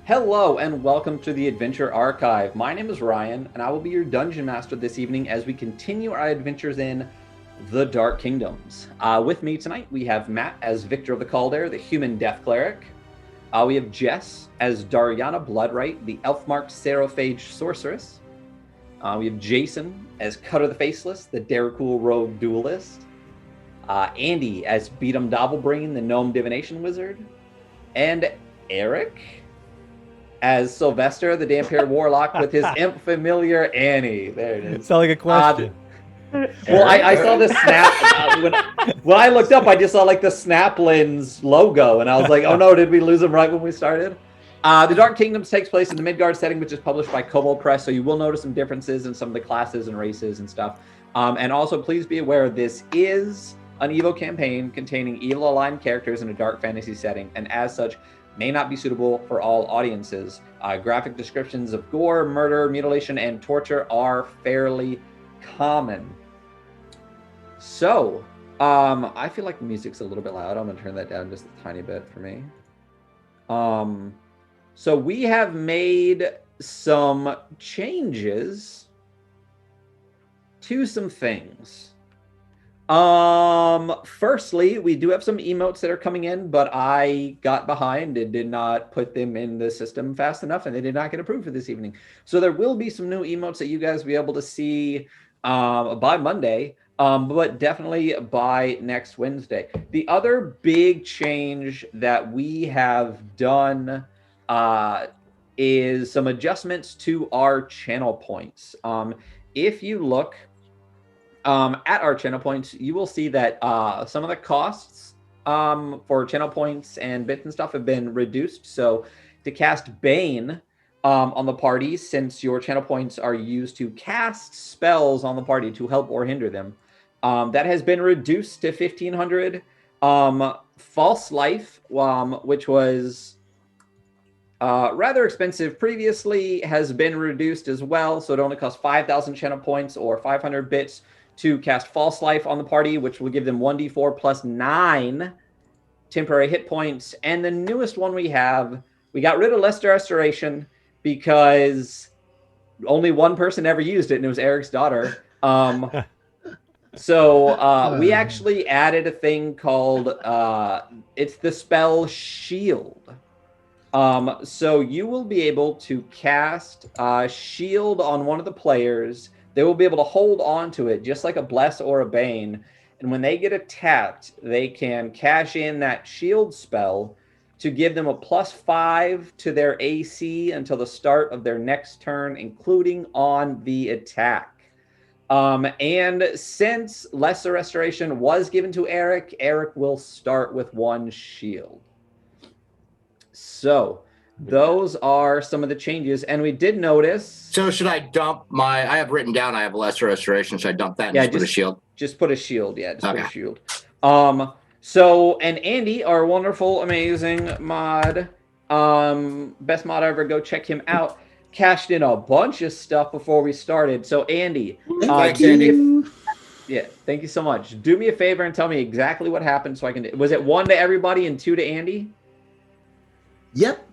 Hello and welcome to the Adventure Archive. My name is Ryan, and I will be your dungeon master this evening as we continue our adventures in the Dark Kingdoms. With me tonight, we have Matt as Victor of the Calder, the human death cleric. We have Jess as Dariana Bloodright, the elf-marked Seraphage sorceress. We have Jason as Cutter the Faceless, the Daracool rogue duelist. Andy as Beatum Dobblebrain, the gnome divination wizard. And Eric as Sylvester, the Dampere Warlock, with his imp familiar Annie. There it is. Sound like a question. Well, I saw the snap. When I looked up, I just saw like the Snaplins logo, and I was like, oh no, did we lose him right when we started? The Dark Kingdoms takes place in the Midgard setting, which is published by Kobold Press, so you will notice some differences in some of the classes and races and stuff. And also, please be aware, this is an Evo campaign containing evil-aligned characters in a dark fantasy setting, and as such, may not be suitable for all audiences. Graphic descriptions of gore, murder, mutilation, and torture are fairly common. So, I feel like the music's a little bit loud. I'm going to turn that down just a tiny bit for me. So we have made some changes to some things. Firstly, we do have some emotes that are coming in, but I got behind and did not put them in the system fast enough, and they did not get approved for this evening. So there will be some new emotes that you guys will be able to see by Monday, but definitely by next Wednesday. The other big change that we have done is some adjustments to our channel points. If you look at our channel points, you will see that some of the costs for channel points and bits and stuff have been reduced. So to cast Bane on the party, since your channel points are used to cast spells on the party to help or hinder them, that has been reduced to 1,500. False Life, which was rather expensive previously, has been reduced as well. So it only costs 5,000 channel points or 500 bits to cast False Life on the party, which will give them 1d4 plus 9 temporary hit points. And the newest one we got rid of Lesser Restoration because only one person ever used it, and it was Eric's daughter. So we actually added a thing called, it's the spell Shield. So you will be able to cast Shield on one of the players. They will be able to hold on to it just like a Bless or a Bane. And when they get attacked, they can cash in that shield spell to give them a +5 to their AC until the start of their next turn, including on the attack. And since Lesser Restoration was given to Eric, Eric will start with 1 shield. So those are some of the changes, and we did notice. So should I dump I have written down I have Lesser Restoration. Should I dump that and just put a shield? Just put a shield, yeah. Just put a shield. So, and Andy, our wonderful, amazing mod, best mod ever, go check him out, cashed in a bunch of stuff before we started. So Andy, thanks, Andy. Yeah, thank you so much. Do me a favor and tell me exactly what happened so I can. Was it 1 to everybody and 2 to Andy? Yep.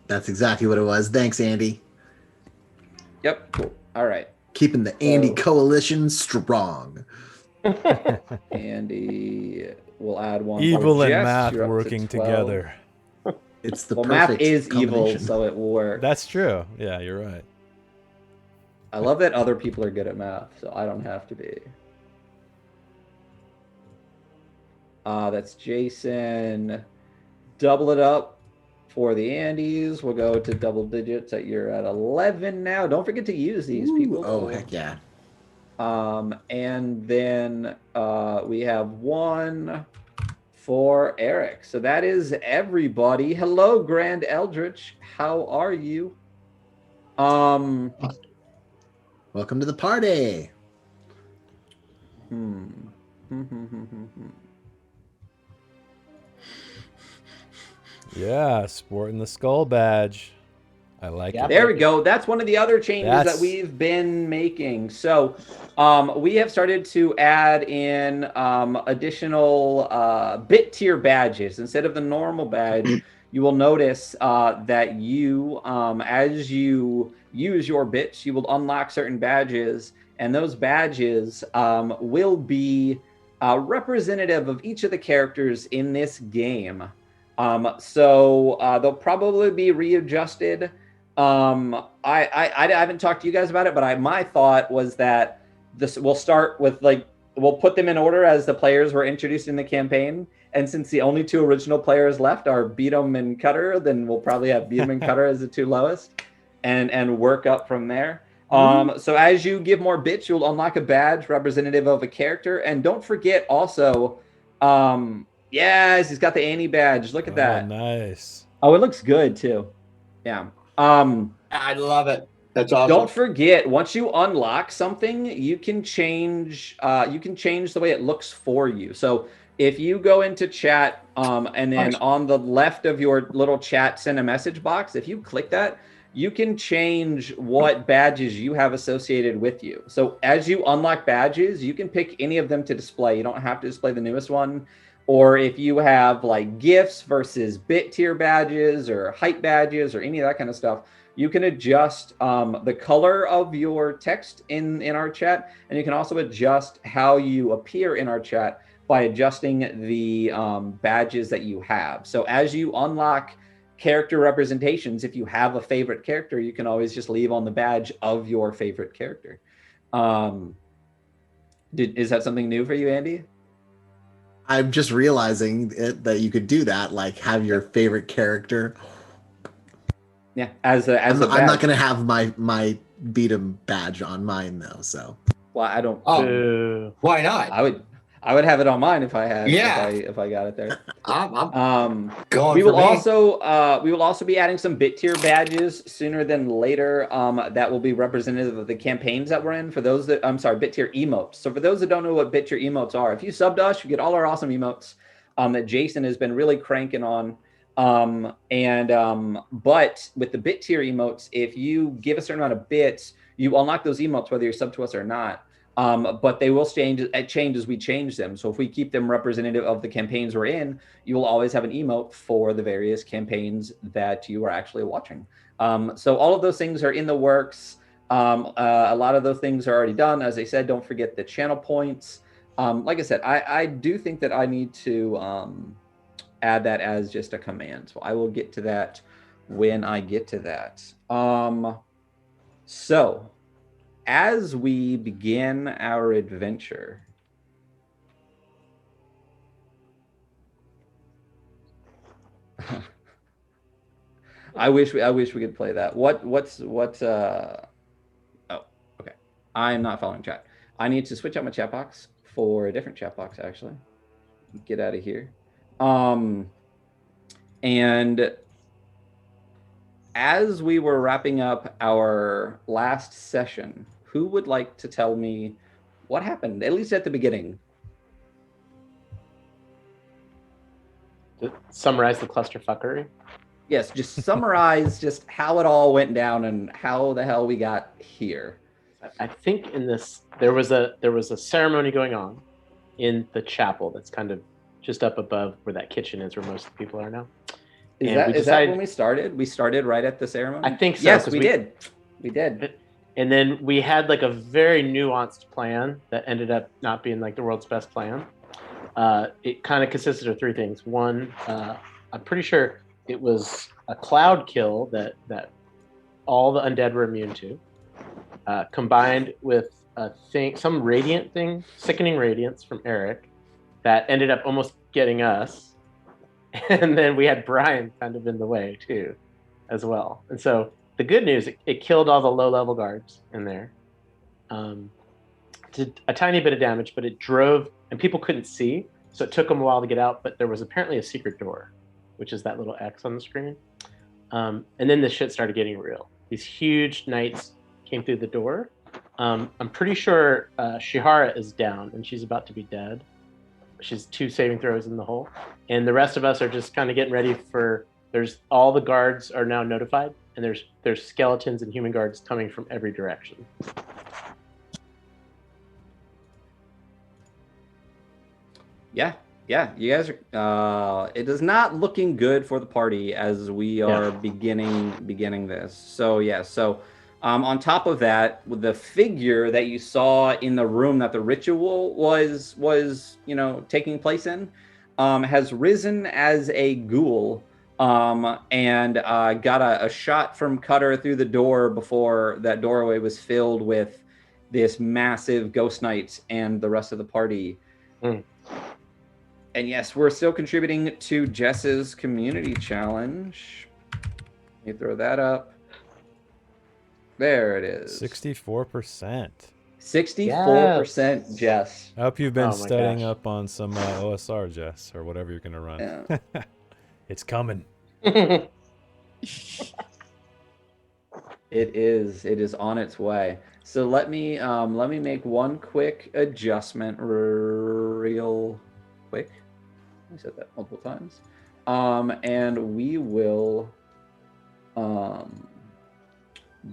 That's exactly what it was. Thanks, Andy. Yep, cool. All right. Keeping the Andy coalition strong. Andy, we'll add 1. Evil and Jess, math you're up to working 12. together. It's the well, perfect math is evil, combination. so it will work. That's true. Yeah, you're right. I love that other people are good at math, so I don't have to be. That's Jason. Double it up for the Andes. We'll go to double digits. You're at 11 now. Don't forget to use these, people. Oh, heck yeah. And then we have 1 for Eric. So that is everybody. Hello, Grand Eldritch. How are you? Welcome to the party. Yeah, sporting the skull badge. I like it. There we go. That's one of the other changes that we've been making. So we have started to add in additional bit tier badges. Instead of the normal badge, you will notice that you, as you use your bits, you will unlock certain badges, and those badges will be representative of each of the characters in this game. So they'll probably be readjusted. I haven't talked to you guys about it, but my thought was that this we'll start with we'll put them in order as the players were introduced in the campaign. And since the only two original players left are Beatum and Cutter, then we'll probably have Beatum and Cutter as the two lowest, and work up from there. So as you give more bits, you'll unlock a badge representative of a character. And don't forget also, yes, he's got the Annie badge. Look at that. Nice. Oh, it looks good too. Yeah. I love it. That's awesome. Don't forget, once you unlock something, you can change the way it looks for you. So if you go into chat, and then on the left of your little chat, send a message box, if you click that, you can change what badges you have associated with you. So as you unlock badges, you can pick any of them to display. You don't have to display the newest one. Or if you have like gifts versus bit tier badges or height badges or any of that kind of stuff, you can adjust the color of your text in our chat, and you can also adjust how you appear in our chat by adjusting the badges that you have. So as you unlock character representations, if you have a favorite character, you can always just leave on the badge of your favorite character. Is that something new for you, Andy? I'm just realizing that you could do that, like have your favorite character. Yeah, I'm not going to have my beat 'em badge on mine though. So, well, I don't. Why not? I would have it on mine if I had. Yeah. If I got it there. I'm going. We will also be adding some bit tier badges sooner than later. That will be representative of the campaigns that we're in. For those that bit tier emotes. So for those that don't know what bit tier emotes are, if you sub to us, you get all our awesome emotes that Jason has been really cranking on. But with the bit tier emotes, if you give a certain amount of bits, you unlock those emotes whether you're sub to us or not. But they will change as we change them. So if we keep them representative of the campaigns we're in, you will always have an emote for the various campaigns that you are actually watching. So all of those things are in the works. A lot of those things are already done. As I said, don't forget the channel points. Like I said, I do think that I need to add that as just a command. So I will get to that when I get to that. So as we begin our adventure, I wish we could play that. Oh, okay. I am not following chat. I need to switch out my chat box for a different chat box, actually. Get out of here. And as we were wrapping up our last session, who would like to tell me what happened, at least at the beginning? To summarize the clusterfuckery? Yes, just summarize just how it all went down and how the hell we got here. I think in this there was a ceremony going on in the chapel that's kind of just up above where that kitchen is, where most people are now. Is that when we started? We started right at the ceremony? I think so. Yes, we did. We did. And then we had like a very nuanced plan that ended up not being like the world's best plan. It kind of consisted of three things. One, I'm pretty sure it was a cloud kill that all the undead were immune to, combined with some radiant thing, sickening radiance from Eric, that ended up almost getting us. And then we had Brian kind of in the way too, as well. And so the good news, it killed all the low-level guards in there. Did a tiny bit of damage, but it drove, and people couldn't see, so it took them a while to get out, but there was apparently a secret door, which is that little X on the screen. And then the shit started getting real. These huge knights came through the door. I'm pretty sure Shihara is down, and she's about to be dead. She's 2 saving throws in the hole. And the rest of us are just kind of getting ready for, all the guards are now notified, and there's skeletons and human guards coming from every direction. Yeah. Yeah, you guys are. It is not looking good for the party as we are beginning this. So yeah, so on top of that, with the figure that you saw in the room that the ritual was taking place in, has risen as a ghoul, and got a shot from Cutter through the door before that doorway was filled with this massive ghost knight and the rest of the party. And yes, we're still contributing to Jess's community challenge. Let me throw that up. There it is. 64%. 64%, Jess. I hope you've been Oh my studying gosh. up on some OSR, Jess, or whatever you're going to run. Yeah. It's coming. It is on its way. So let me make one quick adjustment real quick. I said that multiple times. And we will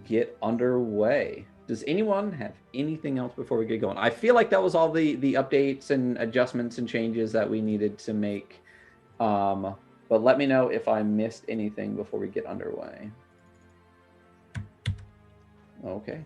get underway. Does anyone have anything else before we get going? I feel like that was all the updates and adjustments and changes that we needed to make. But let me know if I missed anything before we get underway. Okay.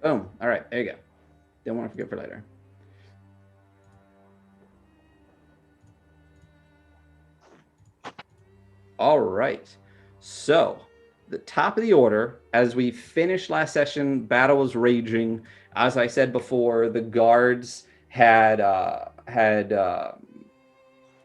Boom. All right, there you go. Don't want to forget for later. All right. So, the top of the order, as we finished last session, battle was raging. As I said before, the guards had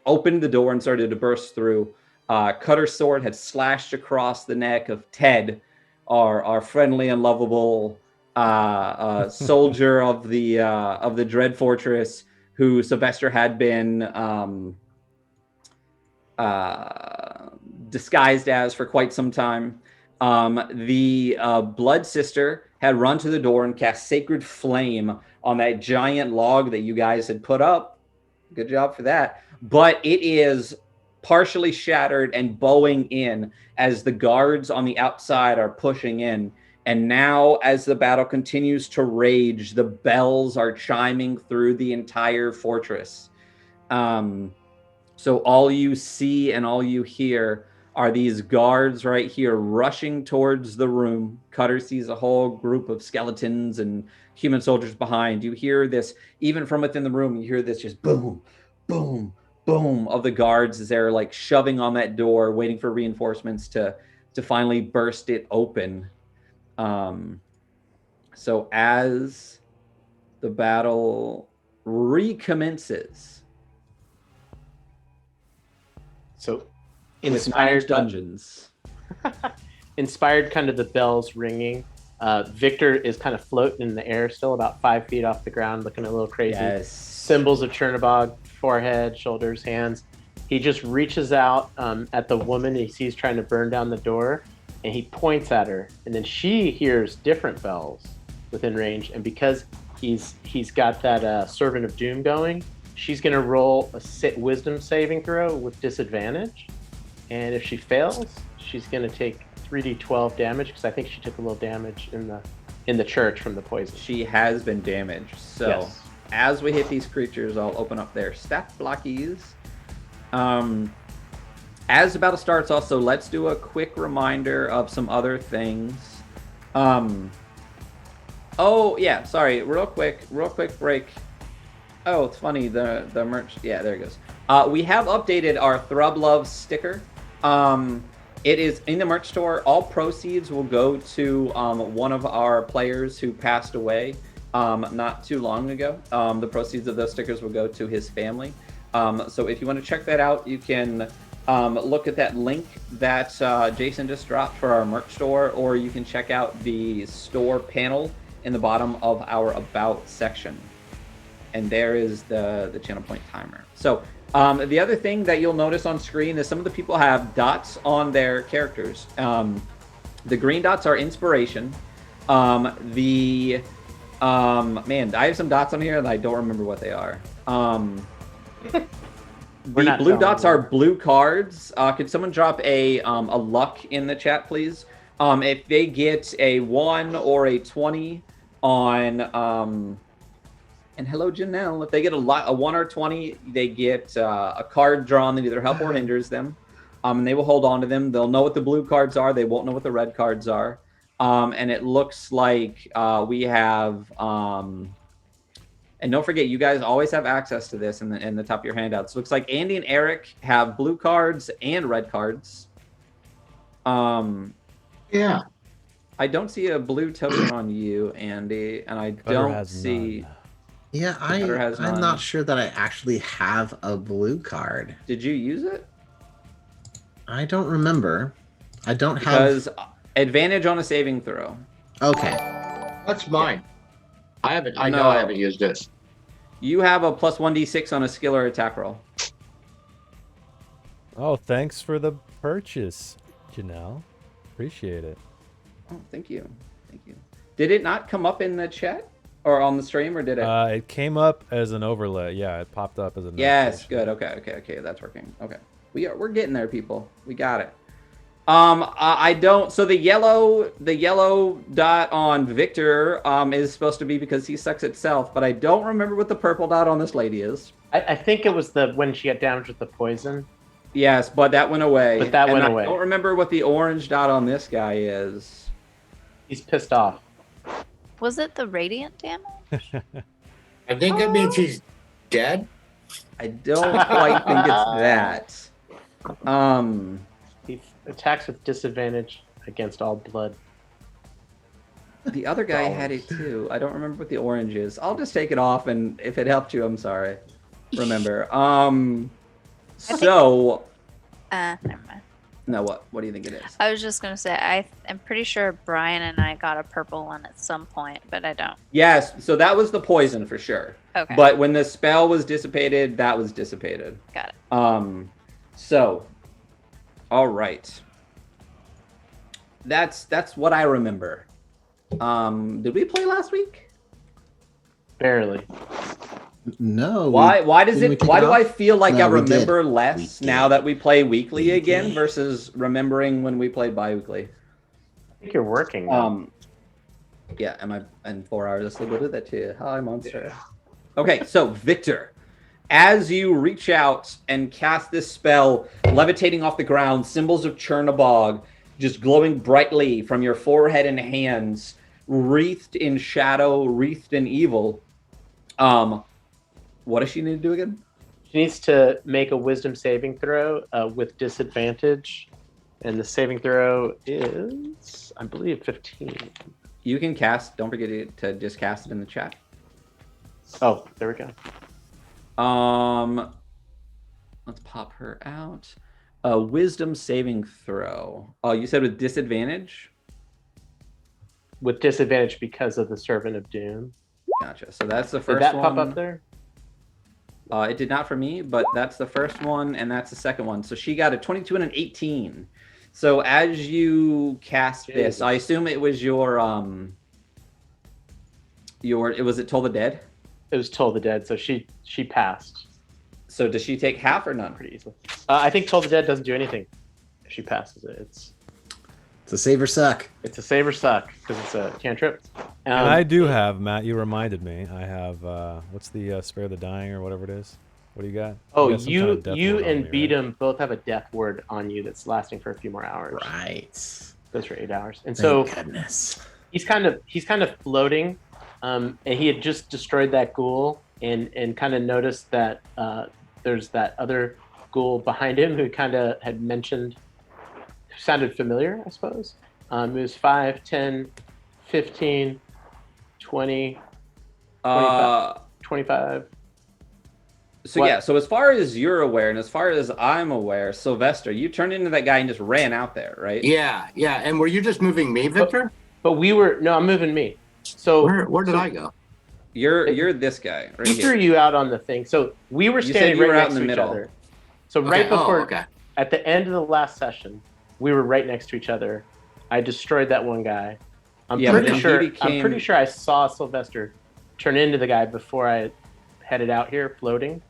opened the door and started to burst through. Cutter's sword had slashed across the neck of Ted, our friendly and lovable soldier of the Dread Fortress, who Sylvester had been disguised as for quite some time. The Blood Sister had run to the door and cast Sacred Flame on that giant log that you guys had put up. Good job for that. But it is partially shattered and bowing in as the guards on the outside are pushing in. And now, as the battle continues to rage, the bells are chiming through the entire fortress. So all you see and all you hear are these guards right here rushing towards the room. Cutter sees a whole group of skeletons and human soldiers behind. You hear this, even from within the room, you hear this just boom, boom, boom of the guards as they're like shoving on that door, waiting for reinforcements to finally burst it open. So as the battle recommences, So inspired dungeons. Inspired kind of the bells ringing. Victor is kind of floating in the air still, about 5 feet off the ground, looking a little crazy. Yes. Symbols of Chernobog, forehead, shoulders, hands. He just reaches out at the woman he sees trying to burn down the door, and he points at her. And then she hears different bells within range. And because he's got that Servant of Doom going, she's going to roll a wisdom saving throw with disadvantage. And if she fails, she's going to take 3d12 damage, because I think she took a little damage in the church from the poison. She has been damaged. So Yes. As we hit these creatures, I'll open up their stat blockies. As the battle starts, also, let's do a quick reminder of some other things. Oh, yeah, sorry. Real quick break. Oh, it's funny. The merch. Yeah, there it goes. We have updated our Thrub Love sticker. It is in the merch store. All proceeds will go to one of our players who passed away not too long ago. The proceeds of those stickers will go to his family. So if you want to check that out, you can look at that link that Jason just dropped for our merch store, or you can check out the store panel in the bottom of our About section. And there is the channel point timer. So the other thing that you'll notice on screen is some of the people have dots on their characters. The green dots are inspiration. The man, I have some dots on here and I don't remember what they are. The blue dots are blue cards. Could someone drop a luck in the chat, please? If they get a 1 or a 20 on and hello Janelle, if they get a 1 or 20, they get a card drawn that either help or hinders them. And they will hold on to them. They'll know what the blue cards are. They won't know what the red cards are. And it looks like we have, and don't forget, you guys always have access to this in the top of your handouts. Looks like Andy and Eric have blue cards and red cards. Yeah. I don't see a blue token on you, Andy, and I don't see. None. Yeah, I'm not sure that I actually have a blue card. Did you use it? I don't remember. I don't have. Because advantage on a saving throw. Okay. That's mine. I haven't. I know I haven't used this. You have a plus 1d6 on a skill or attack roll. Oh, thanks for the purchase, Janelle. Appreciate it. Oh, thank you. Thank you. Did it not come up in the chat or on the stream, or did it? It came up as an overlay. Yeah, it popped up as a Yes, notification. good. Okay. That's working. Okay. We're getting there, people. We got it. I don't. So the yellow dot on Victor is supposed to be because he sucks itself, but I don't remember what the purple dot on this lady is. I think it was when she got damaged with the poison. Yes, but that went away. But that went away. I don't remember what the orange dot on this guy is. He's pissed off. Was it the radiant damage? I think it means he's dead. I don't quite think it's that. He attacks with disadvantage against all blood. The other guy had it too. I don't remember what the orange is. I'll just take it off, and if it helped you, I'm sorry. Remember. So. Never mind. No, what? What do you think it is? I was just gonna say I'm pretty sure Brian and I got a purple one at some point, but I don't. Yes. So that was the poison for sure. Okay. But when the spell was dissipated, that was dissipated. Got it. So. All right. That's what I remember. Did we play last week? Barely. No. Why do I feel like I No, we did. remember We less did. now that we play weekly We again did. versus remembering when we played bi-weekly? I think you're working. Now. Yeah, am I in 4 hours? Let's go do that to you. Hi, monster. Okay, so Victor, as you reach out and cast this spell, levitating off the ground, symbols of Chernobog just glowing brightly from your forehead and hands, wreathed in shadow, wreathed in evil. What does she need to do again? She needs to make a wisdom saving throw with disadvantage. And the saving throw is, I believe, 15. You can cast. Don't forget to just cast it in the chat. Oh, there we go. Let's pop her out. A wisdom saving throw. Oh, you said with disadvantage? With disadvantage because of the Servant of Doom. Gotcha. So that's the first Did that one. pop up there? It did not for me, but that's the first one, and that's the second one. So she got a 22 and an 18. So as you cast this, I assume it was your was it Toll the Dead? It was Toll the Dead, so she passed So does she take half or none? pretty easily. I think Toll the Dead doesn't do anything if she passes it. It's a save or suck. It's a save or suck because it's a cantrip. And I do have, Matt, you reminded me. I have, what's the Spare the Dying or whatever it is? What do you got? Oh, got some kind of death you word on and me, Beatum right? both have a death word on you that's lasting for a few more hours. Right. Goes for 8 hours. And Thank so goodness. he's kind of floating, and he had just destroyed that ghoul and kind of noticed that there's that other ghoul behind him who kind of had mentioned, sounded familiar, I suppose. It was 5, 10, 15, 20, 25. So What? yeah, so as far as you're aware and as far as I'm aware, Sylvester, you turned into that guy and just ran out there, right? Yeah. And were you just moving me, Victor? But I'm moving me. So Where did I go? You're this guy right he threw here. you out on the thing. So we were You standing said you were right out next in to the each middle. other. So right before, okay. at the end of the last session, we were right next to each other. I destroyed that one guy, I'm Yeah, but pretty then he sure. I'm became- pretty sure I saw Sylvester turn into the guy before I headed out here, floating.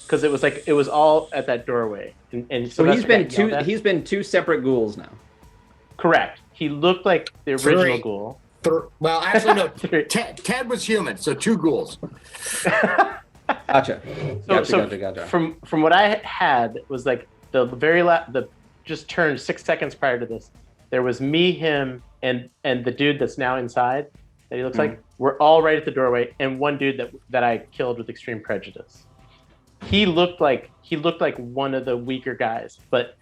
Because it was all at that doorway, and So he's Sylvester been got yelled at. he's been two separate ghouls now. Correct. He looked like the original Three. ghoul. Well, actually, no. Three. Ted was human, so 2 ghouls. Gotcha. So Gotcha. From what I had was like the very the just turned 6 seconds prior to this. There was me, him, and the dude that's now inside that he looks like. We're all right at the doorway, and one dude that I killed with extreme prejudice. He looked like one of the weaker guys, but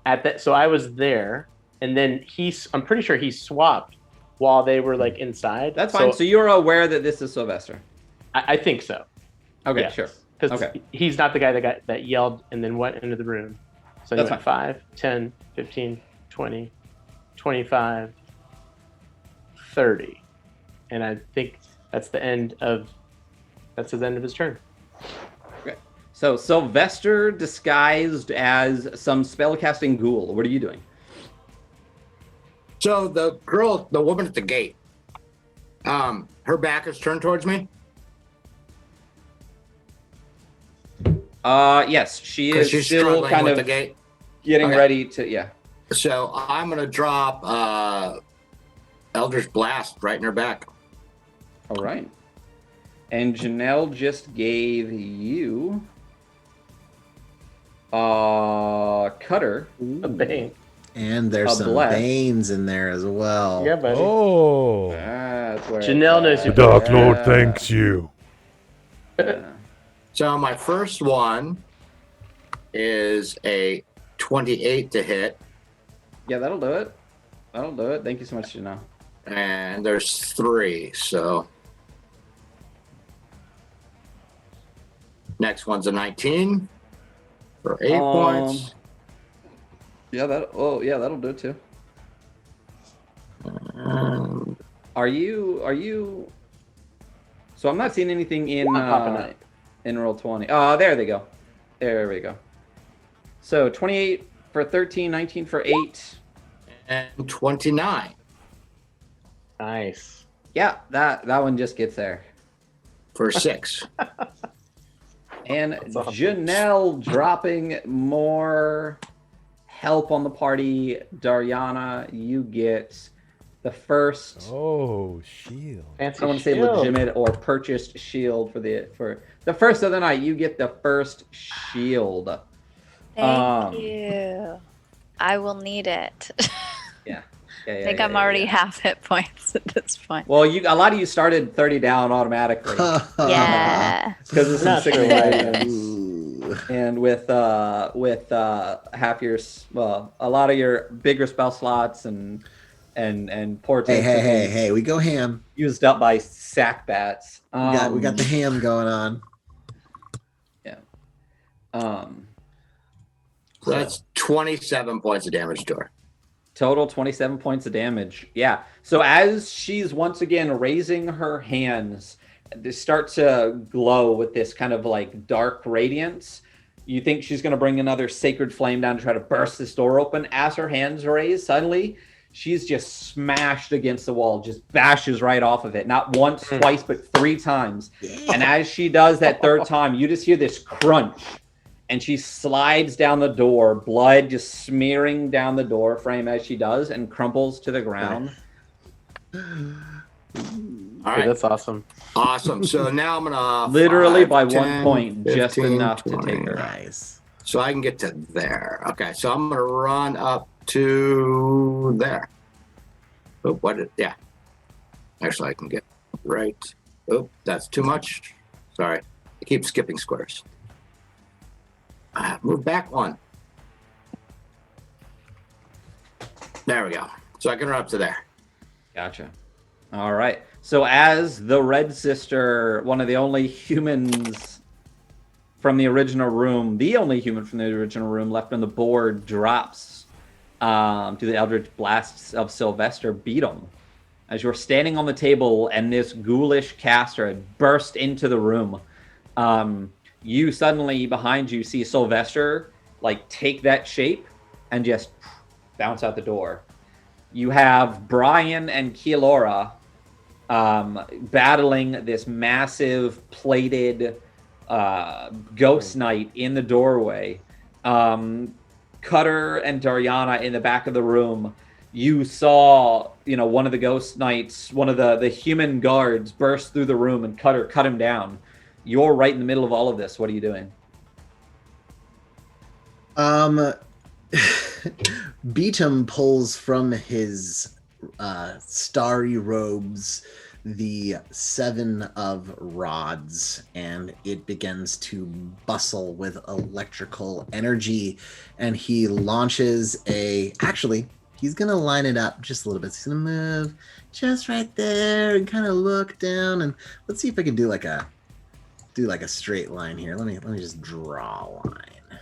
at that, so I was there, and then I'm pretty sure he swapped while they were like inside. That's fine. So you're aware that this is Sylvester. I think so. Okay, Yeah. sure. Because Okay. he's not the guy that yelled and then went into the room. So he That's went fine. 5, 10, 15, 20, 25, 30. And I think that's his end of his turn. So Sylvester disguised as some spellcasting ghoul. What are you doing? So the woman at the gate, her back is turned towards me. Yes, she is She's still struggling kind with of the gate. getting Okay. ready to. Yeah. So I'm gonna drop Eldritch Blast right in her back. All right. And Janelle just gave you Cutter. A bang. And there's A some bless. veins in there as well. Yeah, buddy. Oh. That's where Janelle knows it's who at. Dark Lord Yeah. thanks you. Yeah. So my first one is a 28 to hit, Yeah, that'll do it. That'll do it. Thank you so much, Janelle. and there's 3. So next one's a 19 for 8 points. Yeah, that'll do it too. Are you? So I'm not seeing anything in Not popping up. in roll 20. Oh, there they go. There we go. So 28 for 13, 19 for 8. And 29 Nice. Yeah, that one just gets there. for 6. And That's awesome. Janelle dropping more help on the party. Dariana, you get the first. Oh, shield. Fancy I want to say shield. legitimate or purchased shield for the first of the night. You get the first shield. Thank you. I will need it. Yeah, I think I'm already half hit points at this point. Well, a lot of you started 30 down automatically Yeah. because of some Not sick sure why. items. Ooh. And with half your a lot of your bigger spell slots and portents Hey, we go ham. used up by sack bats. We got the ham going on. So that's 27 points of damage to her. Total 27 points of damage. Yeah. So as she's once again raising her hands, they start to glow with this kind of like dark radiance. You think she's going to bring another sacred flame down to try to burst this door open. As her hands raise, suddenly she's just smashed against the wall, just bashes right off of it. Not once, twice, but 3 times. And as she does that 3rd time, you just hear this crunch. And she slides down the door, blood just smearing down the door frame as she does, and crumples to the ground. All Dude, right. that's awesome. Awesome. So now I'm gonna Literally 5, by 10, 1 point, just 15, enough to 20. take her out. Nice. So I can get to there. Okay, so I'm gonna run up to there. Oh, yeah. Actually, I can get right. Oh, that's too much. Sorry. I keep skipping squares. Move back 1. There we go. So I can run up to there. Gotcha. All right. So as the Red Sister, one of the only humans from the original room, left on the board, drops to the Eldritch Blasts of Sylvester, beat him. As you're standing on the table and this ghoulish caster had burst into the room, you suddenly behind you see Sylvester like take that shape and just bounce out the door. you have Brian and Keylora battling this massive plated ghost knight in the doorway. Cutter and Dariana in the back of the room. You saw, one of the ghost knights, one of the human guards burst through the room and Cutter cut him down. You're right in the middle of all of this. What are you doing? Beatum pulls from his starry robes the 7 of rods, and it begins to bustle with electrical energy, and he launches actually, he's gonna line it up just a little bit. He's gonna move just right there and kind of look down, and let's see if I can do like a straight line here. Let me just draw a line,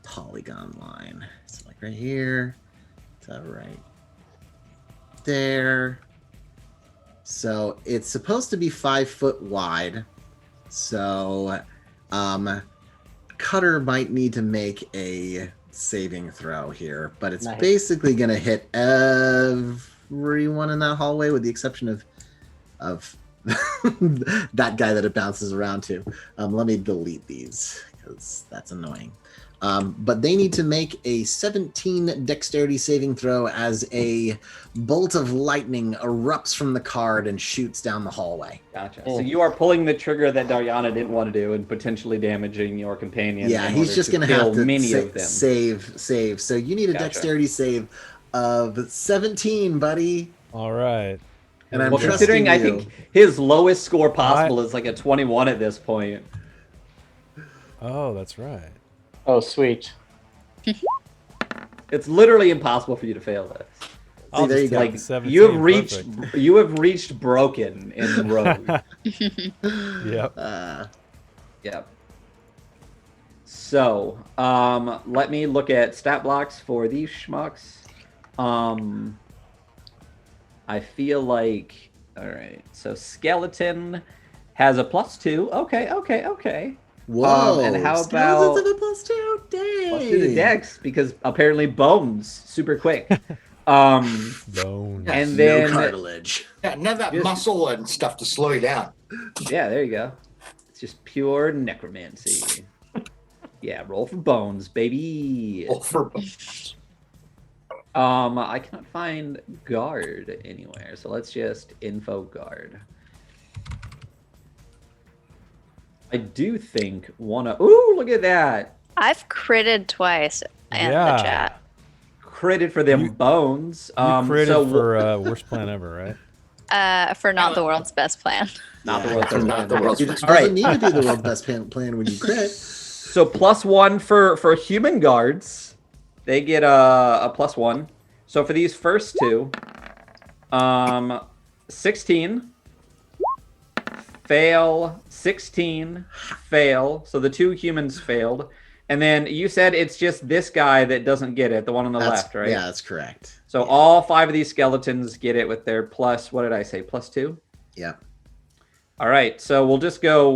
polygon line. So like right here to right there. So it's supposed to be 5 foot wide. So Cutter might need to make a saving throw here, but it's basically going to hit everyone in that hallway with the exception of that guy that it bounces around to. Let me delete these because that's annoying. But they need to make a 17 dexterity saving throw as a bolt of lightning erupts from the card and shoots down the hallway. Gotcha. So you are pulling the trigger that Dariana didn't want to do and potentially damaging your companion. Yeah, he's just going to have to many of them. Save. So you need a dexterity save of 17, buddy. All right. And I'm considering I think his lowest score possible is like a 21 at this point. Oh, that's right. Oh, sweet. It's literally impossible for you to fail this. See, there you go. Like 17, you have reached broken in Rogue. Yep. Yep. So, let me look at stat blocks for these schmucks. I feel like, all right. So skeleton has a +2. Okay. Whoa! And how Skeletons about have a +2? Dang. +2 to Dex because apparently bones super quick. Bone. And then no cartilage. Yeah, none of that muscle and stuff to slow you down. Yeah, there you go. It's just pure necromancy. Yeah, roll for bones, baby. Oh, for bones. I cannot find guard anywhere, so let's just info guard. I do think ooh, look at that. I've critted twice in the chat. Critted for them bones. You critted for worst plan ever, right? For not the world's best plan. Not the world's best plan. Not the world's best. It doesn't need to be the world's best plan when you crit. So +1 for human guards. They get a +1. So for these first two, 16, fail, 16, fail. So the two humans failed. And then you said it's just this guy that doesn't get it, the one on the left, right? Yeah, that's correct. So all 5 of these skeletons get it with their plus, what did I say, +2? Yeah. All right, so we'll just go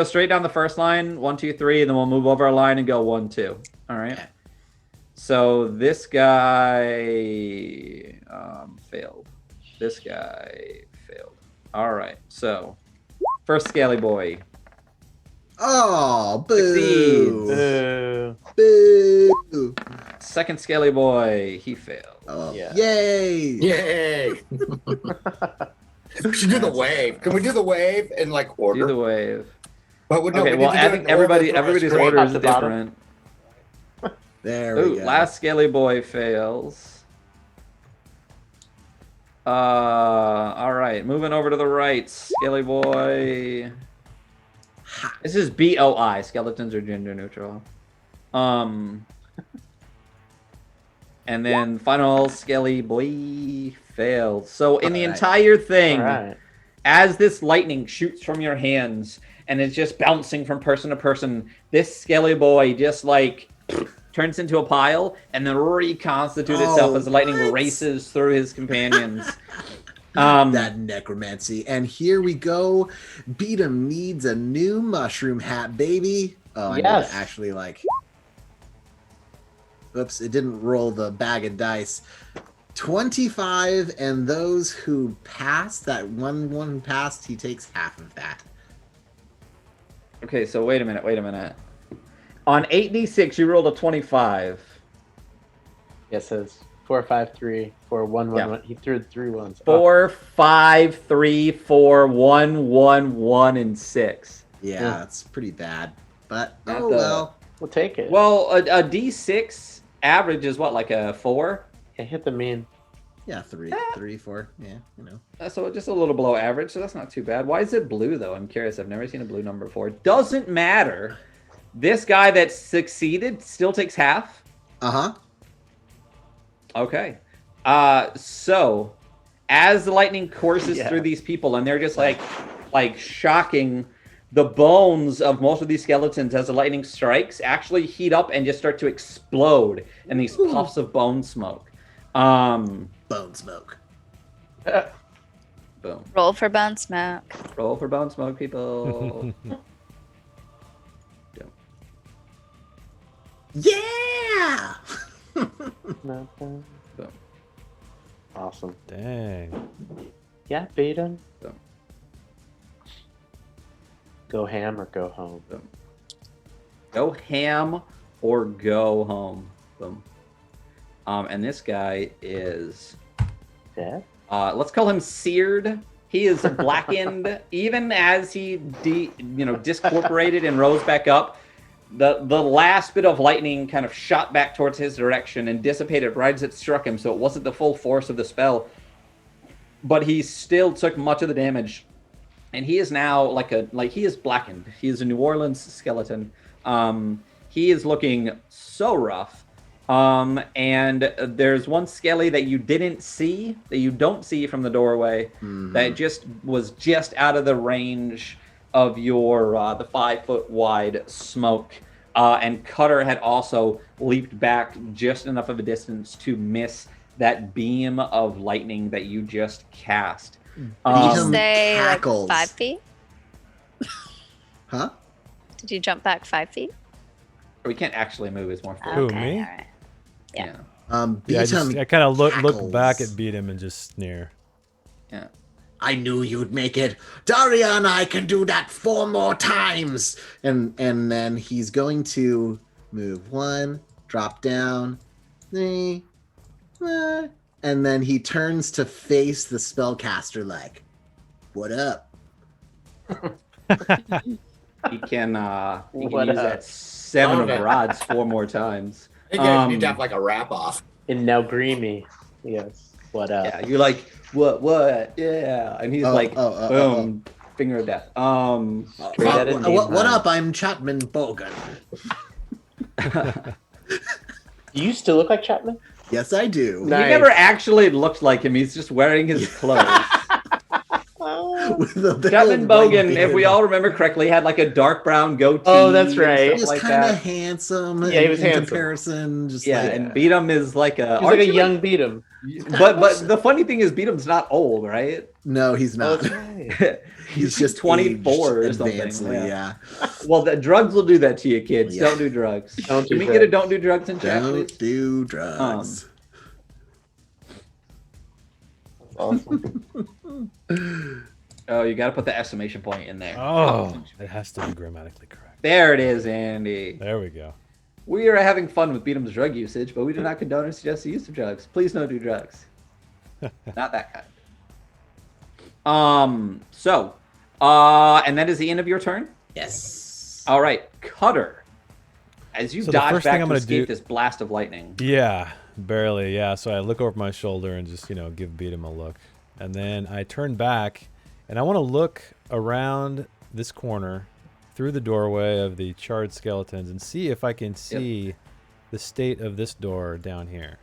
straight down the first line, 1, 2, 3, and then we'll move over our line and go 1, 2. All right. Okay. So this guy failed. This guy failed. All right, so first Scaly Boy. Oh, boo. Boo. Boo. Second Scaly Boy, he failed. Oh, Yeah. Yay. Yay! We should do the wave. Can we do the wave in like order? Do the wave. But no, Okay, we well, need to I do think it in order everybody's for us. order is Top to bottom. different. There we Ooh, go. last Scaly Boy fails. All right, moving over to the right, Scaly Boy. This is BOI. Skeletons are gender neutral. And then final Scaly Boy failed. So in the entire thing, All right. as this lightning shoots from your hands and is just bouncing from person to person, this Scaly Boy just like turns into a pile and then reconstitutes itself as the lightning races through his companions. That necromancy. And here we go. Beatum needs a new mushroom hat, baby. Oh, I need Yes. to actually like. Oops, it didn't roll the bag of dice. 25, and those who passed, that one passed, he takes half of that. Okay, so wait a minute. On 8d6, you rolled a 25. Yes, it says 4, 5, 3, 4, 1, 1, Yeah. 1. He threw 3 ones. 4, 5, 3, 4, 1, 1, 1, and 6. Yeah, Yeah. that's pretty bad. But, Not oh the- well. We'll take it. Well, a d6 average is what, like a 4? Yeah, hit the mean. Yeah, 3, 4. Yeah, you know. So just a little below average, so that's not too bad. Why is it blue, though? I'm curious. I've never seen a blue number before. Doesn't matter. This guy that succeeded still takes half? Uh-huh. Okay. So as the lightning courses Yeah. through these people, and they're just like shocking, the bones of most of these skeletons as the lightning strikes actually heat up and just start to explode in these puffs of bone smoke. Bone smoke. Boom. Roll for bone smoke. Roll for bone smoke, people. Yeah! Nothing. Boom. Awesome. Dang. Yeah, beat him. Boom. Go ham or go home. Go ham or go home. Boom. And this guy is, Dead? let's call him seared. He is blackened, even as he discorporated and rose back up. The last bit of lightning kind of shot back towards his direction and dissipated right as it struck him, so it wasn't the full force of the spell. But he still took much of the damage, and he is now he is blackened. He is a New Orleans skeleton. He is looking so rough. And there's one skelly that you don't see from the doorway, that was just out of the range of your the 5 foot wide smoke. And Cutter had also leaped back just enough of a distance to miss that beam of lightning that you just cast. Did Beat you say cackles. like 5 feet? Huh? Did you jump back 5 feet? We can't actually move. It's more Who, forward. me? All right. Yeah. Beat Yeah, him I kind of look back cackles. at beat him and just sneer. Yeah. I knew you'd make it. Daria and I can do that 4 more times. And then he's going to move 1, drop down, 3, and then he turns to face the spellcaster like, "What up?" He can What use up? that 7 Okay. of rods 4 more times. You guys need to have like a wrap off. And now Greamy. Yes. What up? Yeah, you're like, what? Yeah, and he's like, boom, finger of death. Straight out of What Name. up? I'm Chapman Bogan. Do you still look like Chapman? Yes, I do. He Nice. never actually looked like him. He's just wearing his clothes. With the big Chapman old white Bogan, if beard. we all remember correctly, had like a dark brown goatee. Oh, that's and right. stuff He was like kind of that. handsome. Yeah, he was in handsome. comparison. Just Yeah, like, and Beatum is like a. He's like aren't a you young Beatum. But the funny thing is, Beatum's not old, right? no, he's Oh, not. that's right. He's just 24 or aged something. advancedly, Yeah. yeah. Well, the drugs will do that to you, kids. Yeah. Don't do drugs. Don't Can do we get a drugs. don't do drugs in chat, Don't please? do drugs. Awesome. Oh, you got to put the exclamation point in there. Oh, it has to be grammatically correct. There it is, Andy. There we go. We are having fun with Beatum's drug usage, but we do not condone or suggest the use of drugs. Please don't do drugs. Not that kind. And that is the end of your turn? Yes. All right, Cutter. As you So the dodge first thing back I'm to gonna escape do- this blast of lightning. Yeah, barely. Yeah, so I look over my shoulder and just, give Beat him a look. And then I turn back and I want to look around this corner through the doorway of the charred skeletons and see if I can see the state of this door down here.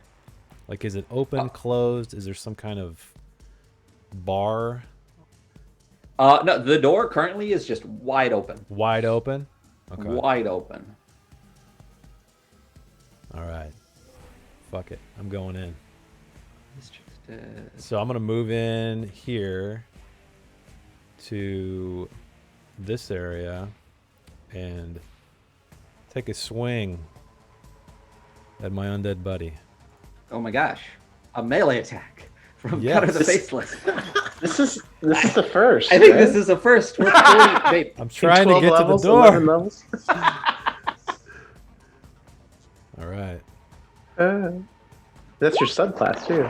Like, is it open, closed? Is there some kind of bar? No, the door currently is just wide open. Wide open? Okay. Wide open. All right. Fuck it. I'm going in. It's just, So I'm going to move in here to this area and take a swing at my undead buddy. Oh my gosh. A melee attack from Yes. Cutter the Faceless. This is the first. I think right? this is the first. We're fully, wait, I'm trying to 12 get levels, to the 11 door. levels. All right. That's your subclass too.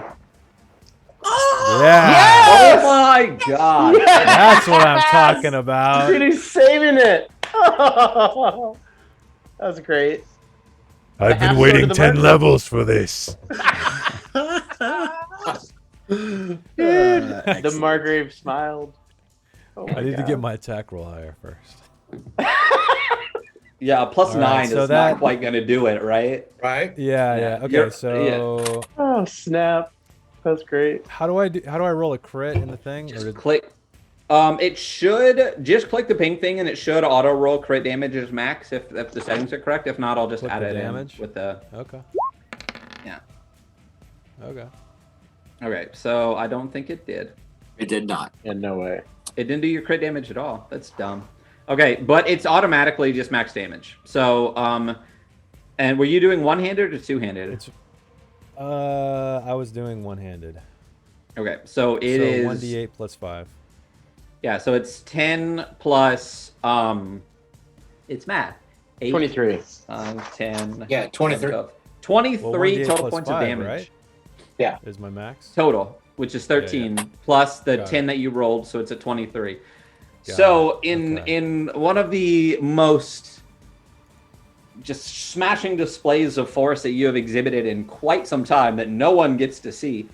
Yeah. Oh my god. That's what I'm talking about. Dude, he's saving it. that was great. I've half been sword waiting of the 10 Mark. levels for this. The Margrave smiled. Oh my I need to God. get my attack roll higher first. Yeah, a plus All right, 9 so is that- not quite going to do it, right? Right? Yeah, Yeah, yeah. Okay, you're- so Oh snap! That's great. how do I roll a crit in the thing? Or Just did- click. It should just click the pink thing and it should auto roll crit damage as max if the settings are correct. If not, I'll just Click add the it damage? in with the. Okay. Yeah. Okay. Okay, so I don't think it did. It did not. Yeah, no way. It didn't do your crit damage at all. That's dumb. Okay, but it's automatically just max damage. So, and were you doing one-handed or two-handed? It's I was doing one-handed. Okay, so it so is 1d8 plus 5. Yeah, so it's 10 plus it's math. 8, 23. 10. Yeah, 23. 23 Well, 1d8 total plus points 5, of damage. right? Yeah. Is my max? Total, which is 13 Yeah, plus the Got 10 that you rolled, so it's a 23. Got So it. in Okay. in one of the most just smashing displays of force that you have exhibited in quite some time that no one gets to see,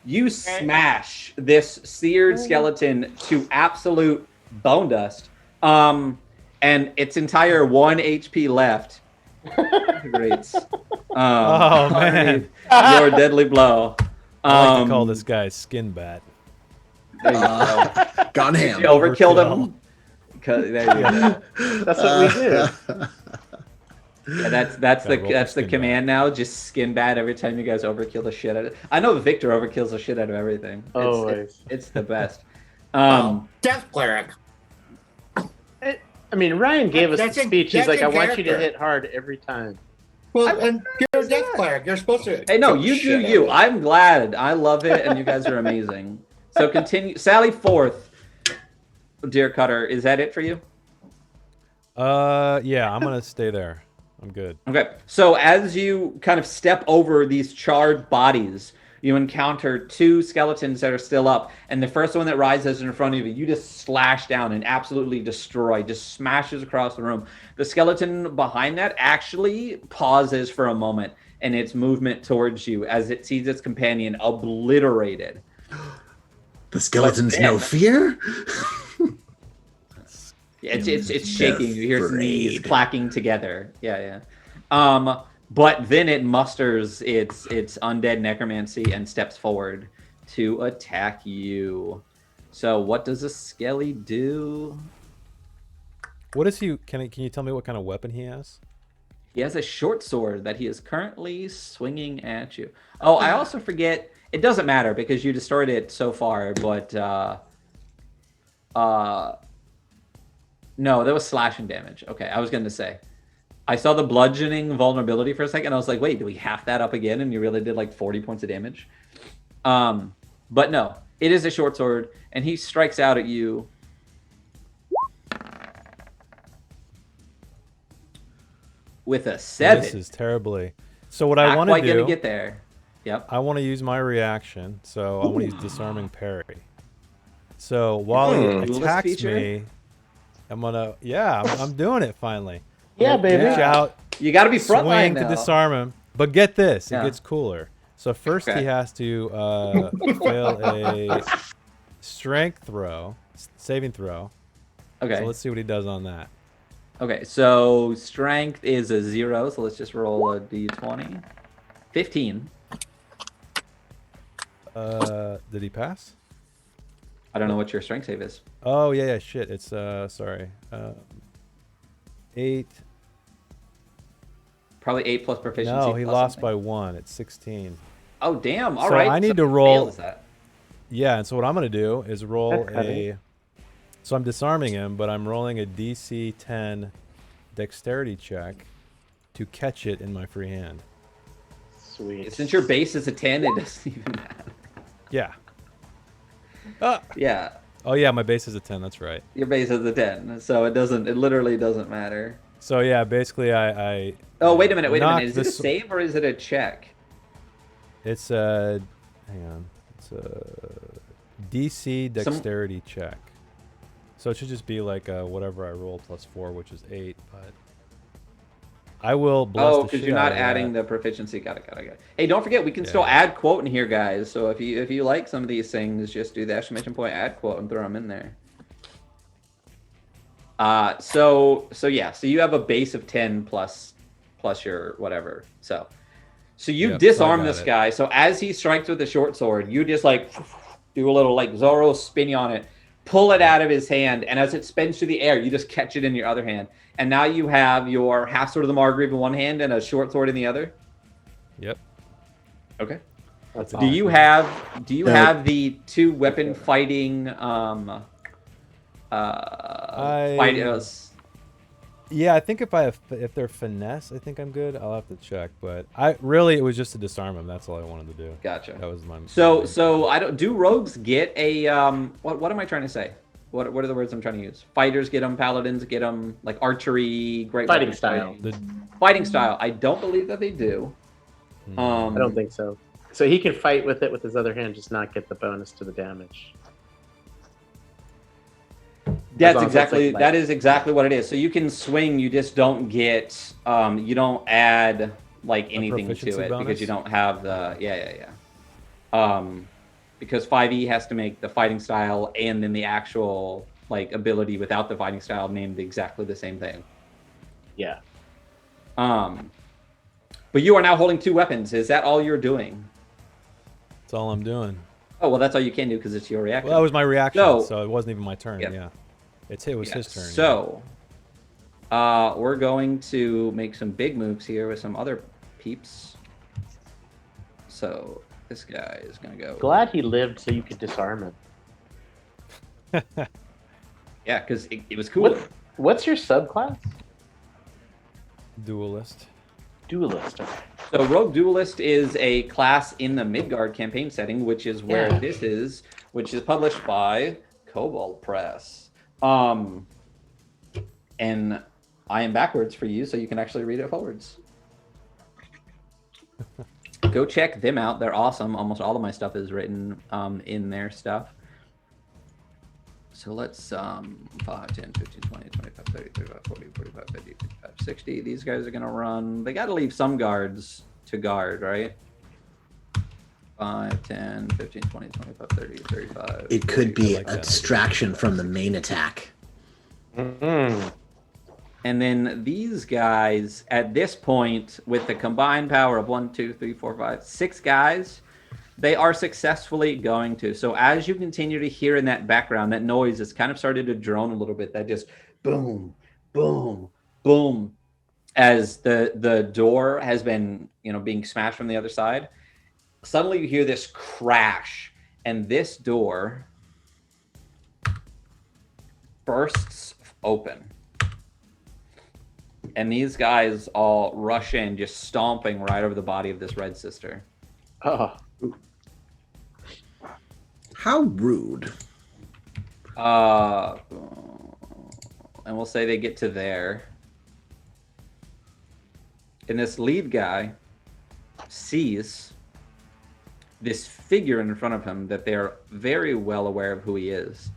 you smash this seared skeleton to absolute bone dust, and its entire 1 HP left. Great. Oh, man. Your deadly blow. I like to call this guy Skin Bat. There you go. Gone You ham. overkilled Overkill. him. 'Cause- There you go. That's what we do. Yeah, that's Gotta roll the for skin command now. Just skin bat every time you guys overkill the shit out of it. I know Victor overkills the shit out of everything. Always. It's the best. Death Cleric. I mean, Ryan gave us That's the in- speech. He's that's like, in I want you to character. hit hard every time. Well, and you're a Death Cleric. You're supposed to. Hey, no, kick you the do shit you. out of I'm glad. I love it, and you guys are amazing. So continue. Sally Forth, dear Cutter, is that it for you? Yeah, I'm gonna stay there. I'm good. Okay, so as you kind of step over these charred bodies, you encounter 2 skeletons that are still up, and the first one that rises in front of you, you just slash down and absolutely destroy, just smashes across the room. The skeleton behind that actually pauses for a moment in its movement towards you as it sees its companion obliterated. The skeletons But no then- fear? It's shaking. You hear its knees Afraid. clacking together. Yeah. But then it musters its undead necromancy and steps forward to attack you. So what does a skelly do? What is he? Can you tell me what kind of weapon he has? He has a short sword that he is currently swinging at you. Oh, I also forget. It doesn't matter because you destroyed it so far. But no, that was slashing damage. Okay, I was going to say. I saw the bludgeoning vulnerability for a second. I was like, wait, do we half that up again? And you really did like 40 points of damage. But no, it is a short sword, and he strikes out at you. With a 7. This is terribly. So what I Not want to quite do, gonna get there. Yep. I want to use my reaction. So I want to use disarming parry. So while he Duelist attacks feature? me, I'm gonna. Yeah, I'm doing it finally. Yeah, baby. Reach out, You got to be frontline swing now. to disarm him. But get this, it Yeah. gets cooler. So first Okay. he has to fail a strength throw, saving throw. Okay. So let's see what he does on that. Okay, so strength is a 0, so let's just roll a d20. 15. Did he pass? I don't know what your strength save is. Oh yeah, shit. It's sorry. 8. Probably 8 plus proficiency. No, he plus lost something. by 1. It's 16. Oh, damn. All So right. I need so to roll- fails that. Yeah, and so what I'm gonna do is roll That's a. cutting. So I'm disarming him, but I'm rolling a DC 10 dexterity check to catch it in my free hand. Sweet. Since your base is a 10, it doesn't even matter. Yeah. Ah. Yeah, Oh yeah, my base is a 10. That's right. your base is a 10, so it doesn't. It literally doesn't matter. So yeah, basically I Oh, wait a minute. knocked Is it a this- save or is it a check? It's a hang on. It's a DC dexterity check. So it should just be like whatever I roll +4, which is 8. But I will bless Oh, the because shit you're out not of adding that. the proficiency. Got it. Hey, don't forget we can still Yeah. add quote in here, guys. So if you like some of these things, just do the exclamation point add quote and throw them in there. So you have a base of 10 plus your whatever. So you Yep, disarm so I got this it. guy. So as he strikes with the short sword, you just like do a little like Zorro spinny on it, pull it out of his hand, and as it spins through the air, you just catch it in your other hand. And now you have your half sword of the Margrave in one hand and a short sword in the other. Yep. Okay. That's Do you awesome. have the 2 weapon fighting Yeah, I think if they're finesse, I think I'm good. I'll have to check, but it was just to disarm him. That's all I wanted to do. Gotcha. That was my. So I don't do rogues get a what am I trying to say? What are the words I'm trying to use? Fighters get them, paladins get them, like archery, great Fighting weapon style. Fighting style. I don't believe that they do. I don't think so. So he can fight with it with his other hand, just not get the bonus to the damage. That's long as it's, like, that is exactly what it is. So you can swing, you just don't get you don't add like anything to proficiency it bonus? because you don't have the because 5e has to make the fighting style and then the actual like ability without the fighting style named exactly the same thing. Yeah. But you are now holding 2 weapons. Is that all you're doing? That's all I'm doing. Oh, well, that's all you can do because it's your reaction. Well, that was my reaction, So- so it wasn't even my turn. Yeah. Yeah. It was his turn. So, we're going to make some big moves here with some other peeps. So, this guy is going to go... Glad he lived so you could disarm him. Yeah, because it was cool. What's your subclass? Duelist. Duelist. Okay. So Rogue Duelist is a class in the Midgard campaign setting, which is where Yeah. this is, which is published by Kobold Press. And I am backwards for you, so you can actually read it forwards. Go check them out. They're awesome. Almost all of my stuff is written in their stuff. So let's 5, 10, 15, 20, 25, 30, 35, 40, 45, 50, 55, 60. These guys are going to run. They got to leave some guards to guard, right? 5, 10, 15, 20, 25, 30, 35. It could be like a that. distraction from the main attack. Mm-hmm. And then these guys, at this point, with the combined power of 1, 2, 3, 4, 5, 6 guys, they are successfully going to. So as you continue to hear in that background, that noise has kind of started to drone a little bit. That just boom, boom, boom, as the door has been, being smashed from the other side. Suddenly you hear this crash, and this door bursts open. And these guys all rush in, just stomping right over the body of this red sister. Oh. How rude. And we'll say they get to there. And this lead guy sees this figure in front of him that they're very well aware of who he is.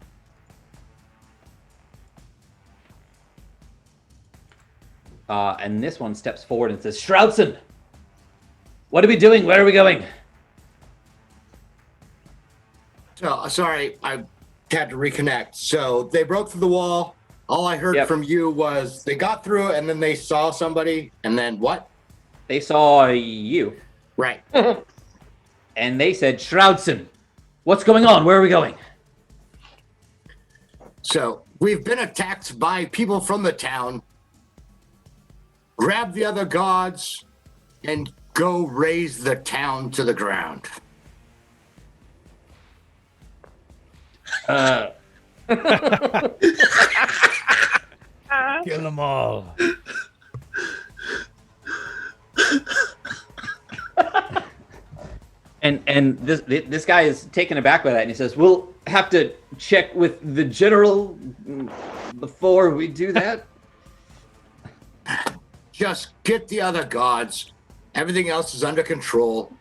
And this one steps forward and says, "Shroudson, what are we doing? Where are we going?" So, sorry, I had to reconnect. So they broke through the wall. All I heard Yep. from you was they got through and then they saw somebody. And then what? They saw you. Right. And they said, "Shroudson, what's going on? Where are we going?" So we've been attacked by people from the town. Grab the other gods and go raise the town to the ground. Kill them all. And this guy is taken aback by that, and he says, "We'll have to check with the general before we do that." Just get the other gods. Everything else is under control.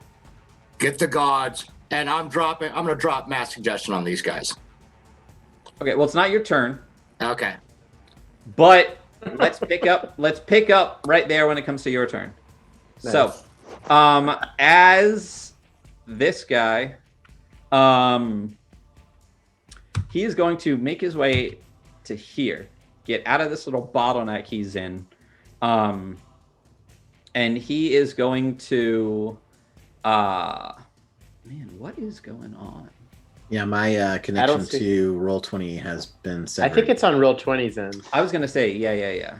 Get the gods, and I'm gonna drop mass suggestion on these guys. Okay, well, it's not your turn, Okay. but let's pick up right there when it comes to your turn. Nice. So, as this guy, he is going to make his way to here, get out of this little bottleneck he's in, and he is going to, man, what is going on? Yeah, my connection see- to Roll20 has been I severed. think it's on roll 20's end. I was gonna say, yeah.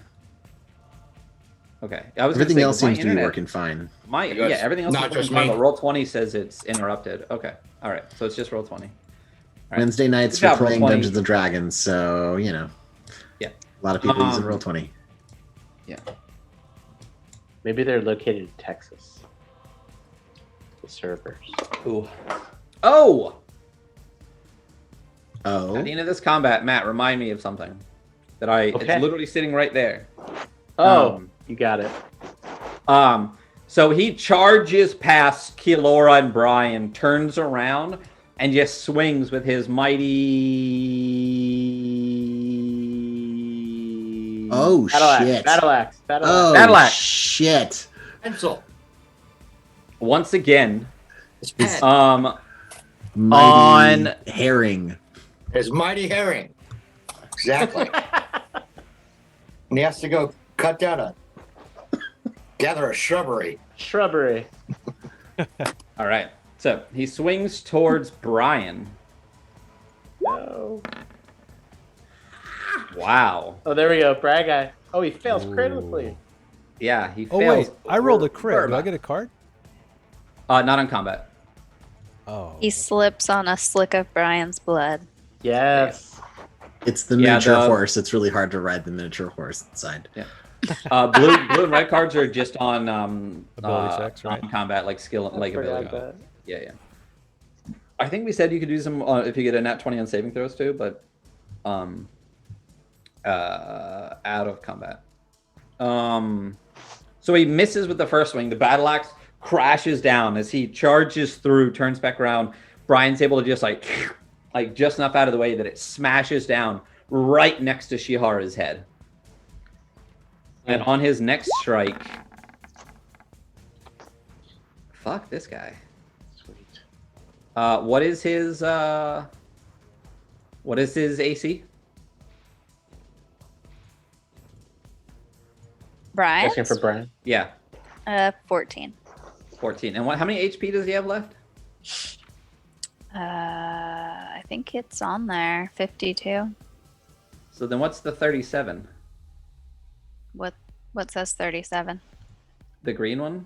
Okay, I was Everything gonna else say, seems to be working fine. Yes. Everything else Not is working just fine, me. but Roll20 says it's interrupted. Okay, all right, so it's just Roll20. All right. Wednesday nights Good we're job, playing Roll20. Dungeons and Dragons, so Yeah. a lot of people using Um, Roll20. Maybe they're located in Texas. The servers. Ooh. Oh! Oh, At the end of this combat, Matt, remind me of something that Okay. it's literally sitting right there. Oh, Um, you got it. So he charges past Keylora and Brian, turns around, and just swings with his mighty. oh shit! Battle axe. Oh Battle axe. shit! Pencil. Once again, It's pen. Mighty On- herring. It's mighty herring. Exactly. And he has to go cut down gather a shrubbery. Shrubbery. all right. So he swings towards Brian. No. Wow. Oh, there we go. Brag guy. Oh, he fails critically. Yeah, he Oh fails. wait, I rolled a for- crit. Do I get a card? Not on combat. Oh. He slips on a slick of Brian's blood. Yes. It's the Yeah, miniature the- horse. It's really hard to ride the miniature horse inside. Blue and red cards are just on Ability checks, right? combat, like skill, I like forgot ability. that. Yeah. I think we said you could use them if you get a nat 20 on saving throws too, but out of combat. So he misses with the first swing. The battle axe crashes down as he charges through, turns back around. Brian's able to just like just enough out of the way that it smashes down right next to Shihara's head. And on his next strike, fuck this guy. Sweet. What is his AC? Brian? Asking for Brian. Yeah, 14. 14. And how many HP does he have left? I think it's on there. 52. So then what's the 37? What says 37? The green one?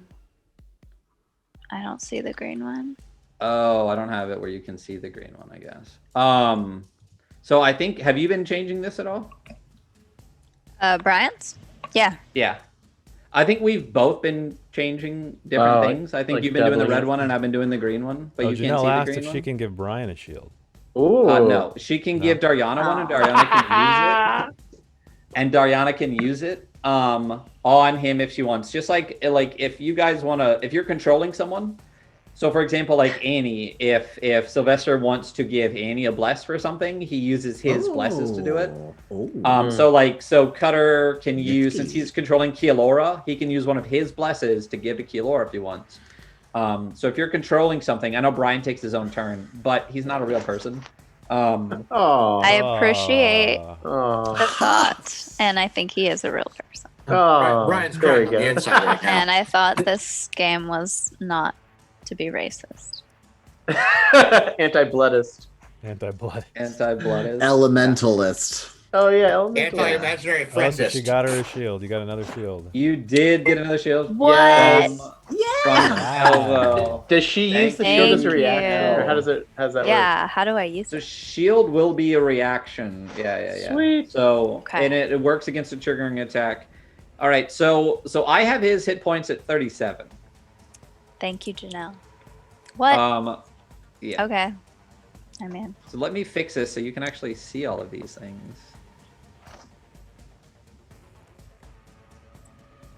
I don't see the green one. Oh, I don't have it where you can see the green one, I guess. So I think, have you been changing this at all? Brian's? Yeah. Yeah. I think we've both been changing different Oh, things. I think like you've been doing the doubling red it. one and I've been doing the green one, but Oh, you can't Janelle see the asked green if one. she can give Brian a shield. Ooh. No, she can give Dariana one, and Dariana can use it. And Dariana can use it on him if she wants. Just like if you guys want to, if you're controlling someone. So for example, like Annie, if Sylvester wants to give Annie a bless for something, he uses his blesses to do it. Oh. So Cutter can use, since Nifty. he's controlling Keylora, he can use one of his blesses to give to Keylora if he wants. So if you're controlling something, I know Brian takes his own turn, but he's not a real person. Oh. I appreciate Oh. the thought, and I think he is a real person. Oh. Brian's there we crying on the go. inside right now. And I thought this game was not to be racist. Anti-bloodist. Anti-blood. Anti-blood is. Elementalist. Oh yeah, elemental. Anti-imaginary Oh, so she friendist. got her a shield. You got another shield. You did get another shield. What? From Elvo. Does she use the Thank shield as a you. reaction, or how does that work? Yeah, how do I use So it? shield will be a reaction. Yeah. Sweet. So Okay. and it works against a triggering attack. All right. So I have his hit points at 37. Thank you, Janelle. What? Yeah. Okay. I'm in. So let me fix this so you can actually see all of these things.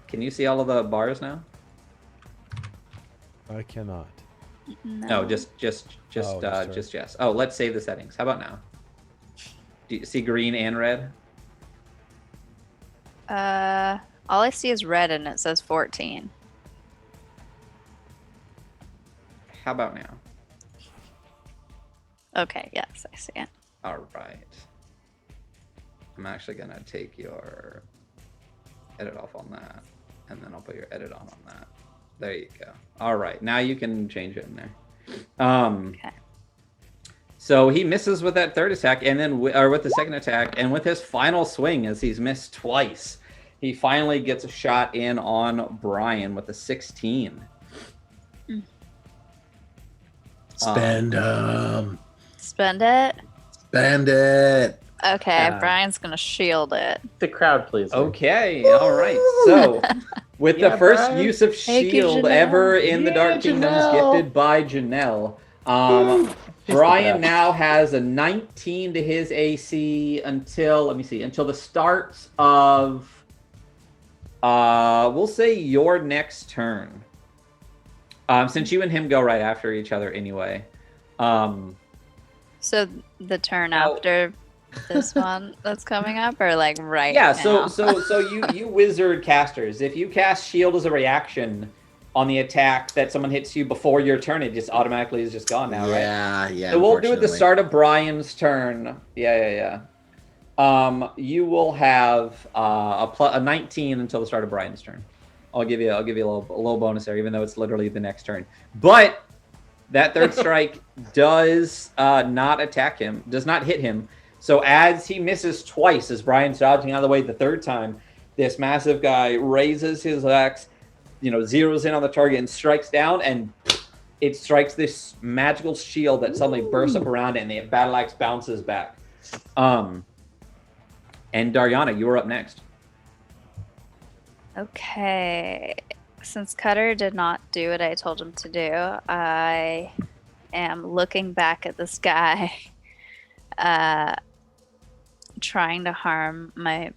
Can you see all of the bars now? I cannot. No, just yes. Oh, let's save the settings. How about now? Do you see green and red? All I see is red and it says 14. How about now? Okay, yes, I see it. All right. I'm actually gonna take your edit off on that, and then I'll put your edit on that. There you go. All right, now you can change it in there. Okay. So he misses with that third attack, and then or with the second attack, and with his final swing, as he's missed twice, he finally gets a shot in on Brian with a 16. Spend Spend it? Spend it. Okay, Brian's gonna shield it. The crowd pleaser. Okay, all right. So, with the first Brian. use of Thank you, shield Janelle. ever in the Dark Yeah, Kingdoms, Janelle. gifted by Janelle. She's Brian the best. now has a 19 to his AC until, let me see, until the start of, we'll say your next turn. Since you and him go right after each other anyway. So the turn Oh. after this one that's coming up, or like right Yeah, now? so you wizard casters, if you cast shield as a reaction on the attack that someone hits you before your turn, it just automatically is just gone now, right? Yeah. So we'll do at the unfortunately. start of Brian's turn. Yeah. You will have a 19 until the start of Brian's turn. I'll give you a little bonus there, even though it's literally the next turn. But that third strike does not attack him, does not hit him. So as he misses twice, as Brian's dodging out of the way the third time, this massive guy raises his axe, zeroes in on the target and strikes down, and it strikes this magical shield that suddenly bursts up around it, and the battle axe bounces back. And Dariana, you are up next. Okay. Since Cutter did not do what I told him to do, I am looking back at this guy, trying to harm my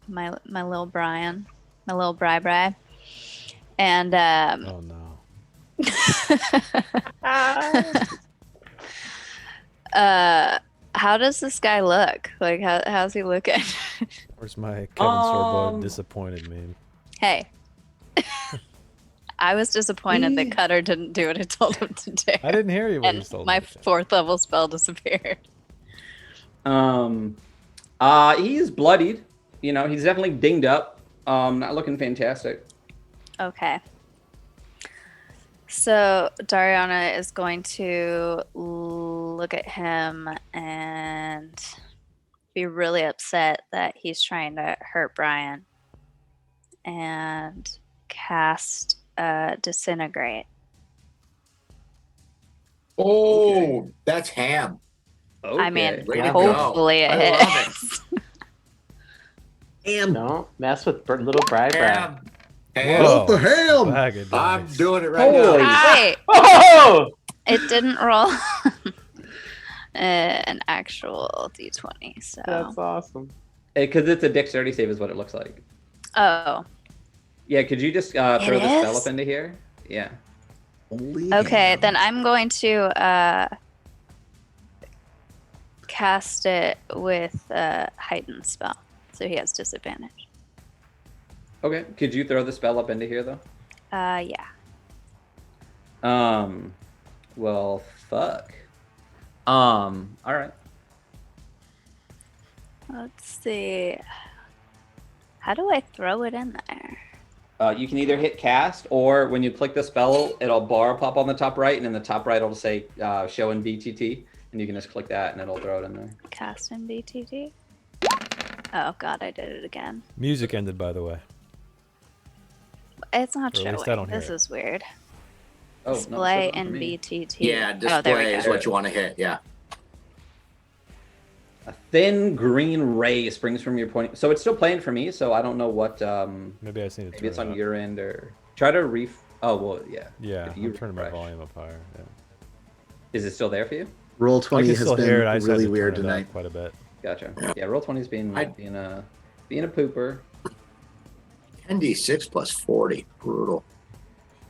little Brian, my little Bri. And Oh no. how does this guy look? Like, how's he looking? Where's my Kevin Sorbo disappointed meme? Hey. I was disappointed that Cutter didn't do what I told him to do. I didn't hear you when you And told my me. 4th level spell disappeared. He's bloodied. He's definitely dinged up. Not looking fantastic. Okay. So Dariana is going to look at him and be really upset that he's trying to hurt Brian and cast Disintegrate. Oh, that's ham. Okay. I mean, Way to go. hopefully I it love hits. Ham. Don't mess with little Bri. Ham. Ham. Whoa. the ham. Bag of I'm dice. doing it right Holy now. Wait, Oh! it didn't roll an actual d20, so. That's awesome. Because it's a dexterity save is what it looks like. Oh, Yeah, could you just throw the spell is? up into here? Yeah. Holy okay. ham. Then I'm going to cast it with heightened spell, so he has disadvantage. Okay. Could you throw the spell up into here though? Yeah. Well, fuck. All right. Let's see. How do I throw it in there? You can either hit cast, or when you click the spell, it'll bar pop on the top right, and in the top right it'll say show in BTT, and you can just click that and it'll throw it in there. Cast in BTT. Oh god, I did it again. Music ended, by the way. It's not Or at least I showing. don't hear This it. is weird. Oh, Display no, it's in for me. BTT. Yeah, Oh, there we display is go. what you want to hit. Yeah. A thin green ray springs from your point. So it's still playing for me. So I don't know what. Maybe I just need to Maybe it's turn on it your end, or try to Oh well, yeah. Yeah, If you I'm turning my refresh. volume up higher. Yeah. Is it still there for you? Roll I 20 can has still been hear it. I just had really to weird turn it up tonight. quite a bit. Gotcha. Yeah, roll 20's being I- being a pooper. 10d6 plus 40. Brutal.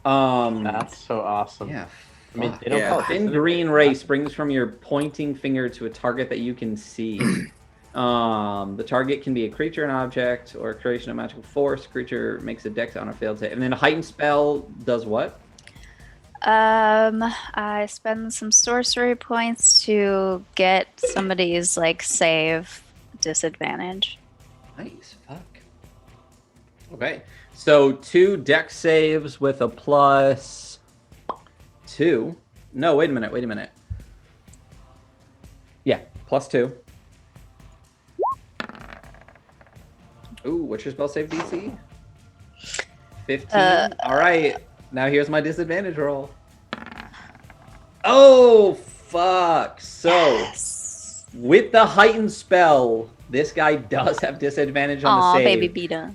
That's so awesome. Yeah. I mean, fuck. they don't Yeah. call it Thin disintegrate. green ray springs from your pointing finger to a target that you can see. The target can be a creature, an object, or a creation of magical force. Creature makes a dex on a failed save. And then a heightened spell does what? I spend some sorcery points to get somebody's like save disadvantage. Nice. Fuck. Okay. So 2 dex saves with a plus 2. No, wait a minute. Yeah, plus 2. Ooh, what's your spell save DC? 15. All right. Now here's my disadvantage roll. Oh, fuck. So, Yes. with the heightened spell, this guy does have disadvantage on the Aw, save. baby Beta.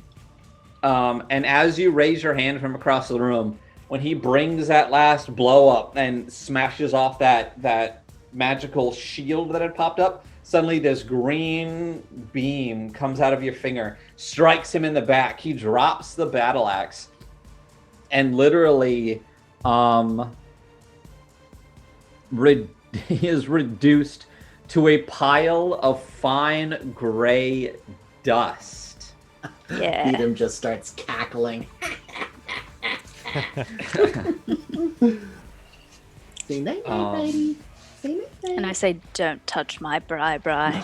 And as you raise your hand from across the room, when he brings that last blow up and smashes off that magical shield that had popped up, suddenly this green beam comes out of your finger, strikes him in the back. He drops the battle axe and literally he is reduced to a pile of fine gray dust. Yeah. Beat him just starts cackling. Say night, baby. Say night, And I say, don't touch my bri. Oh,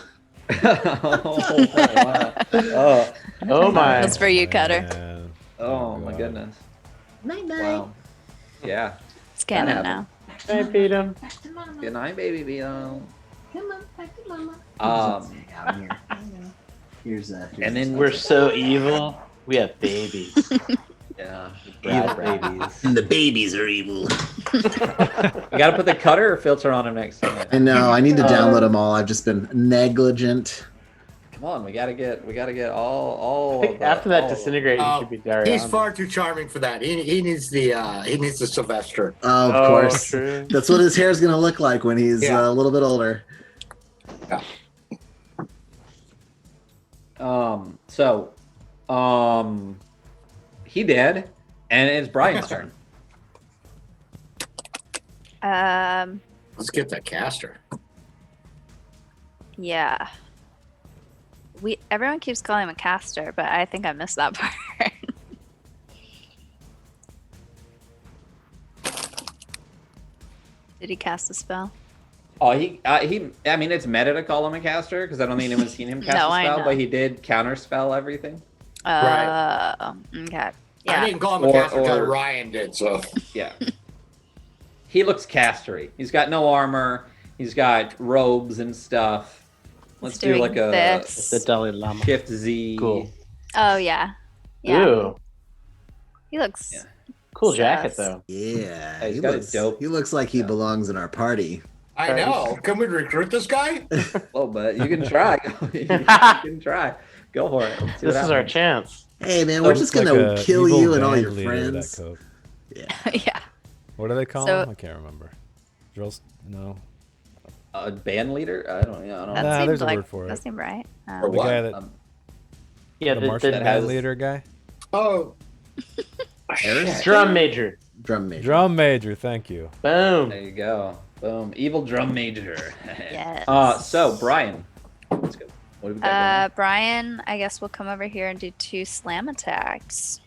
wow. Oh my. That's for you, Cutter. Man. Oh my God. goodness. night, night. Wow. Yeah. It's canon now. I beat him. Good night, baby Beto. Come on, back to mama. Um, Out here. Here's And then We're so evil. We have babies. yeah. Evil babies. And the babies are evil. We gotta put the cutter filter on him next time. I know. I need to download them all. I've just been negligent. Come on, we gotta get all. I think of the- after that all of- disintegrate, you should be Dario. He's far too charming for that. He needs the Sylvester. Oh, of Oh, course. true. That's what his hair's gonna look like when he's Yeah. a little bit older. He did, and it's Brian's turn. Let's get that caster. Yeah. Everyone keeps calling him a caster, but I think I missed that part. Did he cast a spell? Oh, he. I mean, it's meta to call him a caster because I don't think anyone's seen him cast No, a I spell, know. but he did counterspell everything. Okay. I Yeah. didn't call him a Or- caster until or- Ryan did. So Yeah. He looks castery. He's got no armor. He's got robes and stuff. Let's do doing like a this. The Dalai Lama. Shift Z. Cool. Oh yeah. Yeah. Ew. He looks. Yeah. Cool jacket, Sus. though. Yeah. He's He got a looks, dope- he looks like he Yeah. belongs in our party. I know. Can we recruit this guy? Well, but you can try. You can try. Go for it. Let's see This what is our happens. chance. Hey man, we're just gonna kill you and all your friends. Yeah. Yeah. What do they call So- him? I can't remember. Drills? No. A band leader? I don't know. That Nah, seemed there's a like word for that it. seemed right. Or The what? guy that Yeah, the the, Martian the, that band has- leader guy. Oh. Harris? drum major. Drum major. Drum major. Thank you. Boom. There you go. Boom. Evil drum major. Yes. So Brian, let's go. What do we got? Brian, I guess we'll come over here and do 2 slam attacks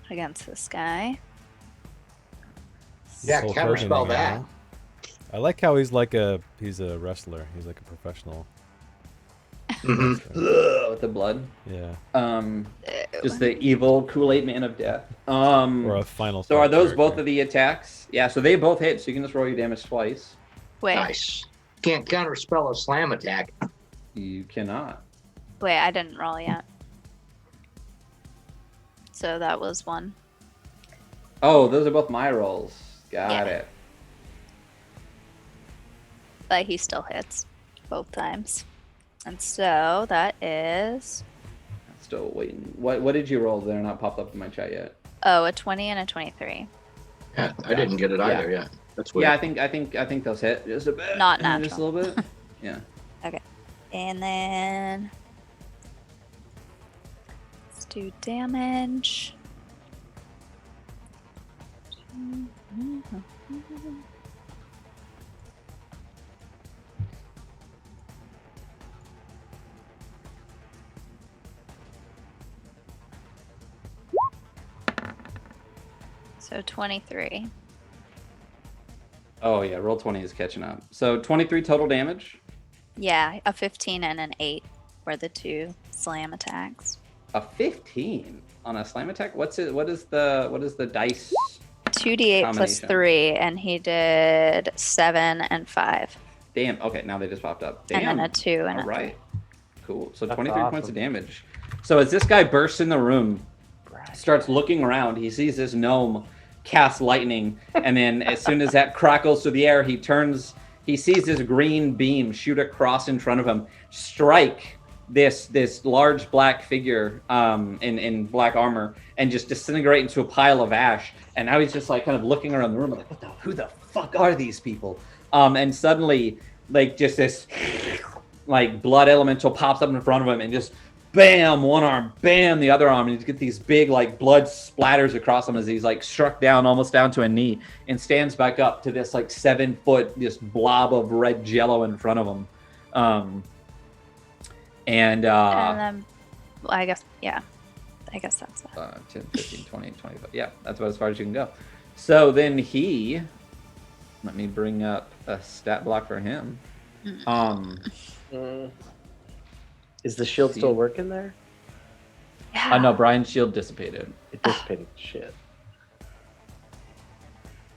against this guy. Yeah, Whole counterspell token thing, that. huh? I like how he's a wrestler. He's like a professional. Mhm. wrestler. With the blood. Yeah. Just the evil Kool-Aid man of death. Or a final. So are fight those both character. of the attacks? Yeah. So they both hit. So you can just roll your damage twice. Wait, Nice. Can't counterspell a slam attack. You cannot. wait, I didn't roll yet. So that was 1. Oh, those are both my rolls. Got Yeah. it. But he still hits both times. And so that is Still waiting. What did you roll? They're not popped up in my chat yet. Oh, a 20 and a 23. Yeah, I didn't get it either. Yeah, that's weird. Yeah, I think those hit just a bit. Not and just a natural. little bit. Yeah. Okay. And then let's do damage. So 23. Oh yeah, roll 20 is catching up. So 23 total damage. Yeah, a 15 and an 8 were the two slam attacks. A 15 on a slam attack. What's it? What is the dice? 2d8 plus Combination. 3, and he did 7 and 5. Damn. Okay, now they just popped up. Damn. And then a 2 and All a right. Cool. So That's 23 points awesome. of damage. So as this guy bursts in the room, starts looking around, he sees this gnome cast lightning, and then as soon as that crackles through the air, he sees this green beam shoot across in front of him, strike this large black figure in black armor, and just disintegrate into a pile of ash. And now he's just like kind of looking around the room like, who the fuck are these people? And suddenly, like, just this like blood elemental pops up in front of him and just bam, one arm, bam, the other arm, and you get these big like blood splatters across him as he's like struck down almost down to a knee and stands back up to this like 7-foot just blob of red jello in front of him. And then, well, I guess that's it. 10, 15, 20, 25. Yeah, that's about as far as you can go. So then let me bring up a stat block for him. Is the shield still working there? Yeah. No, Brian's shield dissipated. It dissipated. Shit.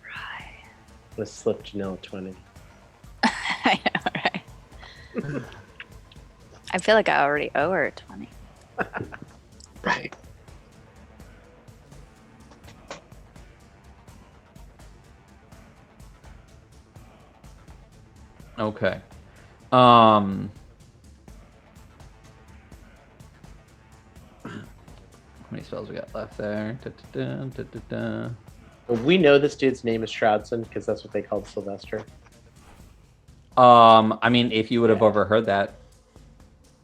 Right. Let's slip Janelle 20. I know, right? I feel like I already owe her 20. Right. Okay. How many spells we got left there? We know this dude's name is Shroudson because that's what they called Sylvester. I mean, if you would have overheard that.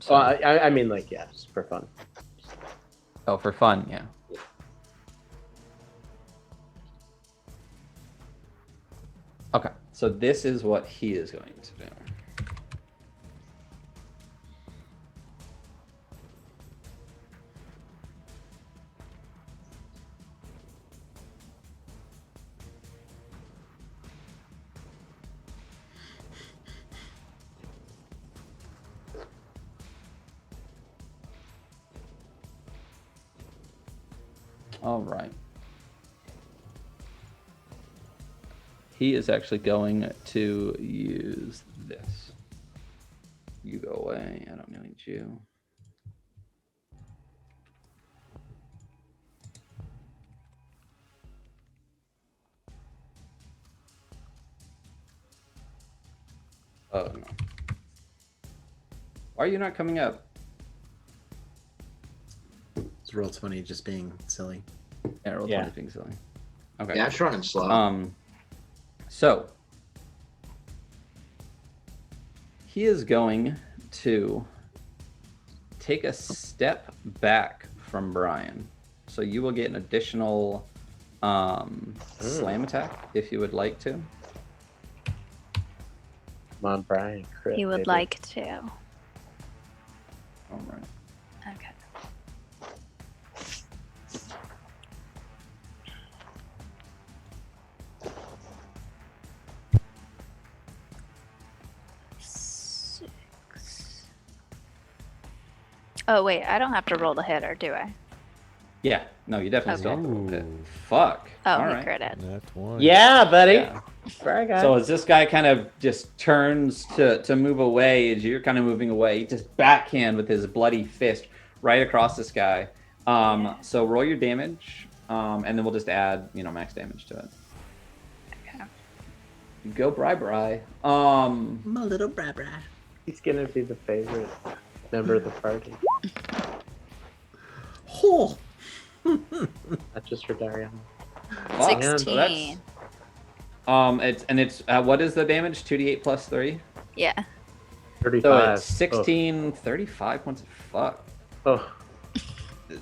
So I mean, like, yeah, just for fun. Oh, for fun, yeah. Okay, so this is what he is going to do. All right. He is actually going to use this. You go away. I don't need you. Oh, no. Why are you not coming up? It's roll 20 just being silly. Yeah, roll 20 being silly. Okay. Yeah, it's running slow. So he is going to take a step back from Brian. So you will get an additional slam attack if you would like to. Come on, Brian. Crit, He would baby. like to. All right. Okay. Oh wait, I don't have to roll the hit, or do I? Yeah. No, you definitely still Okay. have to roll it. Fuck. Oh, All he right. critted. That's one. Yeah, buddy. Yeah. Sorry, guys. So as this guy kind of just turns to move away, as you're kind of moving away, he just backhand with his bloody fist right across this guy. So roll your damage, and then we'll just add, max damage to it. Okay. Go Bri. My little bra bra. He's gonna be the favorite member of the party. Oh, Not just for Dariana. Fuck. So 16. it's what is the damage? 2d8 plus 3. Yeah. 35. So it's 16, 35 points of fuck. Oh.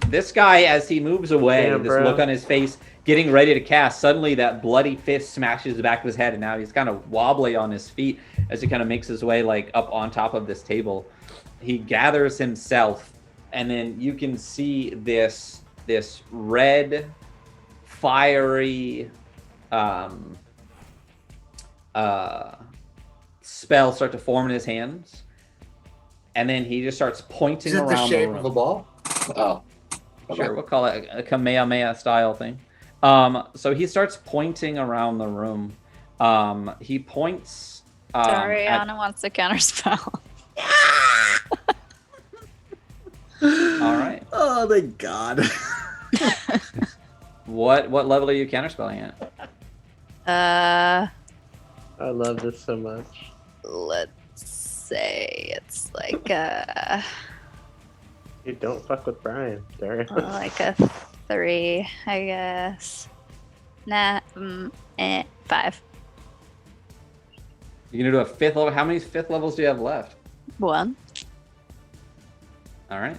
This guy, as he moves away, Damn, this bro. look on his face, getting ready to cast, suddenly that bloody fist smashes the back of his head, and now he's kind of wobbly on his feet as he kind of makes his way like up on top of this table. He gathers himself, and then you can see this red, fiery spell start to form in his hands, and then he just starts pointing Is it around the shape room. of a ball? Oh. Okay. Sure, we'll call it a Kamehameha style thing. So he starts pointing around the room. He points. Dariana wants to counterspell. All right. Oh, thank God. What level are you counterspelling at? I love this so much. Let's say it's like You don't fuck with Brian, Dariana. like a 3, I guess. Nah, 5. You're gonna do a 5th level. How many 5th levels do you have left? 1. All right.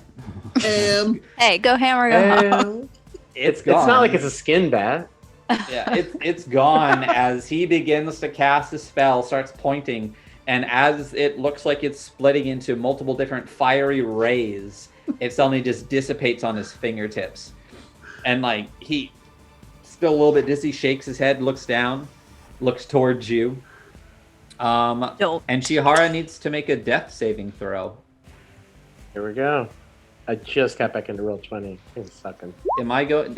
Hey, go hammer, go home. It's It's not gone. like it's a skin bat. Yeah, it's gone as he begins to cast a spell, starts pointing, and as it looks like it's splitting into multiple different fiery rays, it suddenly just dissipates on his fingertips. And like he still a little bit dizzy, shakes his head, looks down, looks towards you. Don't. And Chihara needs to make a death saving throw. Here we go. I just got back into roll 20. It's sucking. Am I allowed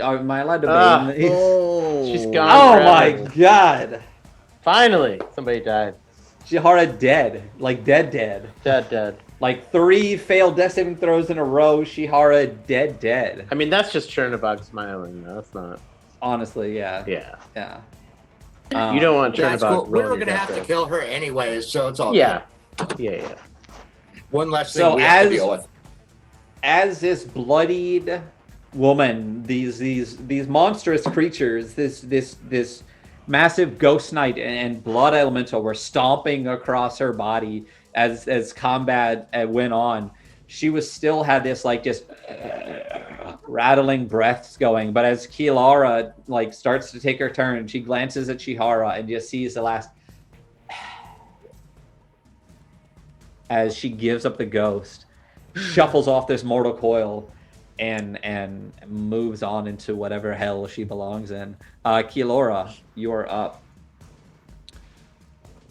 to Ah. blame these? Oh. She's gone. Oh my forever. god! Finally, somebody died. Chihara dead. Like dead. Dead. Like 3 failed death saving throws in a row. Chihara dead. I mean, that's just Chernobog smiling. No, that's not. Honestly, yeah. Yeah. You You don't want That's Chernobog cool. We were rolling gonna your have to death kill her anyways, so it's all Yeah. good. Yeah. One less thing So we have to as- deal with. As this bloodied woman, these monstrous creatures, this massive ghost knight and blood elemental were stomping across her body as combat went on, she was still had this like just rattling breaths going. But as Kilara like starts to take her turn, she glances at Chihara and just sees the last as she gives up the ghost, shuffles off this mortal coil, and moves on into whatever hell she belongs in. Kilara, you're up.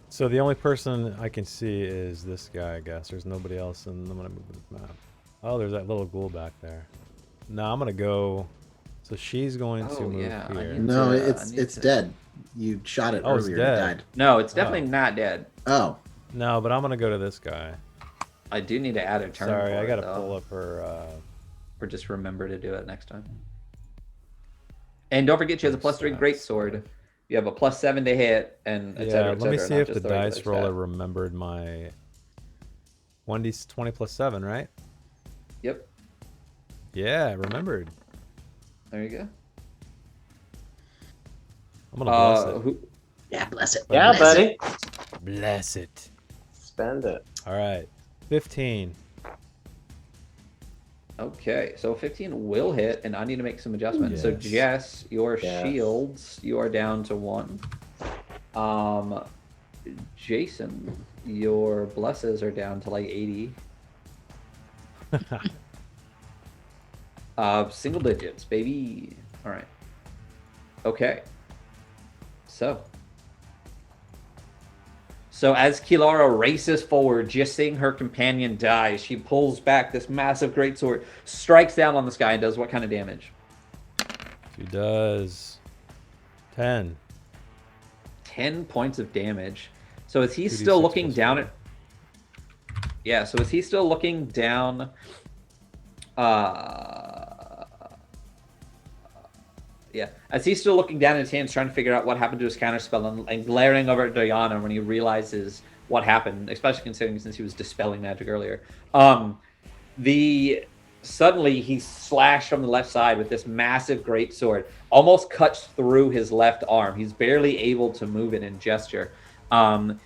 So the only person I can see is this guy, I guess. There's nobody else, and I'm gonna move this map. Oh, there's that little ghoul back there. No, I'm gonna go. So she's going to Oh, move yeah, I here. need- No, I it's need it's to- dead. You shot it Oh, it's earlier. dead. It died. No, it's definitely not dead. Oh. No, but I'm gonna go to this guy. I do need to add a turn. Sorry, for I it, gotta though. pull up her. Or just remember to do it next time. And don't forget, she has a +3 greatsword. You have a +7 to hit, and et cetera, Yeah, et let me cetera, see not if just the regular dice roller stat. remembered my 1d20 plus 7, right? Yep, Yeah, remembered. there you go. I'm gonna bless it. Who? Yeah, bless it. Yeah, Bless buddy. it. Bless it. Spend it. All right, 15. Okay, so 15 will hit, and I need to make some adjustments. So Yes. Jess, your Yes. shields, you are down to 1. Jason, your blesses are down to like 80. Single digits, baby. All right. Okay. So as Kilara races forward, just seeing her companion die, she pulls back this massive greatsword, strikes down on this guy, and does what kind of damage? She does 10. 10 points of damage. So is he 2d6 still looking plus down 4. at... Yeah, so is he still looking down... Yeah, as he's still looking down at his hands, trying to figure out what happened to his counterspell, and glaring over at Diana when he realizes what happened, especially considering since he was dispelling magic earlier. The suddenly he's slashed from the left side with this massive greatsword, almost cuts through his left arm. He's barely able to move it in gesture. And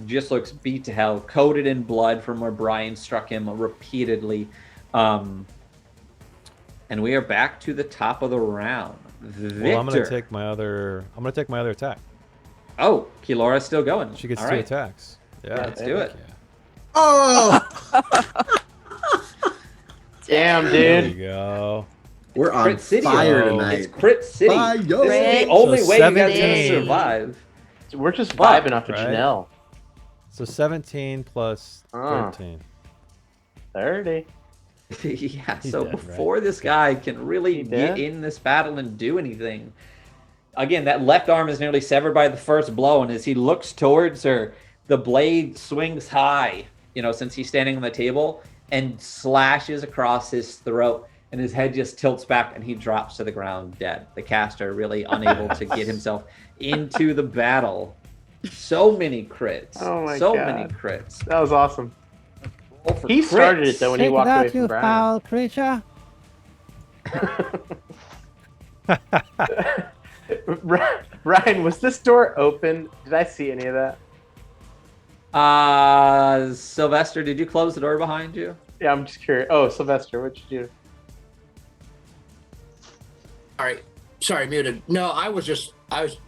just looks beat to hell, coated in blood from where Brian struck him repeatedly. And we are back to the top of the round. Victor. Well, I'm gonna take my other attack. Oh, Kilora's still going. She gets All 2 right. attacks. Yeah, Let's do it. Yeah. Oh, Damn, There dude. you go. we're on Crit City. fire Oh. tonight. It's Crit City. Fire. This is the only So way you guys are going to 17. survive. We're just Fuck, vibing off of right? Janelle. So 17 plus Ah. 13. 30. Yeah, He's so dead, right? before this guy can really He get dead? in this battle and do anything, again, that left arm is nearly severed by the first blow, and as he looks towards her, the blade swings high, since he's standing on the table, and slashes across his throat, and his head just tilts back, and he drops to the ground dead. The caster really unable to get himself into the battle. So many crits. Oh my so God. many crits. That was awesome. Roll for He started crits. it though when he walked away from Brian. foul creature. Ryan, was this door open? Did I see any of that? Sylvester, did you close the door behind you? Yeah, I'm just curious. Oh, Sylvester, what'd you do? All right. Sorry, muted. No, I was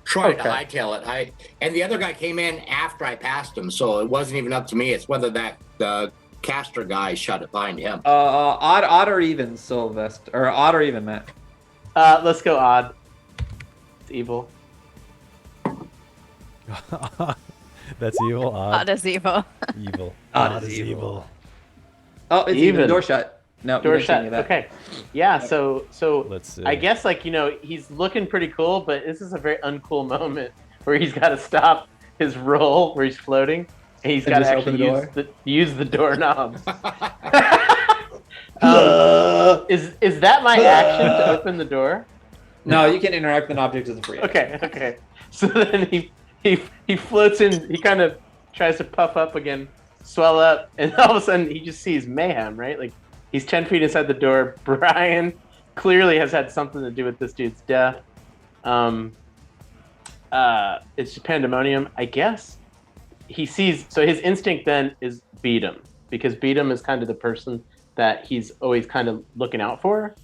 trying to Okay. hightail it. And the other guy came in after I passed him, so it wasn't even up to me. It's whether the caster guy shut it behind him. Odd or even, Sylvester, or odd or even, Matt. Let's go odd. It's evil. That's evil. Odd as evil. Evil. Odd is evil. Oh, it's even. Door shut. No, Door you didn't see any shut. of that. Okay. Yeah. So Let's see. I guess he's looking pretty cool, but this is a very uncool moment where he's got to stop his roll where he's floating, and he's And got to just open actually the use the doorknob. Is that my action to open the door? No, you can interact with an object as a free. Okay. So then he floats in. He kind of tries to puff up again, swell up, and all of a sudden he just sees mayhem. Right, like he's 10 feet inside the door. Brian clearly has had something to do with this dude's death. It's just pandemonium, I guess. He sees. So his instinct then is beat him, because beat him is kind of the person that he's always kind of looking out for,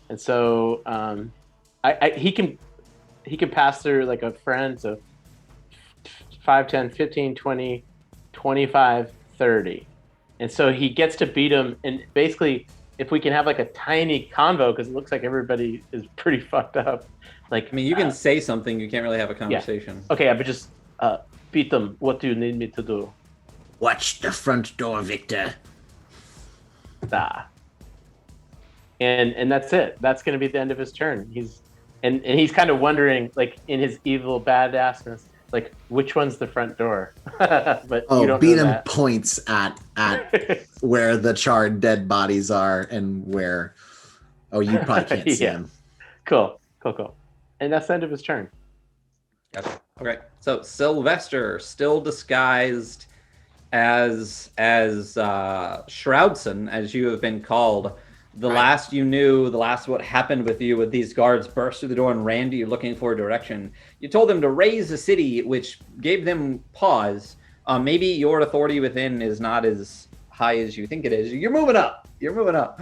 and so he can pass through like a friend. So 5, 10, 15, 20, 25, 30. And so he gets to beat him. And basically, if we can have like a tiny convo, because it looks like everybody is pretty fucked up. Like, I mean, you can say something. You can't really have a conversation. okay, but just beat them. What do you need me to do? Watch the front door, Victor. And that's it. That's going to be the end of his turn. He's kind of wondering, like, in his evil badassness, like, which one's the front door? But you don't beat know him that. points at where the charred dead bodies are and where. Oh, you probably can't see Yeah. him. Cool. And that's the end of his turn. Gotcha. Okay. So Sylvester, still disguised as Shroudson, as you have been called. The last you knew, what happened with you, with these guards burst through the door and ran to you looking for a direction. You told them to raise the city, which gave them pause. Maybe your authority within is not as high as you think it is. You're moving up.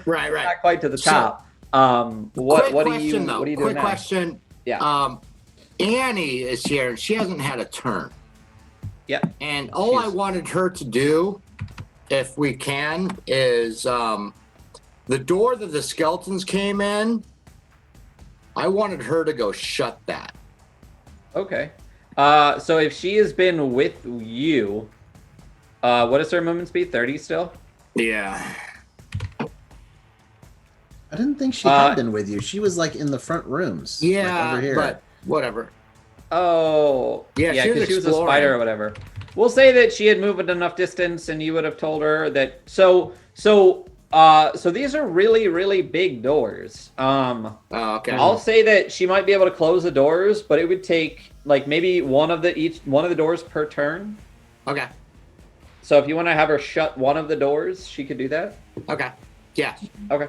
Right. Not quite to the top. What are you doing Quick now? question. Yeah. Annie is here, and she hasn't had a turn. Yeah. And all I wanted her to do, if we can, is the door that the skeletons came in, I wanted her to go shut that. Okay. So if she has been with you, what is her movement speed? 30 still? Yeah. I didn't think she had been with you. She was like in the front rooms. like, Yeah, over here. but whatever. Oh. Yeah, she was because she was a exploring. spider or whatever. We'll say that she had moved enough distance and you would have told her that. So these are really, really big doors. Okay. I'll say that she might be able to close the doors, but it would take like maybe one of the doors per turn. Okay. So if you want to have her shut one of the doors, she could do that. Okay. Yeah. Okay.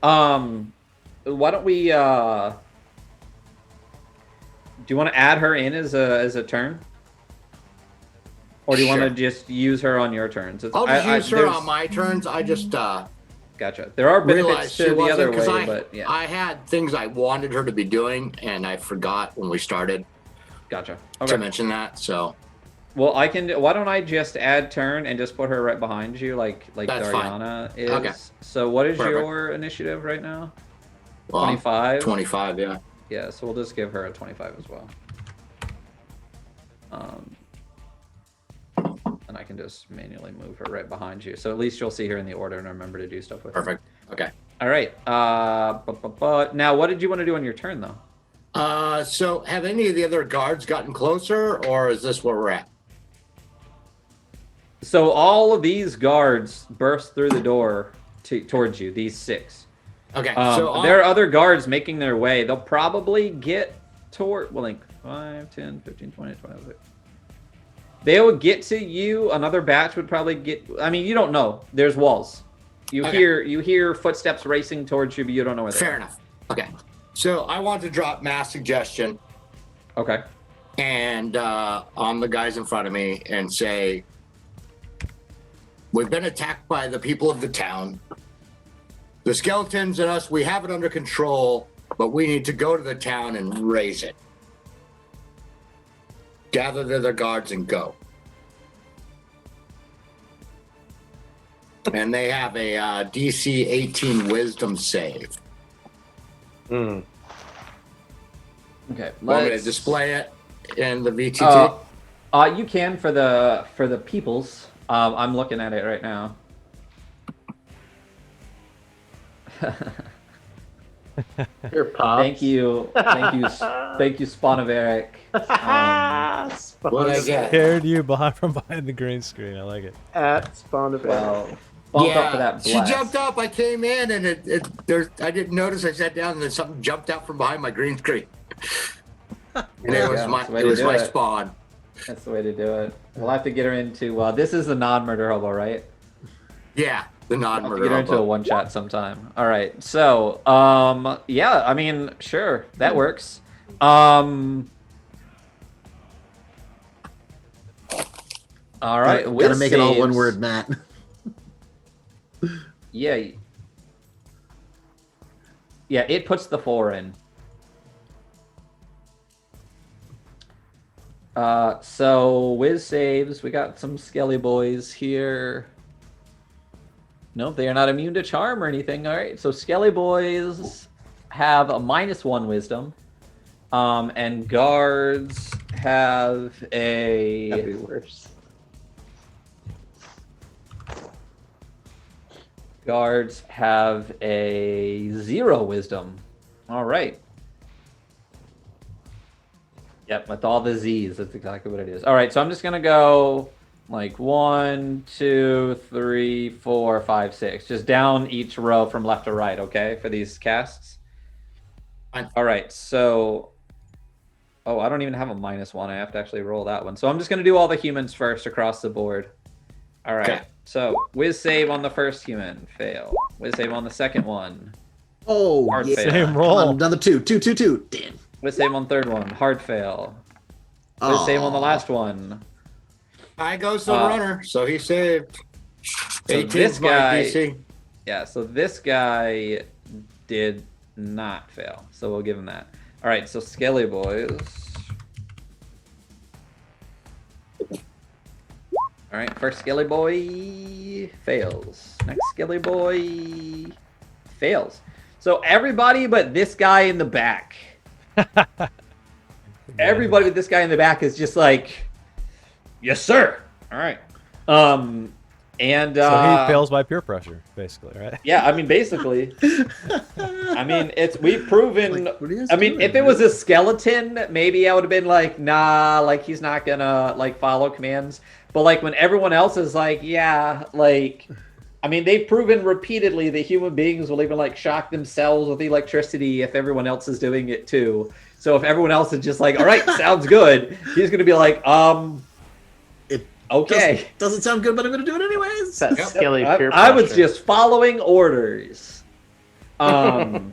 Why don't we? Do you want to add her in as a turn, or do you want to Sure. just use her on your turns? I'll just use her there's- on my turns. I just Gotcha. There are benefits realized she to the other wasn't, way, because but yeah. I had things I wanted her to be doing, and I forgot when we started Gotcha. to Okay. mention that. So Well, I can. Why don't I just add turn and just put her right behind you, like That's fine. Dariana is? Okay. So what is Perfect. your initiative right now? well, 25. 25, yeah. Yeah. So we'll just give her a 25 as well. And I can just manually move her right behind you. So at least you'll see her in the order and remember to do stuff with her. Perfect. Okay. All right. Now, what did you want to do on your turn, though? So have any of the other guards gotten closer, or is this where we're at? So all of these guards burst through the door towards you. These 6. Okay. There are other guards making their way. They'll probably get toward, well, like 5, 10, 15, 20, 25. They would get to you. Another batch would probably get. I mean, you don't know. There's walls. You hear footsteps racing towards you, but you don't know where they are. Fair enough. Okay. So I want to drop mass suggestion Okay. and on the guys in front of me and say, we've been attacked by the people of the town. The skeletons and us, we have it under control, but we need to go to the town and raise it. Gather the other guards and go. And they have a DC 18 Wisdom save. Mm. Okay. Want me to display it in the VTT? You can for the peoples. I'm looking at it right now. Your pops. Thank you, Spawn of Eric. What I get? Scared you from behind the green screen. I like it. At Spawn of Well, bump up for Yeah, that she blast. jumped up. I came in and I didn't notice. I sat down and then something jumped out from behind my green screen. And it was That's the way it to was do my it. spawn. That's the way to do it. We'll have to get her into. This is the non-murder hobo, right? Yeah, the We'll have to non-murder. get her into a hobo. one shot sometime. All right. So, yeah. I mean, sure, that works. All right. Gotta make it all one saves. word, Matt. Yeah. Yeah, it puts the 4 in. So whiz saves. We got some skelly boys here. Nope, they are not immune to charm or anything. All right, so skelly boys have a -1 wisdom, and guards have That'd a be worse. Guards have a 0 wisdom. All right. Yep, with all the Z's, that's exactly what it is. All right, so I'm just gonna go like 1, 2, 3, 4, 5, 6, just down each row from left to right. Okay, for these casts. Fine. All right, so I don't even have a -1. I have to actually roll that one. So I'm just gonna do all the humans first across the board. All right. Okay. So whiz save on the first human, fail. Whiz save on the second one, Oh, hard yeah. fail. Same Come roll. on, another two. Damn. Whiz save on the third one, hard fail. Whiz Aw. save on the last one. I goes the Uh, runner, so he saved. So 18 this is my guy- DC. Yeah, so this guy did not fail, so we'll give him that. All right, so Skelly boys. All right, first Skelly boy fails. Next Skelly boy fails. So everybody but this guy in the back. Everybody but this guy in the back is just like, yes, sir. All right. And So he fails by peer pressure, basically, right? yeah, I mean, basically. I mean, we've proven. Like, what are you guys I mean, doing, if it was a skeleton, maybe I would have been like, nah, like he's not gonna like follow commands. But like when everyone else is like, yeah, like, I mean, they've proven repeatedly that human beings will even like shock themselves with electricity if everyone else is doing it too. So if everyone else is just like, all right, sounds good, he's gonna be like, It okay. doesn't sound good, but I'm gonna do it anyways. That skilly peer I was pressure. just following orders. So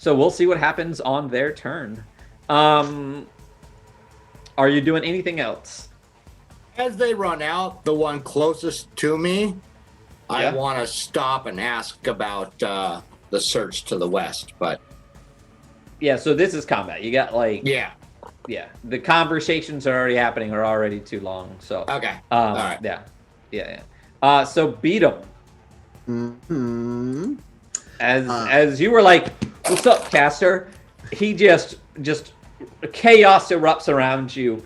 we'll see what happens on their turn. Are you doing anything else? As they run out, the one closest to me, I Yeah. want to stop and ask about the search to the west. But Yeah, so this is combat. You got like yeah, the conversations are already happening are already too long. So okay, all right. Yeah. So beat him. Mhm. As you were like, "What's up, caster?" He just chaos erupts around you.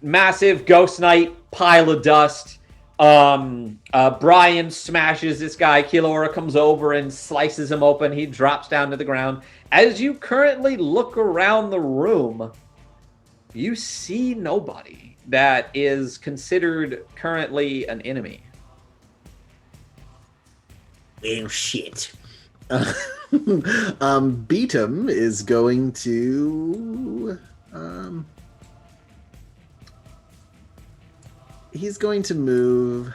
Massive ghost knight pile of dust. Brian smashes this guy. Kilora comes over and slices him open. He drops down to the ground. As you currently look around the room, you see nobody that is considered currently an enemy. Well, shit. Beatum is going to. He's going to move.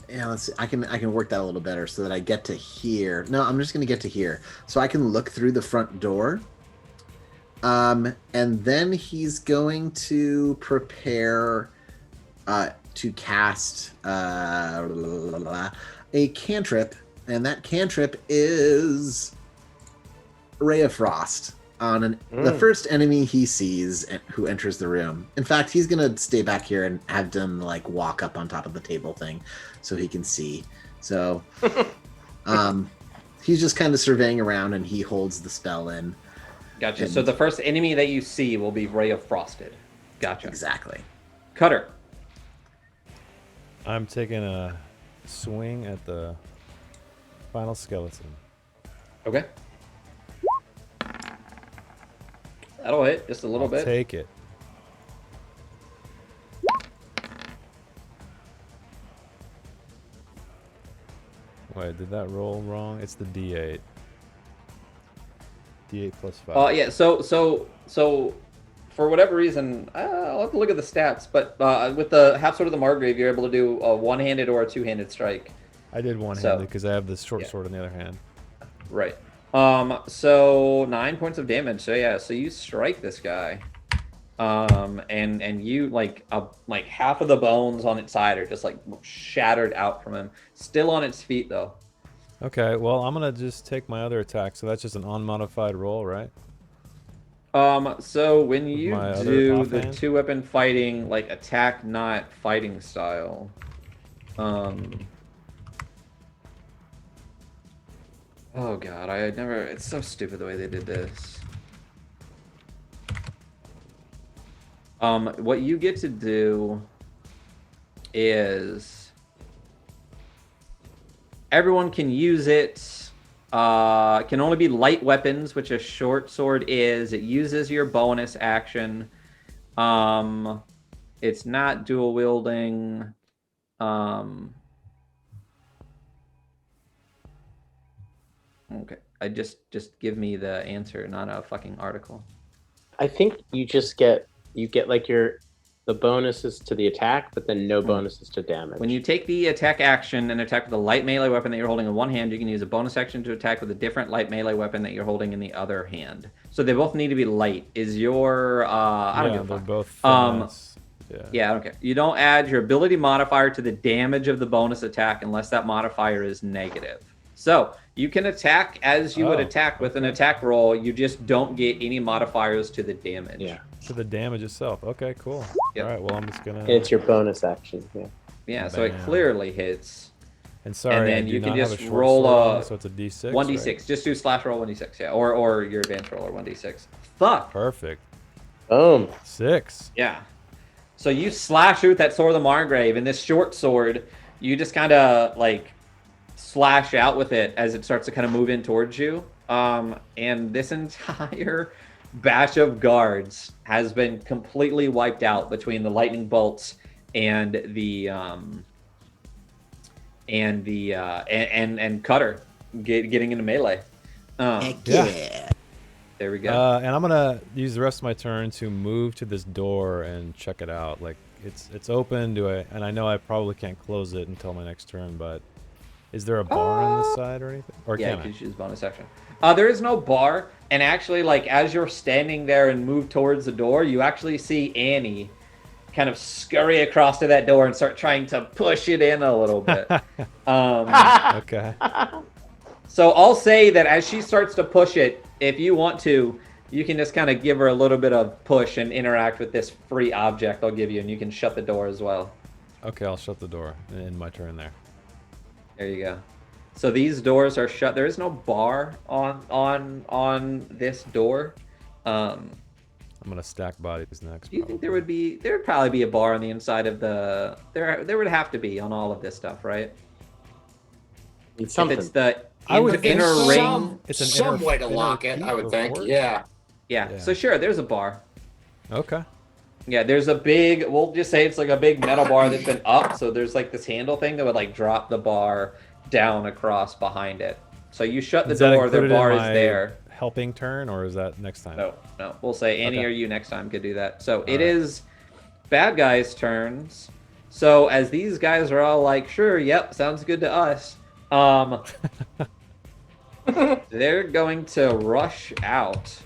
Yeah, let's see. I can work that a little better so that I get to here. No, I'm just going to get to here, so I can look through the front door. And then he's going to prepare to cast a cantrip, and that cantrip is Ray of Frost on the first enemy he sees who enters the room. In fact, he's gonna stay back here and have them like walk up on top of the table thing so he can see. So he's just kind of surveying around and he holds the spell in. Gotcha. And so the first enemy that you see will be Ray of Frosted. Gotcha. Exactly. Cutter. I'm taking a swing at the final skeleton. Okay. That'll hit just a little bit. Take it. Wait, did that roll wrong? It's the D8. D8 plus 5. Yeah. So for whatever reason, I'll have to look at the stats. But with the half sword of the Margrave, you're able to do a one-handed or a two-handed strike. I did one-handed because I have the short sword in the other hand. Right. So 9 points of damage. So yeah. So you strike this guy. And you like half of the bones on its side are just like shattered out from him. Still on its feet though. Okay, well I'm gonna just take my other attack. So that's just an unmodified roll, right? So when you My other do the offhand? 2-weapon fighting, like attack not fighting style, oh god, I had never. It's so stupid the way they did this. What you get to do is everyone can use it. Can only be light weapons, which a short sword is. It uses your bonus action. It's not dual wielding. Okay, I just give me the answer, not a fucking article. I think you get like the bonuses to the attack, but then no bonuses to damage. When you take the attack action and attack with a light melee weapon that you're holding in one hand, you can use a bonus action to attack with a different light melee weapon that you're holding in the other hand. So they both need to be light. Is your I don't give a they're fuck. both finesse. Yeah, I don't care. You don't add your ability modifier to the damage of the bonus attack unless that modifier is negative. So you can attack as you would attack with an attack roll. You just don't get any modifiers to the damage. Yeah. To the damage itself. Okay, cool. Yep. All right, well I'm just gonna. It's your bonus action. Yeah. Yeah, so it Bam. clearly hits. And sorry, and then I do you can not have just a short roll sword a on, so it's a D6. 1d6. Right? Just do slash roll 1d6, yeah. Or your advanced roll or 1d6. Fuck. Perfect. Boom. 6. Yeah. So you slash with that sword of the Margrave, and this short sword, you just kind of like slash out with it as it starts to kind of move in towards you. And this entire batch of guards has been completely wiped out between the lightning bolts and the and Cutter getting into melee. Heck yeah. There we go. And I'm gonna use the rest of my turn to move to this door and check it out. Like it's open. And I know I probably can't close it until my next turn, but is there a bar on this side or anything? Or Yeah, can you I? could use bonus action. There is no bar, and actually, like as you're standing there and move towards the door, you actually see Annie kind of scurry across to that door and start trying to push it in a little bit. Okay. So I'll say that as she starts to push it, if you want to, you can just kind of give her a little bit of push and interact with this free object I'll give you, and you can shut the door as well. Okay, I'll shut the door in my turn there. There you go. So these doors are shut. There is no bar on this door. I'm gonna stack bodies next. Do you think there would probably be a bar on the inside of the there would have to be on all of this stuff, right? It's something. If it's the I would think inner so. ring. It's an some inner- way to inner lock it, peak I would or think. port? Yeah. Yeah. Yeah. So sure, there's a bar. Okay. Yeah, there's a big. We'll just say it's like a big metal bar that's been up. So there's like this handle thing that would like drop the bar down across behind it. So you shut the Is that door. The included in bar is my there. Helping turn, or is that next time? No. We'll say Annie Okay. or you next time could do that. So it right. is bad guys' turns. So as these guys are all like, sure, yep, sounds good to us. They're going to rush out.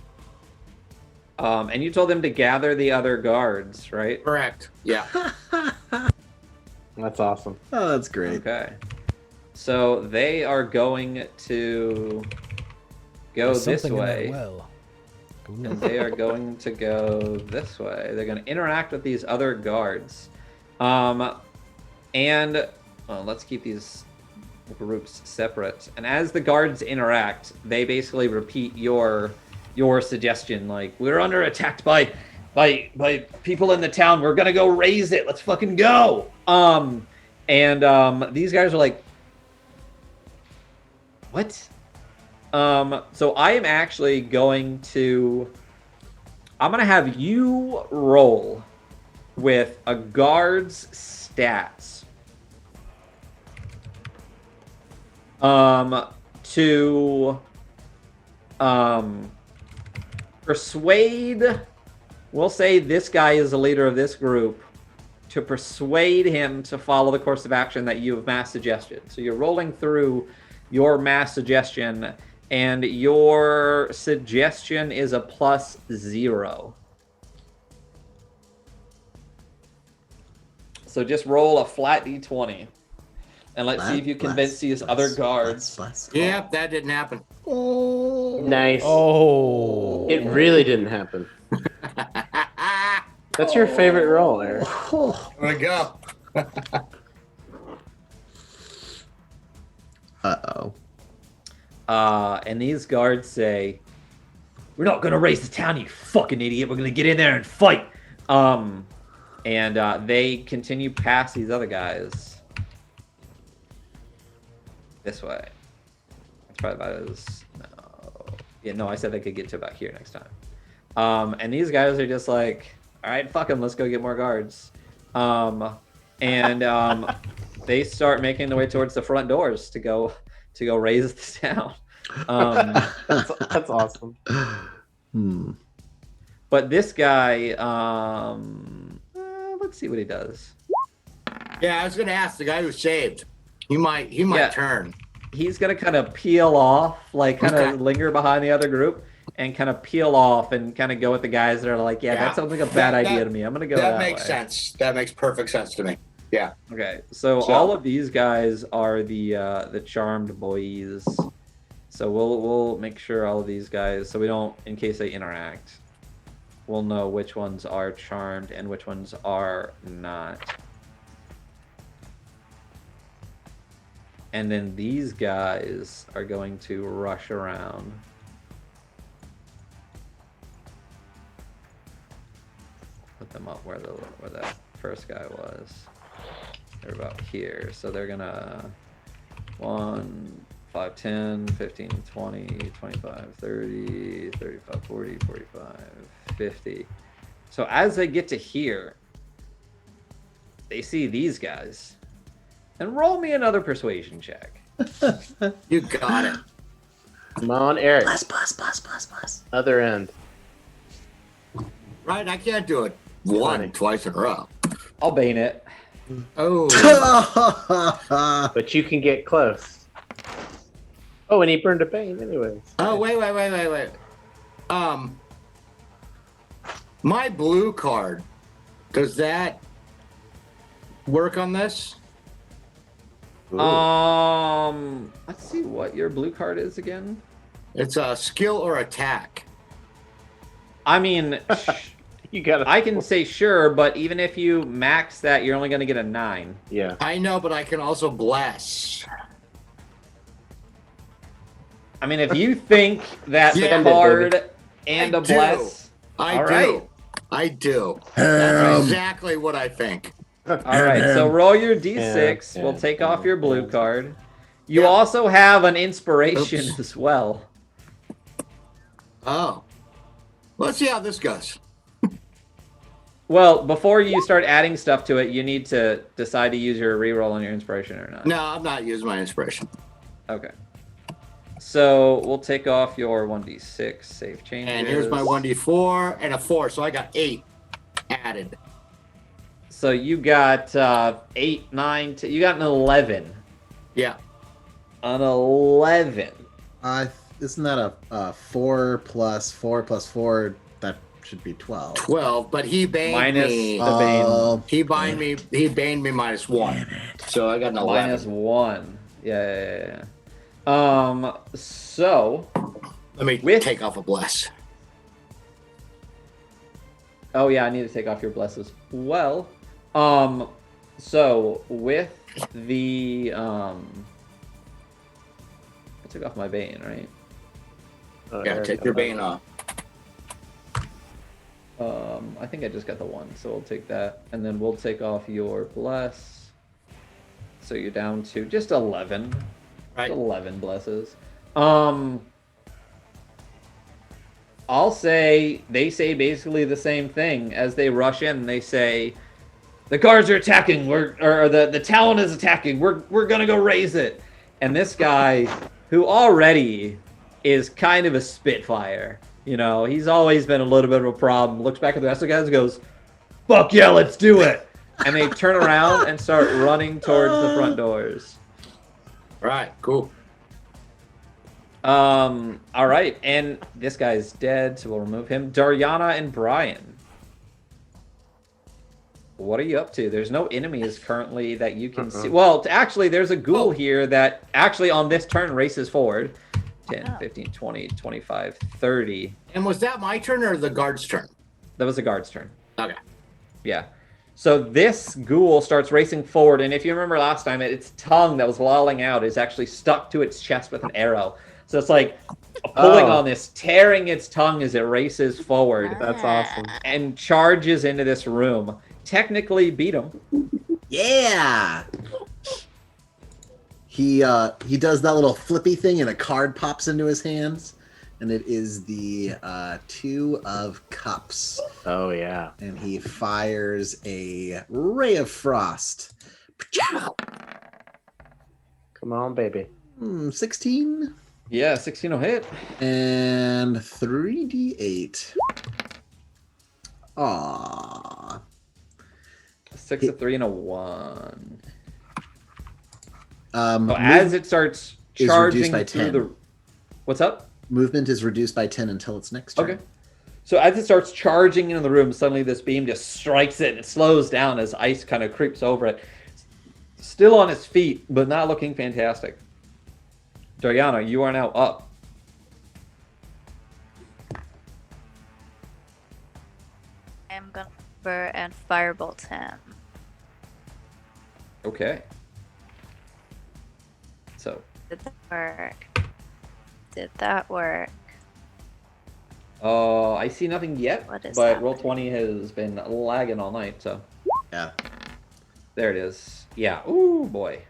And you told them to gather the other guards, right? Correct. Yeah. That's awesome. Oh, that's great. Okay. So they are going to go There's this something in that way. well. And they are going to go this way. They're going to interact with these other guards. And well, let's keep these groups separate. And as the guards interact, they basically repeat your suggestion. Like, we're under attack by people in the town. We're gonna go raise it. Let's fucking go. These guys are like, what? So I am actually going to. I'm gonna have you roll with a guard's stats. To persuade, we'll say this guy is the leader of this group, to persuade him to follow the course of action that you have mass suggested. So you're rolling through your mass suggestion, and your suggestion is a +0. So just roll a flat d20. And let's see if you convince these other guards. Yep, that didn't happen. Nice. Oh. It really didn't happen. That's your favorite role, Eric. There we go. Uh-oh. And these guards say, "We're not gonna raise the town, you fucking idiot. We're gonna get in there and fight." They continue past these other guys this way. That's probably about as I said they could get to about here next time. And these guys are just like, all right, fuck them, let's go get more guards. They start making their way towards the front doors to go raise the town. That's awesome. But this guy, let's see what he does. Yeah, I was gonna ask the guy who saved. He might turn. He's gonna kind of peel off, like kind of linger behind the other group, and kind of peel off and kind of go with the guys that are like, that sounds like a bad idea to me. I'm gonna go that makes way. sense. That makes perfect sense to me. Yeah. Okay, so all of these guys are the charmed boys. So we'll make sure all of these guys, so we don't, in case they interact, we'll know which ones are charmed and which ones are not. And then these guys are going to rush around. Put them up where that first guy was. They're about here. So they're gonna 1, 5, 10, 15, 20, 25, 30, 35, 40, 45, 50. So as they get to here, they see these guys. And roll me another persuasion check. You got it. Come on, Eric. Plus. Other end. Right, I can't do it Funny. twice in a row. I'll bane it. Oh. But you can get close. Oh, and he burned a bane anyways. Oh, wait. My blue card, does that work on this? Let's see what your blue card is again. It's a skill or attack. I mean, You got I can say sure, but even if you max that, you're only going to get a 9. Yeah. I know, but I can also bless. I mean, if you think that Yeah, the card and I a bless. I All do. right. I do. That's exactly what I think. All right, so roll your d6. Yeah, We'll take off your blue yeah. card. You Yeah. also have an inspiration Oops. as well. Oh. Let's see how this goes. Well, before you start adding stuff to it, you need to decide to use your reroll on your inspiration or not. No, I'm not using my inspiration. Okay. So we'll take off your 1d6 save changes. And here's my 1d4 and a 4, so I got 8 added. So you got 8, 9, you got an 11. Yeah. An 11. Isn't that a 4 plus 4 plus 4? That should be 12. 12, but he baned Minus me. the bane. He baned me minus 1. So I got an 11. Minus 1. Yeah. So Let me with- take off a bless. oh yeah, I need to take off your bless as well. So with the I took off my bane, right? Oh, Yeah, Eric, take your bane off. I think I just got the 1, so we'll take that, and then we'll take off your bless. So you're down to just 11. Right. 11 blesses. I'll say they say basically the same thing as they rush in. They say, "The guards are attacking. The Talon is attacking. We're gonna go raise it." And this guy, who already is kind of a spitfire, you know, he's always been a little bit of a problem. Looks back at the rest of the guys and goes, "Fuck yeah, let's do it!" And they turn around and start running towards the front doors. Right, cool. All right, and this guy's dead, so we'll remove him. Dariana and Brian, what are you up to? There's no enemies currently that you can see. Well, actually, there's a ghoul here that actually on this turn races forward. 10, 15, 20, 25, 30. And was that my turn or the guard's turn? That was the guard's turn. Okay. Yeah. So this ghoul starts racing forward, and if you remember last time, its tongue that was lolling out is actually stuck to its chest with an arrow. So it's like pulling on this, tearing its tongue as it races forward. That's awesome. And charges into this room. Technically beat him. Yeah. He does that little flippy thing, and a card pops into his hands, and it is the 2 of cups. Oh yeah. And he fires a ray of frost. Come on, baby. 16 Yeah, 16 will hit. and 3d8. Aww. 6, a 3, and a 1. So So as it starts is charging reduced by through 10. the... What's up? movement is reduced by 10 until its next turn. Okay. So as it starts charging into the room, suddenly this beam just strikes it and it slows down as ice kind of creeps over it. Still on its feet, but not looking fantastic. Dariana, you are now up. I'm gonna over and firebolt him. Okay. So, Did that work? Did that work? I see nothing yet, What is but happening? Roll20 has been lagging all night, so Yeah. there it is. Yeah. Ooh, boy.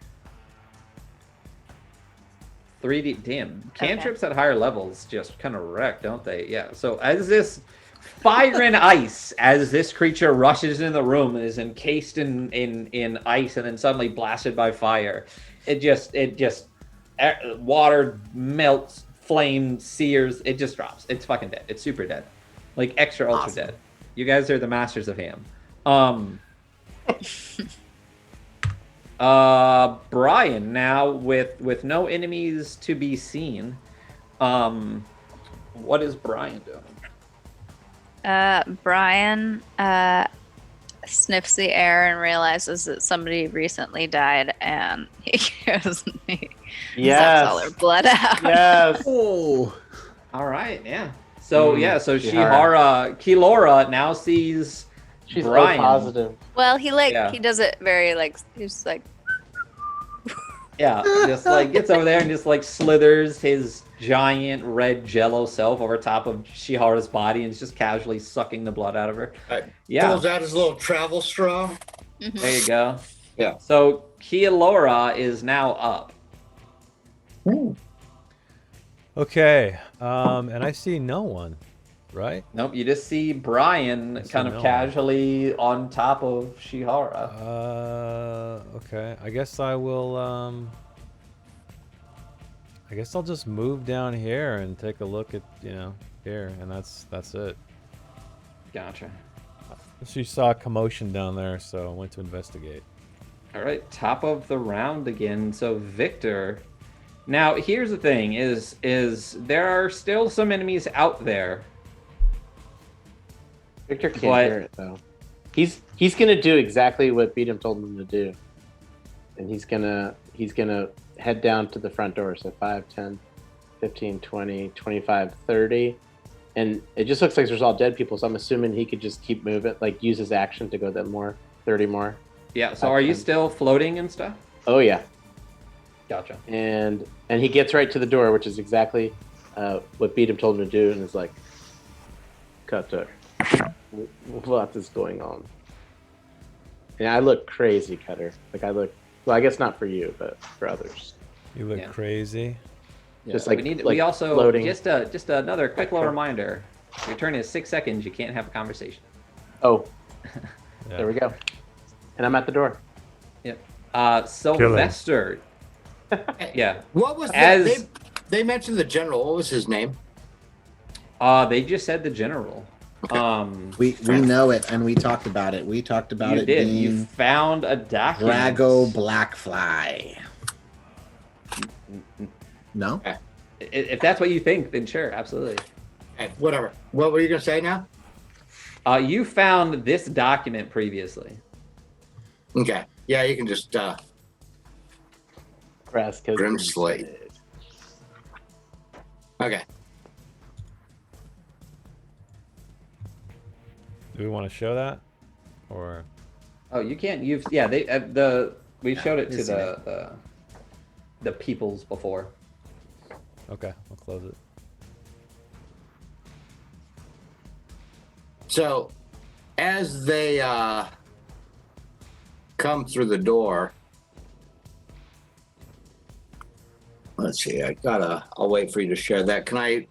3D. Damn. Cantrips at higher levels just kind of wreck, don't they? Yeah. So as this fire and ice, as this creature rushes into the room and is encased in ice and then suddenly blasted by fire, it just water melts flame sears. It just drops. It's fucking dead. It's super dead, like extra ultra Awesome. dead. You guys are the masters of ham. Brian now with no enemies to be seen. What is Brian doing? Brian sniffs the air and realizes that somebody recently died, and he goes and he sucks all their blood out. Yes. Oh, All right, yeah. So so Shihara. Kilora now sees She's Brian. O positive. Well, he Yeah. he does it very he's like Yeah, just like gets over there and just like slithers his giant red jello self over top of Shihara's body and is just casually sucking the blood out of her. Yeah, Pulls out his little travel straw. there you go. Yeah. So Kilora is now up. Okay. And I see no one, right? Nope, you just see Brian I see kind no of one. casually on top of Shihara. Okay. I guess I will. I guess I'll just move down here and take a look at here, and that's it. Gotcha. She saw a commotion down there, so I went to investigate. All right, top of the round again. So Victor. Now here's the thing: is there are still some enemies out there. Victor can't But- hear it though. He's gonna do exactly what Beatum told him to do, and he's gonna head down to the front door. So 5, 10, 15, 20, 25, 30, and it just looks like there's all dead people. So I'm assuming he could just keep moving, like use his action to go that more 30 more. Yeah. So are you Okay. still floating and stuff? Oh yeah, Gotcha. and he gets right to the door, which is exactly what Beatum told him to do, and is like, Cutter, what is going on? And I look crazy, Cutter. Like I look. Well, I guess not for you, but for others. You look Yeah. crazy. Yeah, Just we like- need. like we also floating. just another quick little reminder. Your turn is 6 seconds. You can't have a conversation. Oh, Yeah. there we go. And I'm at the door. Sylvester. Yeah. What was As- that? They mentioned the general. What was his name? They just said the general. we know it, and we talked about it. We talked about You it did. being You found a document. Drago Blackfly. No? If that's what you think, then sure, absolutely. Okay, whatever. What were you gonna say now? You found this document previously. Okay. Yeah, you can just Press code. Grim Slate. Okay. Do we want to show that, or Oh, you can't. You've we showed it to we've seen the peoples before. okay? I'll close it. So, as they come through the door, let's see. I'll wait for you to share that. Can I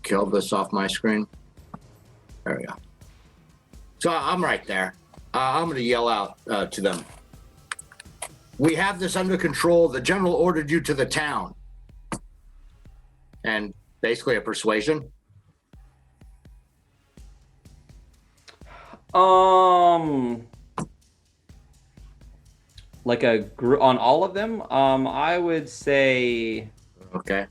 kill this off my screen? There we go. So I'm right there. I'm going to yell out to them. We have this under control. The general ordered you to the town. And basically a persuasion. Like a group on all of them. I would say. Okay.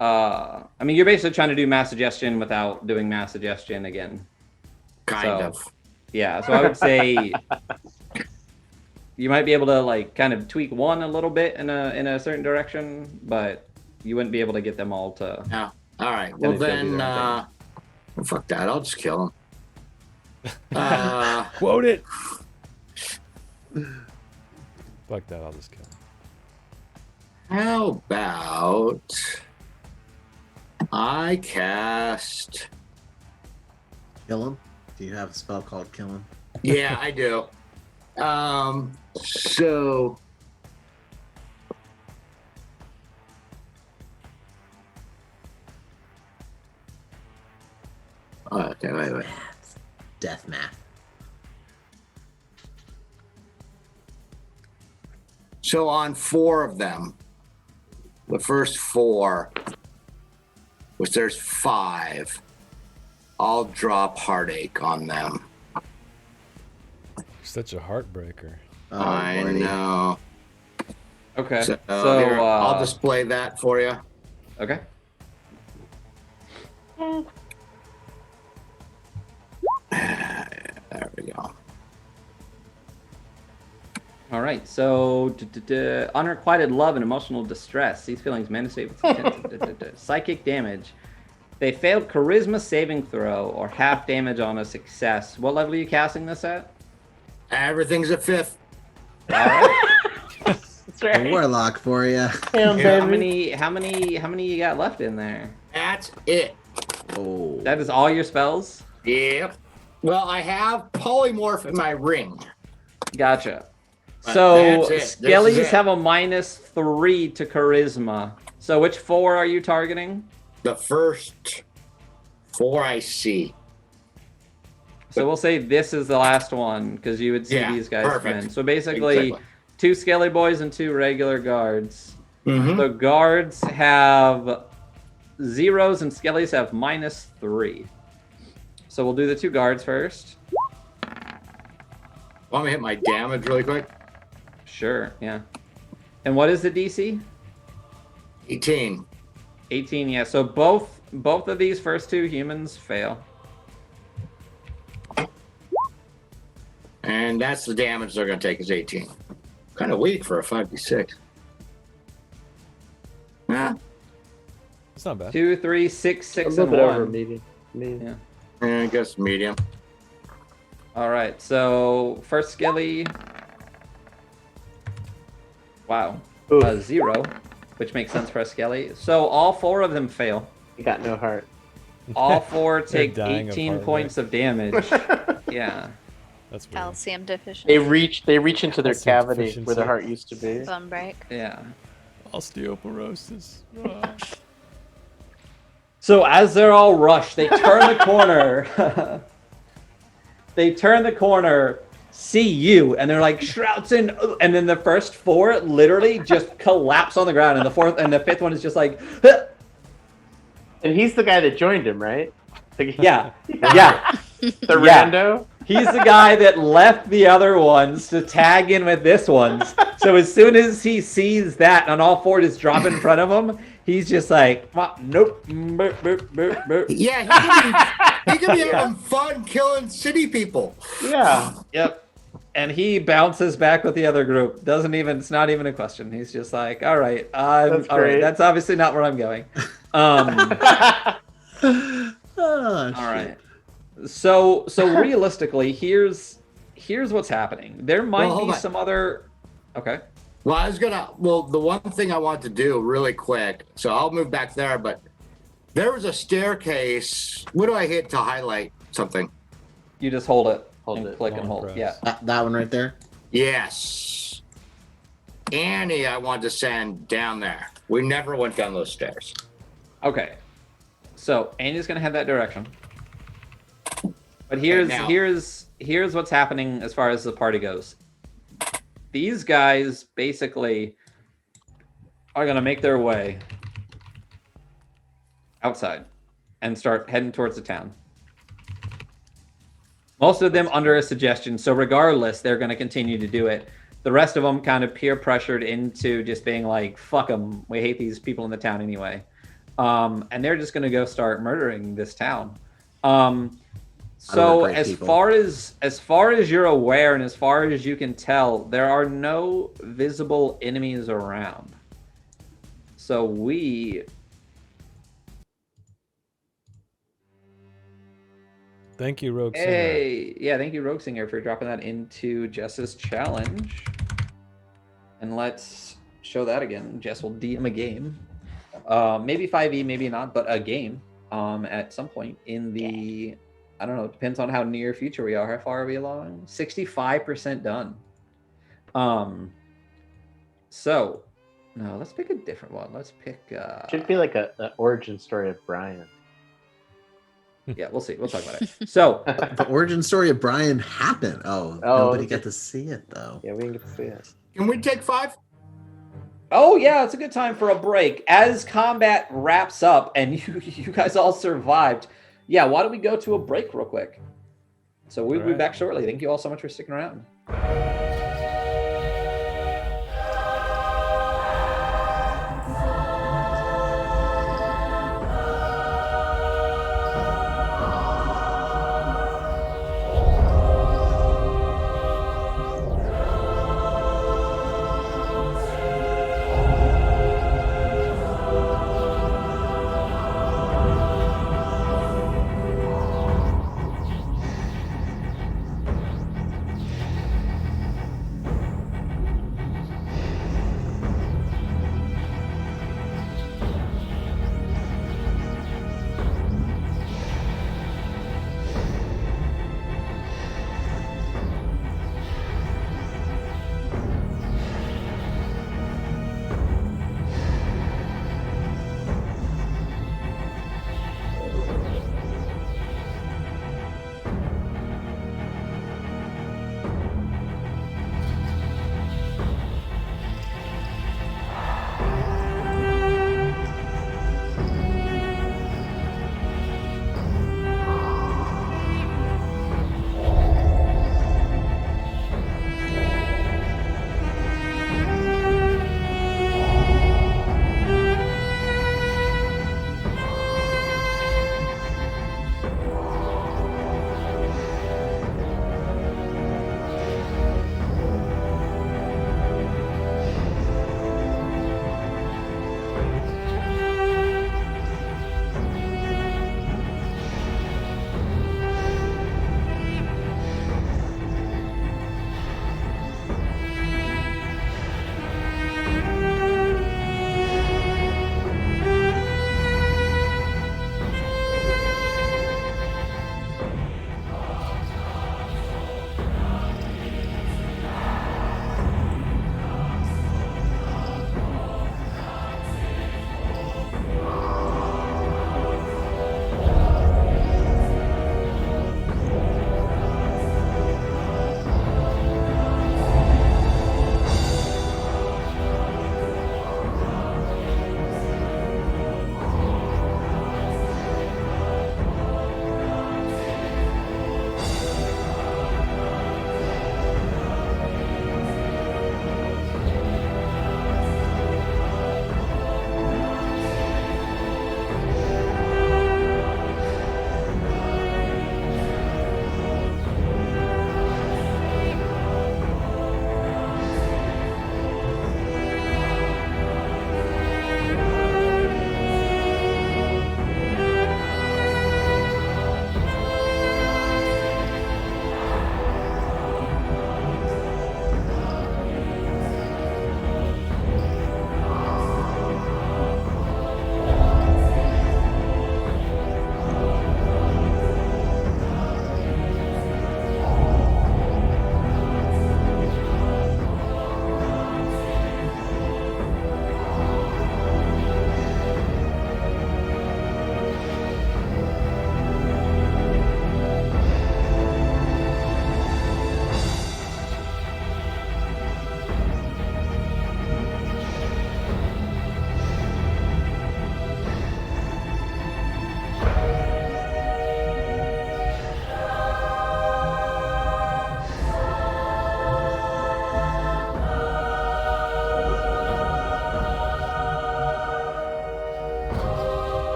I mean, you're basically trying to do mass suggestion without doing mass suggestion again. Kind So- of. Yeah, so I would say you might be able to like kind of tweak one a little bit in a certain direction, but you wouldn't be able to get them all to. Yeah. All right. Well, Then it's gonna do then, their own well, fuck that. I'll just kill him. Quote it. Fuck that. I'll just kill him. How about I cast? Kill him? Do you have a spell called Kill him? Yeah, I do. So. Okay, wait. Math. Death math. So on 4 of them, the first 4, which there's 5. I'll drop Heartache on them. Such a heartbreaker. Oh, I Lordy. know. Okay. So, So, here, I'll display that for you. okay. There we go. All right. So, unrequited love and emotional distress. These feelings manifest with psychic damage. They failed charisma saving throw or half damage on a success. What level are you casting this at? Everything's a 5th. All right. That's right. A warlock for you. Damn, How baby. many you got left in there? That's it. Oh. That is all your spells? Yep. Well, I have polymorph in my ring. Gotcha. But So that's it. This is Skellies it. have a -3 to charisma. So which 4 are you targeting? The first 4 I see. So we'll say this is the last one because you would see Yeah, these guys come perfect. in. So basically, Exactly. 2 Skelly boys and 2 regular guards. Mhm. The guards have 0s and Skellies have -3. So we'll do the 2 guards first. Want me to hit my damage really quick? Sure, yeah. And what is the DC? 18. 18, yeah. So both of these first 2 humans fail. And that's the damage they're going to take is 18. Kind of weak for a 5d6. Yeah. It's not bad. 2, 3, 6, A 6, little and bit over 1. medium. Yeah. I guess medium. All right. So first Skelly. Wow. Oof. 0, which makes sense for a Skelly. So all 4 of them fail. You got no heart. All 4 take dying of 18 heart points of damage. Yeah. That's weird. Calcium deficiency. They reach into their Calcium cavity deficiency. where their heart used to be. Bone break. Yeah. Osteoporosis. So as they're all rushed, they turn the corner. They turn the corner, see you, and they're like shrouds in, and then the first 4 literally just collapse on the ground, and the 4th and the 5th one is just like, "Huh." And he's the guy that joined him, right? Yeah, yeah. The Yeah. rando? He's the guy that left the other ones to tag in with this one's. So as soon as he sees that and all 4 just drop in front of him, he's just like, nope. Burp, burp, burp, burp. Yeah, he could be having fun killing city people. Yeah. Yep. And he bounces back with the other group. It's not even a question. He's just like, all right, all right. great. That's obviously not where I'm going. Oh, All right. So realistically, here's what's happening. There might Well, hold be on. some other. Okay. Well, the one thing I want to do really quick, so I'll move back there, but there was a staircase. What do I hit to highlight something? You just hold it. Hold and it. click and Long hold. press. Yeah. that one right there. Yes. Annie, I want to send down there. We never went down those stairs. Okay. So Annie's gonna head that direction. But here's now- here's what's happening as far as the party goes. These guys basically are gonna make their way outside and start heading towards the town. Most of them under a suggestion, so regardless, they're gonna continue to do it. The rest of them kind of peer pressured into just being like, "Fuck them, we hate these people in the town anyway," and they're just gonna go start murdering this town. So great as people. far as you're aware and as far as you can tell, there are no visible enemies around. So we Thank you, Rogue Singer. Hey, yeah, thank you, Rogue Singer, for dropping that into Jess's challenge. And let's show that again. Jess will DM a game. Maybe 5e, maybe not, but a game at some point in the, I don't know, it depends on how near future we are. How far are we along? 65% done. So, no, let's pick a different one. Let's pick... Should be like an origin story of Brian. Yeah, we'll see. We'll talk about it. So, The origin story of Brian happened. Oh, Oh, nobody okay. got to see it though. Yeah, we didn't get to see it. Can we take 5? Oh yeah, it's a good time for a break. As combat wraps up and you guys all survived, yeah, why don't we go to a break real quick? So we'll be back shortly. Thank you all so much for sticking around.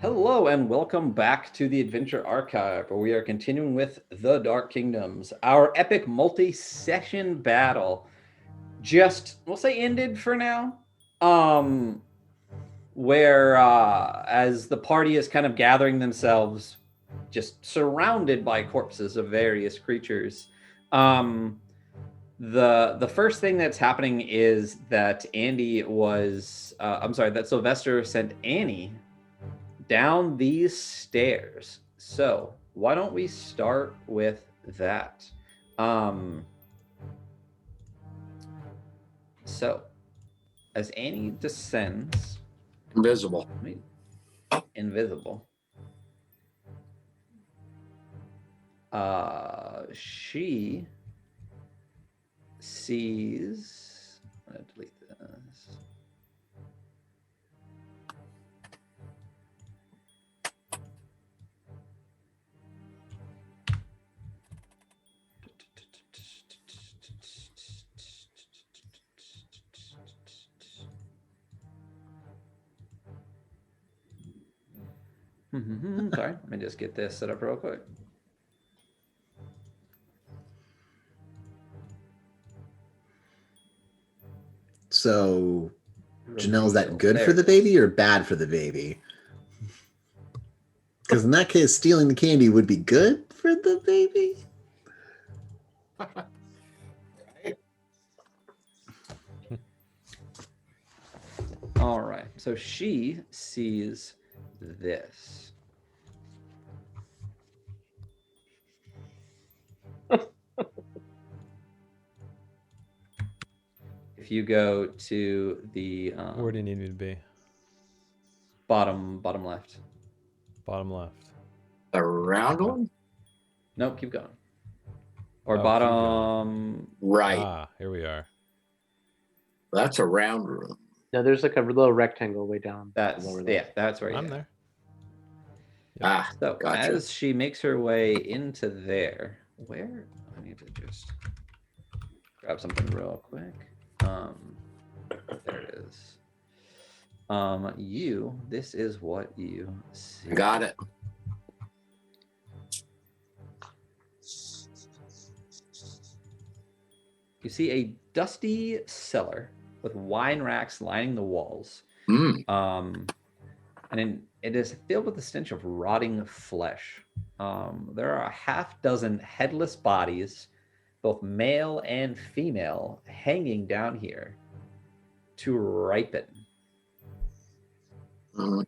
Hello and welcome back to the Adventure Archive, where we are continuing with The Dark Kingdoms. Our epic multi-session battle just, we'll say, ended for now. Where as the party is kind of gathering themselves, just surrounded by corpses of various creatures. The first thing that's happening is that that Sylvester sent Annie down these stairs. So why don't we start with that? So as Annie descends, Invisible. invisible, she sees. I'm gonna delete this. Sorry, let me just get this set up real quick. So, Janelle, is that good There for the it is. baby or bad for the baby? Because in that case, stealing the candy would be good for the baby. All right, so she sees this. If you go to the Where do you need me to be? bottom left. Bottom left. The round one? Nope, keep going. Or Oh, keep bottom. Right. Ah, here we are. That's a round room. No, there's like a little rectangle way down. That's lower yeah. left. That's where I'm you are. there. Ah, So gotcha. as she makes her way into there, where I need to just grab something real quick. There it is. This is what you see. Got it. You see a dusty cellar with wine racks lining the walls. Mm. It is filled with the stench of rotting flesh. There are a half dozen headless bodies, both male and female, hanging down here to ripen. Mm.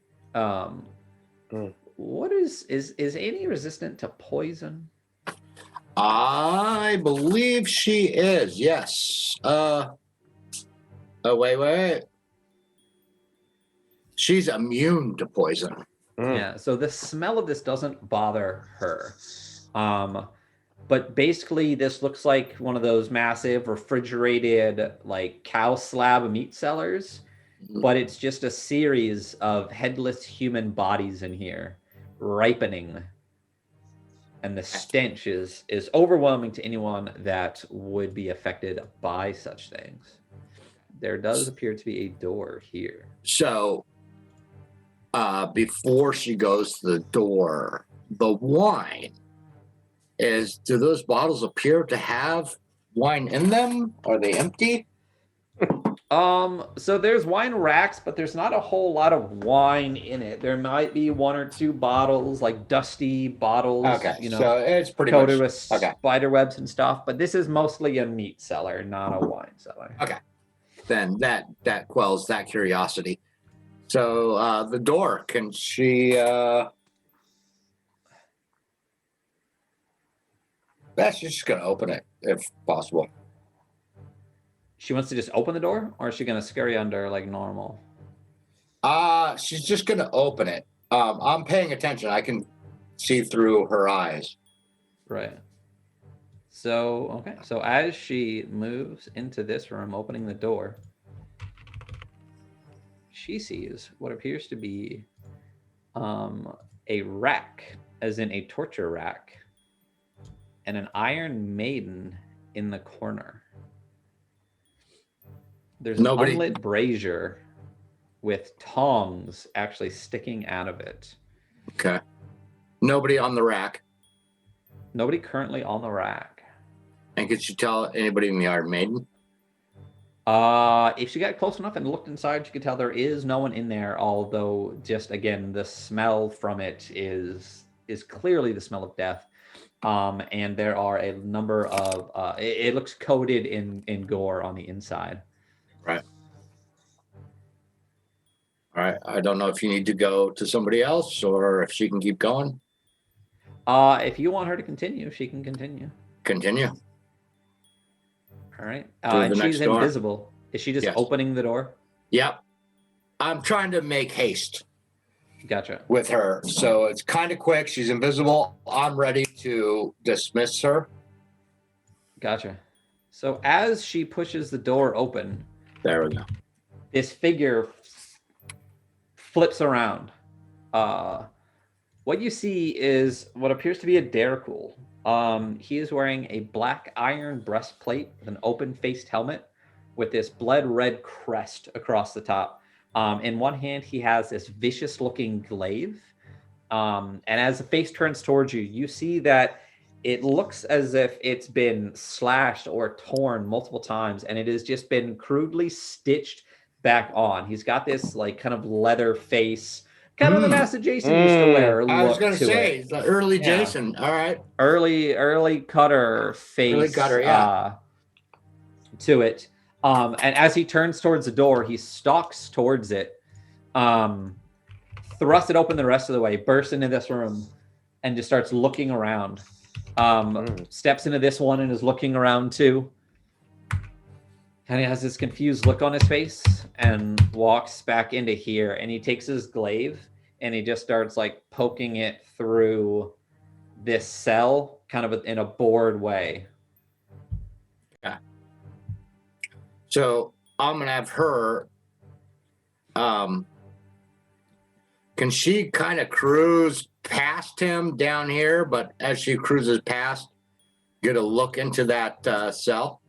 What is Annie resistant to poison? I believe she is. Yes. Oh, wait. She's immune to poison. Yeah, so the smell of this doesn't bother her. But basically this looks like one of those massive refrigerated like cow slab meat cellars, but it's just a series of headless human bodies in here ripening. And the stench is overwhelming to anyone that would be affected by such things. There does appear to be a door here. So, before she goes to the door, the wine do those bottles appear to have wine in them? Are they empty? So there's wine racks, but there's not a whole lot of wine in it. There might be one or two bottles, like dusty bottles, Okay, so it's pretty coated much with spider webs and stuff. But this is mostly a meat cellar, not a wine cellar. okay. Then that quells that curiosity. So the door, can she? She's just gonna open it if possible. She wants to just open the door, or is she gonna scurry under like normal? She's just gonna open it. I'm paying attention. I can see through her eyes. Right. So, okay. So as she moves into this room, opening the door, she sees what appears to be a rack, as in a torture rack, and an Iron Maiden in the corner. There's an unlit brazier with tongs actually sticking out of it. Okay. Nobody on the rack. Nobody currently on the rack. And could you tell anybody in the Iron Maiden? If she got close enough and looked inside, she could tell there is no one in there, although just again the smell from it is clearly the smell of death. And there are a number of it looks coated in gore on the inside. Right. All right. I don't know if you need to go to somebody else or if she can keep going. If you want her to continue, she can continue. Continue. All right. Through And the next she's door? invisible. Is she just Yes. opening the door? Yep. I'm trying to make haste Gotcha. with her. So it's kind of quick. She's invisible. I'm ready to dismiss her. Gotcha. So as she pushes the door open, There we go. this figure flips around. What you see is what appears to be a Daracool. He is wearing a black iron breastplate with an open-faced helmet with this blood-red crest across the top. In one hand, he has this vicious-looking glaive. And as the face turns towards you, you see that it looks as if it's been slashed or torn multiple times, and it has just been crudely stitched back on. He's got this like kind of leather face, kind of the mask that Jason used to wear. I was look going to to say, it. the early Yeah. Jason. All right. Early cutter face. Early cutter, yeah. To it. And as he turns towards the door, he stalks towards it, thrusts it open the rest of the way, bursts into this room, and just starts looking around. Steps into this one and is looking around too. And he has this confused look on his face and walks back into here. And he takes his glaive and he just starts like poking it through this cell kind of in a bored way. Yeah. So I'm going to have her. Can she kind of cruise past him down here? But as she cruises past, get a look into that cell?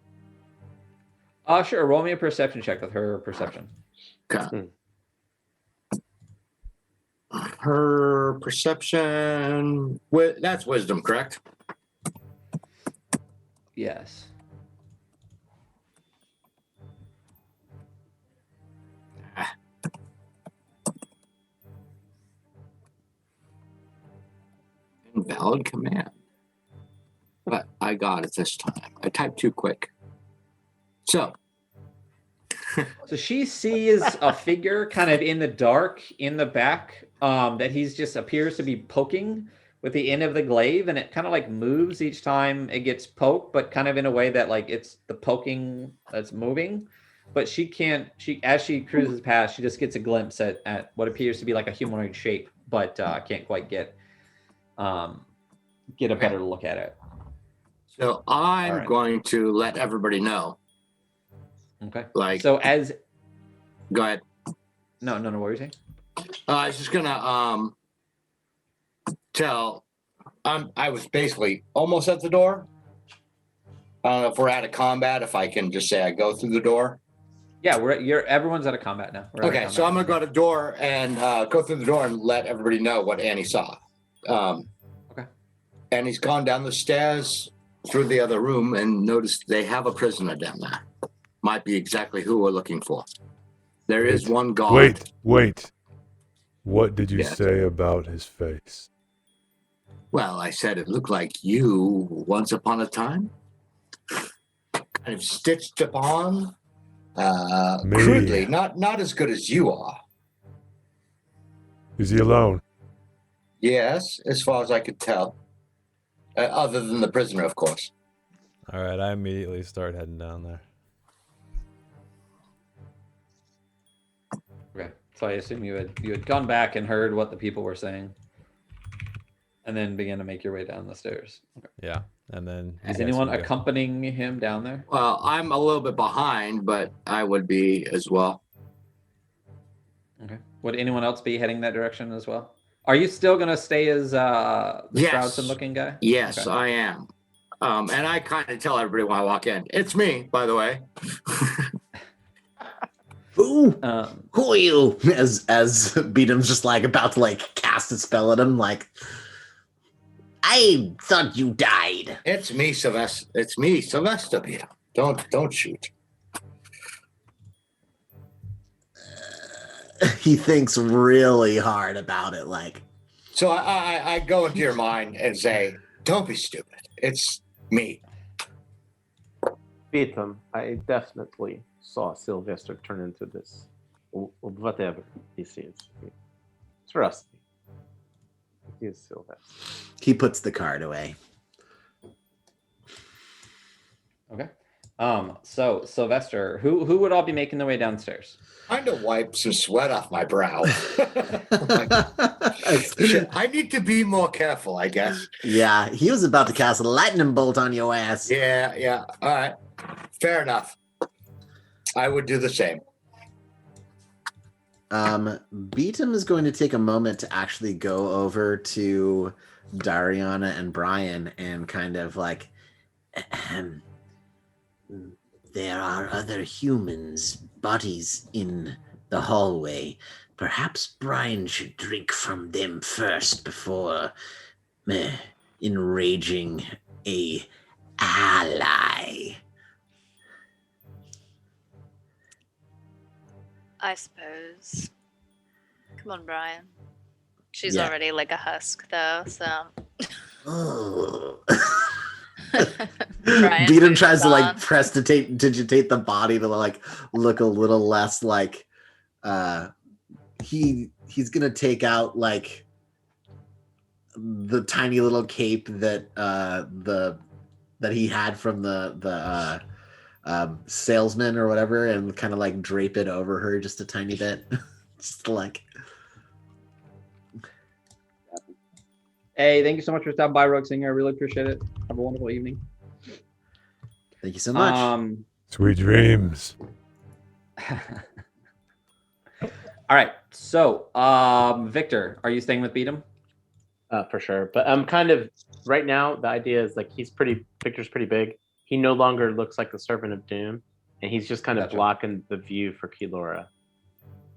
Sure. Roll me a perception check with her perception. Okay. Her perception, that's wisdom, correct? Yes. Invalid command. But I got it this time. I typed too quick. So she sees a figure kind of in the dark in the back that he's just appears to be poking with the end of the glaive, and it kind of like moves each time it gets poked, but kind of in a way that like it's the poking that's moving. But as she cruises past, she just gets a glimpse at what appears to be like a humanoid shape, but can't quite get a better look at it. So I'm going to let everybody know. Okay. Like, so as go ahead. No, what were you saying? I was just gonna tell. I was basically almost at the door. I don't know if we're out of combat. If I can just say I go through the door. Yeah, everyone's out of combat now. Okay, so I'm gonna go to the door and go through the door and let everybody know what Annie saw. Okay. Annie's gone down the stairs through the other room and noticed they have a prisoner down there. Might be exactly who we're looking for. There is one guard. Wait. What did you Yes. say about his face? Well, I said it looked like you once upon a time. Kind of stitched upon. Crudely, not as good as you are. Is he alone? Yes, as far as I could tell. Other than the prisoner, of course. All right, I immediately start heading down there. Okay, so I assume you had gone back and heard what the people were saying, and then began to make your way down the stairs. Okay. Yeah, and then Is anyone accompanying him down there? Well, I'm a little bit behind, but I would be as well. Okay. Would anyone else be heading that direction as well? Are you still going to stay as the Yes. Shroudson-looking guy? Yes, Okay. I am. And I kind of tell everybody when I walk in, it's me, by the way. Who are you? As Beatum's just like about to like cast a spell at him, like, I thought you died. It's me, Sylvester. It's me, Sylvester. Peter. Don't shoot. He thinks really hard about it, like. So I go into your mind and say, "Don't be stupid. It's me." Beat them. I definitely saw Sylvester turn into this, whatever this is. Trust me. It is Sylvester. He puts the card away. Okay. So Sylvester, who would all be making their way downstairs? Trying to wipe some sweat off my brow. I need to be more careful, I guess. Yeah, he was about to cast a lightning bolt on your ass. Yeah. All right. Fair enough. I would do the same. Beatum is going to take a moment to actually go over to Dariana and Brian and kind of like, there are other humans' bodies in the hallway. Perhaps Brian should drink from them first before enraging a ally. I suppose. Come on, Brian. She's Yeah. already like a husk, though, so. Oh. Brian Beatum moves tries to like on. digitate the body to like look a little less like he's gonna take out like the tiny little cape that that he had from the salesman or whatever and kind of like drape it over her just a tiny bit. Just like, Hey, thank you so much for stopping by, Rogue Singer. I really appreciate it. Have a wonderful evening. thank you so much. Sweet dreams. All right. So, Victor, are you staying with Beatum? For sure. But I'm kind of right now. The idea is like Victor's pretty big. He no longer looks like the Servant of Doom, and he's just kind of Gotcha. blocking the view for Keylora.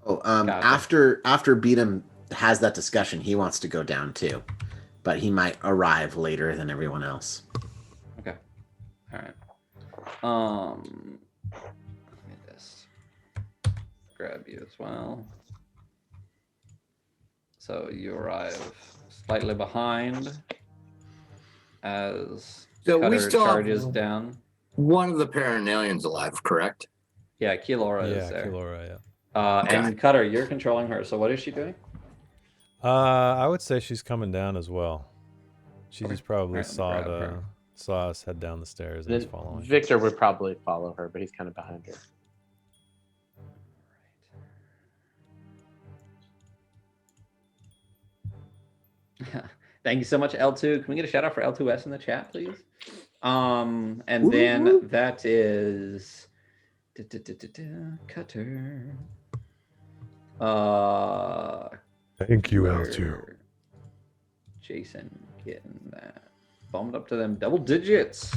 Gotcha. After Beatum has that discussion, he wants to go down too, but he might arrive later than everyone else. Okay. All right. Let me just grab you as well. So you arrive slightly behind as So we Cutter still have charges down. one of the Paranalians alive, correct? Yeah, Keylora is Yeah, there. Keylora, yeah. And Cutter, you're controlling her. So what is she doing? I would say she's coming down as well. She just probably Alright, grab her. saw us head down the stairs and is Then following. Victor would probably follow her, but he's kind of behind her. Thank you so much, L2. Can we get a shout out for L2S in the chat, please? And Woo, then woo. that is Cutter. Thank you, where Jason getting that bumped up to them double digits.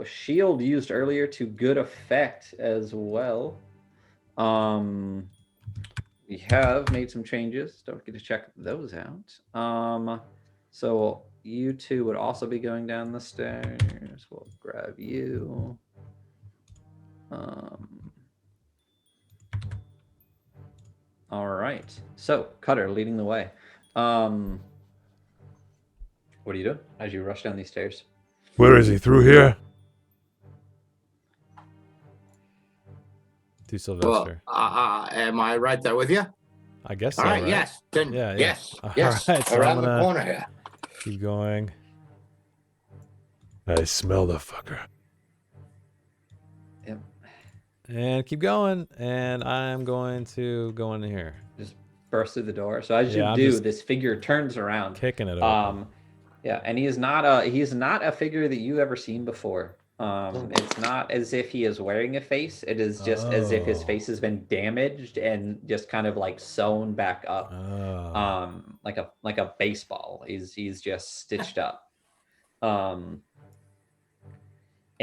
Shield used earlier to good effect as well. We have made some changes. Don't forget to check those out. So you two would also be going down the stairs. We'll grab you. All right. So Cutter leading the way. What are you doing as you rush down these stairs? Where is he? Through here? To Well, Sylvester. am I right there with you? I guess so, All right, right? yes. Then Yeah, yeah. yes. All Yes. right, so I'm Around the gonna- corner here. Keep going. I smell the fucker. Yep. And keep going. And I'm going to go in here. Just burst through the door. So as Yeah, you I'm do, just this figure turns around. Kicking it open. Yeah, and he's not a figure that you've ever seen before. It's not as if he is wearing a face. It is just as if his Oh. face has been damaged and just kind of like sewn back up. Oh. Like a baseball. He's just stitched up. And,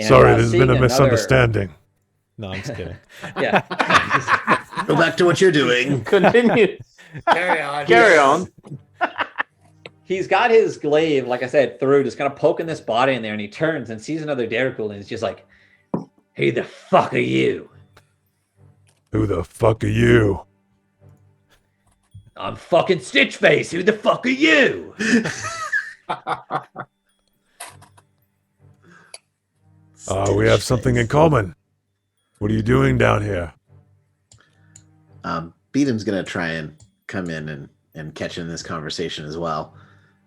Sorry, there's seeing been a misunderstanding. No, I'm just kidding. Yeah. Go back to what you're doing. Continue. Carry on. Carry on. He's got his glaive, like I said, through, just kind of poking this body in there, and he turns and sees another Dericool, and he's just like, "Who the fuck are you?" Who the fuck are you? "I'm fucking Stitchface. Who the fuck are you?" We have something in common. What are you doing down here? Beatum's gonna try and come in and catch in this conversation as well.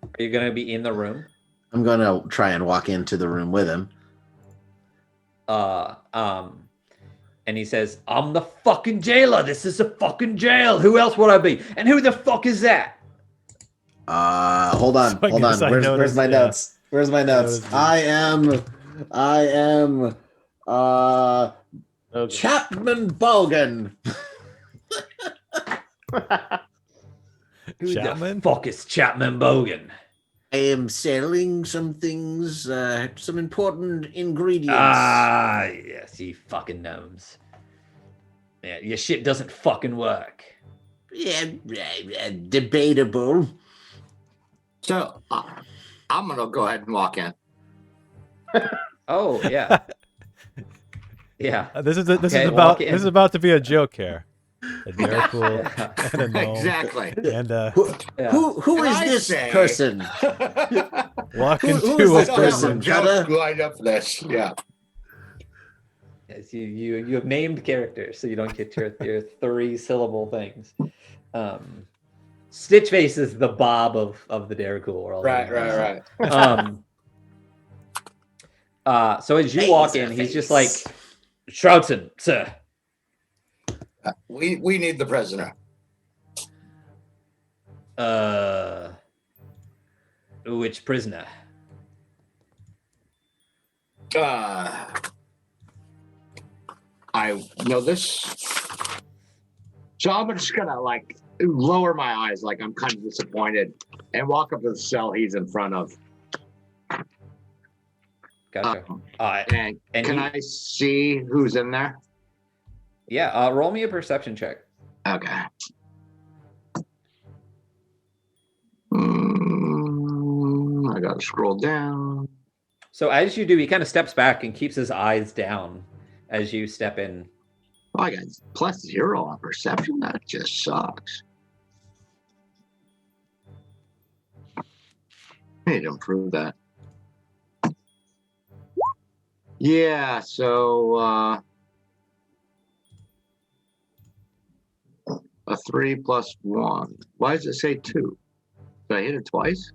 Are you gonna be in the room? I'm gonna try and walk into the room with him. And he says, "I'm the fucking jailer. This is a fucking jail. Who else would I be? And who the fuck is that?" Hold on. So I guess I Where's noticed, my yeah. notes? Where's my notes? noticed I am Okay. Chapman Bogan. Who Chapman? the fuck is Chapman Bogan? I am selling some things, some important ingredients. Ah, yes, you fucking gnomes. Yeah, your shit doesn't fucking work. Yeah, debatable. So I'm gonna go ahead and walk in. Oh, yeah. Yeah. This is Okay, walk in. this is about to be a joke here. A Dericool and a gnome. Exactly. And Yeah. Who is this person? walk Who into is a this person? Joke lined up for this. Yeah. Yes, you have named characters, so you don't get your 3-syllable things. Stitchface is the Bob of the Dericool world. Right. So as you walk in, he's just like, "Shroudson, sir." We need the prisoner. Which prisoner? I know this. So I'm just gonna like lower my eyes, like I'm kind of disappointed, and walk up to the cell he's in front of. Gotcha. And can I see who's in there? Yeah, roll me a perception check. Okay. I gotta scroll down. So as you do, he kind of steps back and keeps his eyes down as you step in. Oh, I got +0 on perception. That just sucks. I need to improve that. Yeah, so a 3 + 1. Why does it say 2? Did I hit it twice?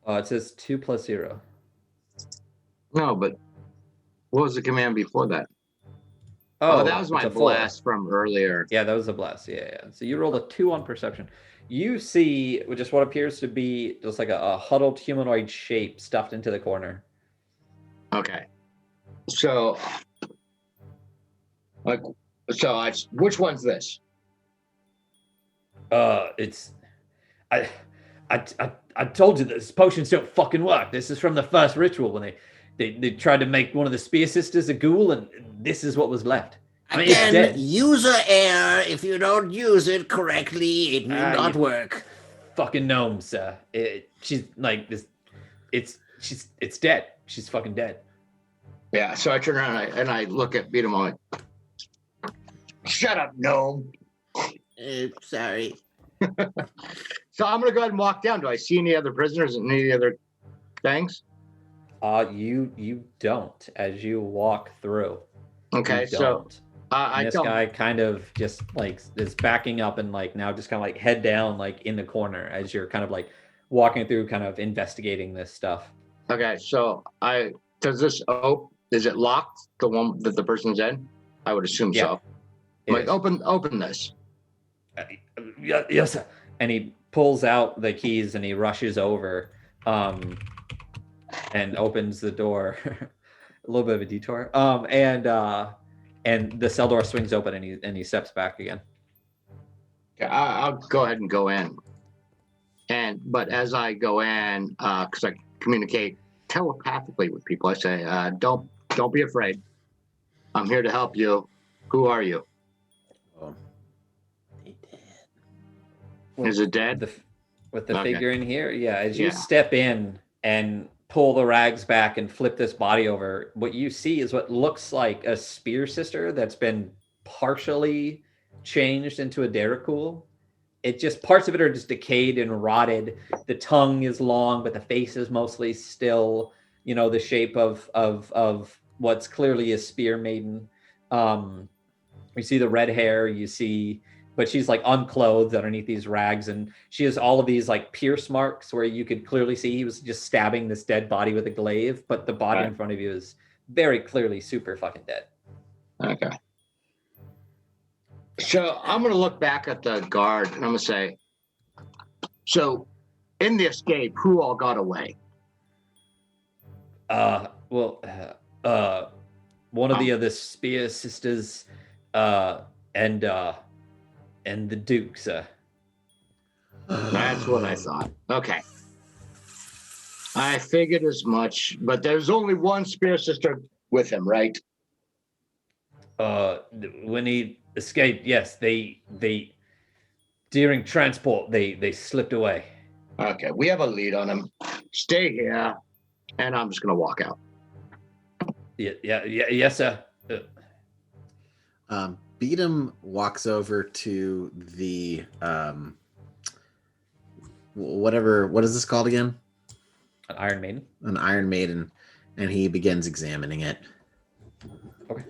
It says 2 + 0. No, but what was the command before that? Oh, that was my it's a 4. blast from earlier. Yeah, that was a blast. Yeah. So you rolled a 2 on perception. You see just what appears to be just like a huddled humanoid shape stuffed into the corner. Okay. So, which one's this? It's I told you this potions don't fucking work. This is from the first ritual when they tried to make one of the spear sisters a ghoul, and this is what was left. I mean, it's Again, dead. user error. If you don't use it correctly, it will not you- work. Fucking gnome, sir. She's like this. It's dead. She's fucking dead. Yeah. So I turn around and I look at Beat 'em all. Shut up, gnome. Sorry. So I'm gonna go ahead and walk down. Do I see any other prisoners and any other things? You don't as you walk through. Okay. You So don't. I And this don't. guy kind of just like is backing up and like now just kind of like head down like in the corner as you're kind of like walking through, kind of investigating this stuff. Okay. So does this is it locked? The one that the person's in? I would assume Yeah, so. It Like is. open this. Yes, sir. And he pulls out the keys and he rushes over, and opens the door. A little bit of a detour. And the cell door swings open and he steps back again. Okay, I'll go ahead and go in. But as I go in, because I communicate telepathically with people, I say, "Don't be afraid. I'm here to help you. Who are you? Oh, they did. Is it dead? With the Okay. figure in here, yeah. As you Yeah. step in and pull the rags back and flip this body over, what you see is what looks like a spear sister that's been partially changed into a Deracool. It just parts of it are just decayed and rotted. The tongue is long, but the face is mostly still, the shape of what's clearly a spear maiden. You see the red hair, but she's like unclothed underneath these rags, and she has all of these like pierce marks where you could clearly see he was just stabbing this dead body with a glaive, but the body in front of you is very clearly super fucking dead. Okay. So I'm going to look back at the guard and I'm going to say, so in the escape, who all got away? One of the other spear sisters, and the Duke, sir. That's what I thought. Okay. I figured as much, but there's only one spear sister with him, right? When he escaped, yes, they during transport they slipped away. Okay, we have a lead on him. Stay here, and I'm just gonna walk out. Yeah, yes, sir. Beatum walks over to the whatever. What is this called again? An Iron Maiden. An Iron Maiden, and he begins examining it. Okay.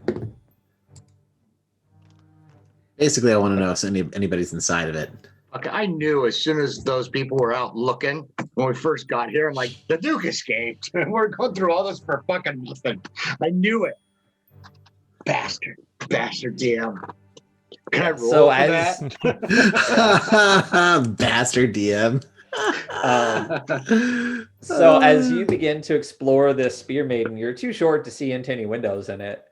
Basically, I want to know if anybody's inside of it. Okay, I knew as soon as those people were out looking when we first got here, I'm like, the Duke escaped. We're going through all this for fucking nothing. I knew it. Bastard DM. Can I roll So for as- that? Bastard DM. So as you begin to explore this spear maiden, you're too short to see into any windows in it.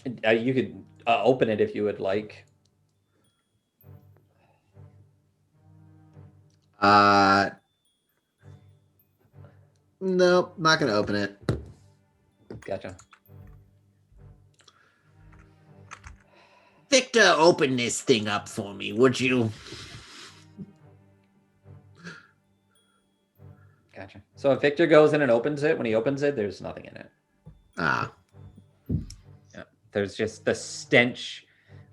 You could open it if you would like. Nope, not gonna open it. Gotcha. Victor, open this thing up for me, would you? Gotcha. So if Victor goes in and opens it, when he opens it, there's nothing in it. Ah. Yeah. There's just the stench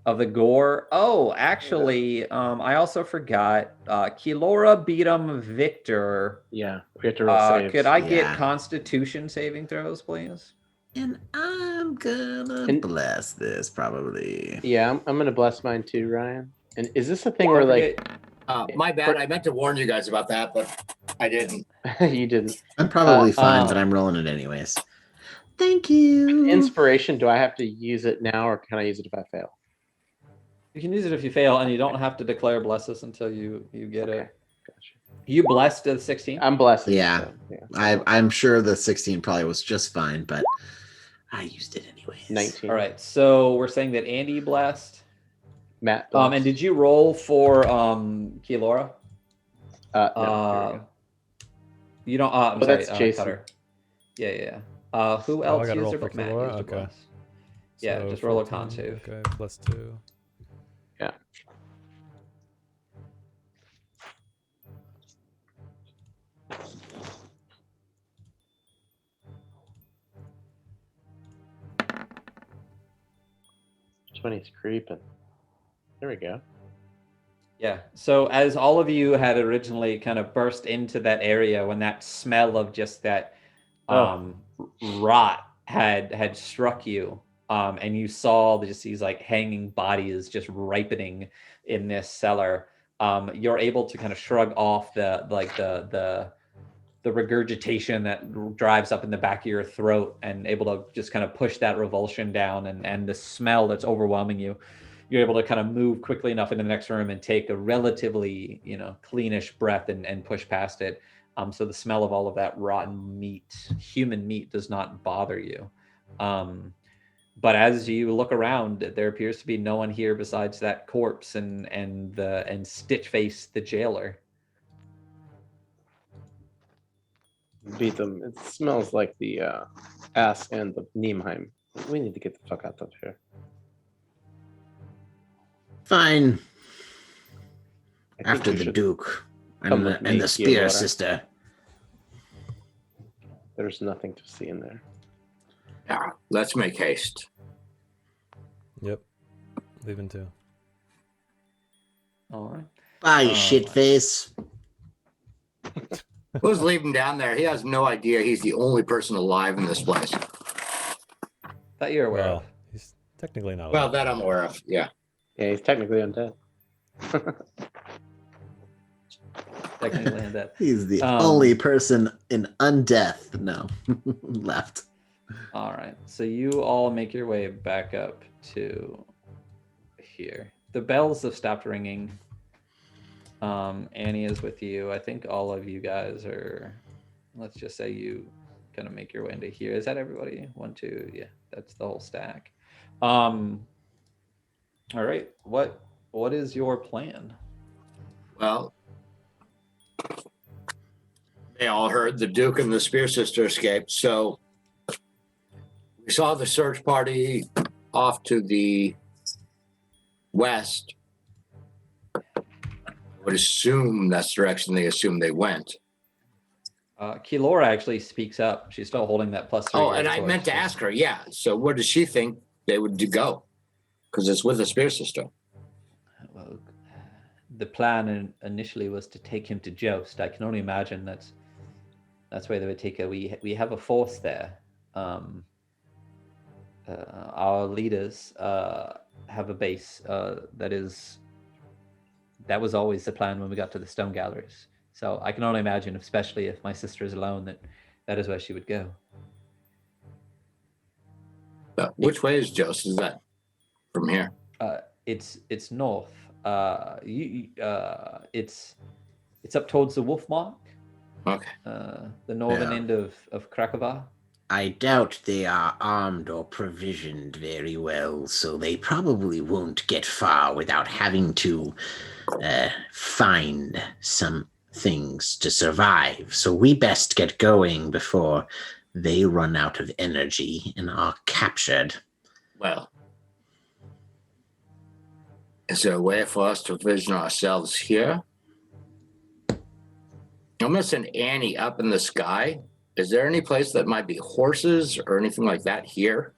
of the gore. Oh, actually, I also forgot. Keylora beat him Victor. Yeah, we have to roll saves. Could I Yeah. get Constitution saving throws, please? And I'm gonna bless this probably. Yeah, I'm gonna bless mine too, Ryan. And is this a thing where like My bad. I meant to warn you guys about that, but I didn't. you didn't I'm probably fine, but I'm rolling it anyways. Thank you. inspiration? Do I have to use it now, or can I use it if I fail? You can use it if you fail, and you don't have to declare blesses until you get Okay, it. gotcha. You blessed at 16? I'm blessing. Yeah. So, yeah. I'm sure the 16 probably was just fine, but I used it anyways. 19. All right, so we're saying that Andy blessed. Matt. And did you roll for Keylora? No, here we go. You don't. I'm sorry, that's Jason. Cutter. Yeah. Who I else gotta roll used it? for But Matt Keylora? used a Okay. bless. Yeah, So just roll a 14, con save. Okay, +2. Yeah. Twenty's creeping. There we go. Yeah. So as all of you had originally kind of burst into that area when that smell of just that rot had struck you, and you saw just these like hanging bodies just ripening in this cellar, you're able to kind of shrug off the regurgitation that drives up in the back of your throat, and able to just kind of push that revulsion down, and the smell that's overwhelming you. You're able to kind of move quickly enough into the next room and take a relatively, cleanish breath and push past it. So the smell of all of that rotten meat, human meat, does not bother you. But as you look around, there appears to be no one here besides that corpse and Stitchface, the jailer. Beat them. It smells like the ass and the Niemheim. We need to get the fuck out of here. Fine. I think After you the should Duke come and with me, the Spear Theodora. Sister. There's nothing to see in there. Yeah, let's make haste. Yep. Leaving too. All right. Bye, you shitface. Let's leave him down there. He has no idea he's the only person alive in this place. That you're aware Well, of. he's technically not. Well, alive. that I'm aware of. Yeah. Yeah, he's technically undead. Technically undead. He's the Um, only person in undeath. No, left. All right. So you all make your way back up to here. The bells have stopped ringing. Annie is with you. I think all of you guys are, let's just say you kind of make your way into here. Is that everybody? 1, 2, yeah, that's the whole stack. All right. What is your plan? Well, they all heard the Duke and the Spear Sister escaped, so we saw the search party off to the west. I would assume that's the direction they assumed they went. Keylora actually speaks up. She's still holding that +3. Oh, and I meant to ask her, yeah. So where does she think they would go? Because it's with the Spear Sister. Well, the plan initially was to take him to Joust. I can only imagine that's where they would take her. We have a force there. Our leaders have a base that was always the plan when we got to the stone galleries. So I can only imagine, especially if my sister is alone, that is where she would go. Which way is Jost? Is that from here? It's north. It's up towards the Wolf Mark. Okay. The northern end of Krakova. I doubt they are armed or provisioned very well, so they probably won't get far without having to find some things to survive. So we best get going before they run out of energy and are captured. Well, is there a way for us to vision ourselves here? I'm going to send Annie up in the sky. Is there any place that might be horses or anything like that here?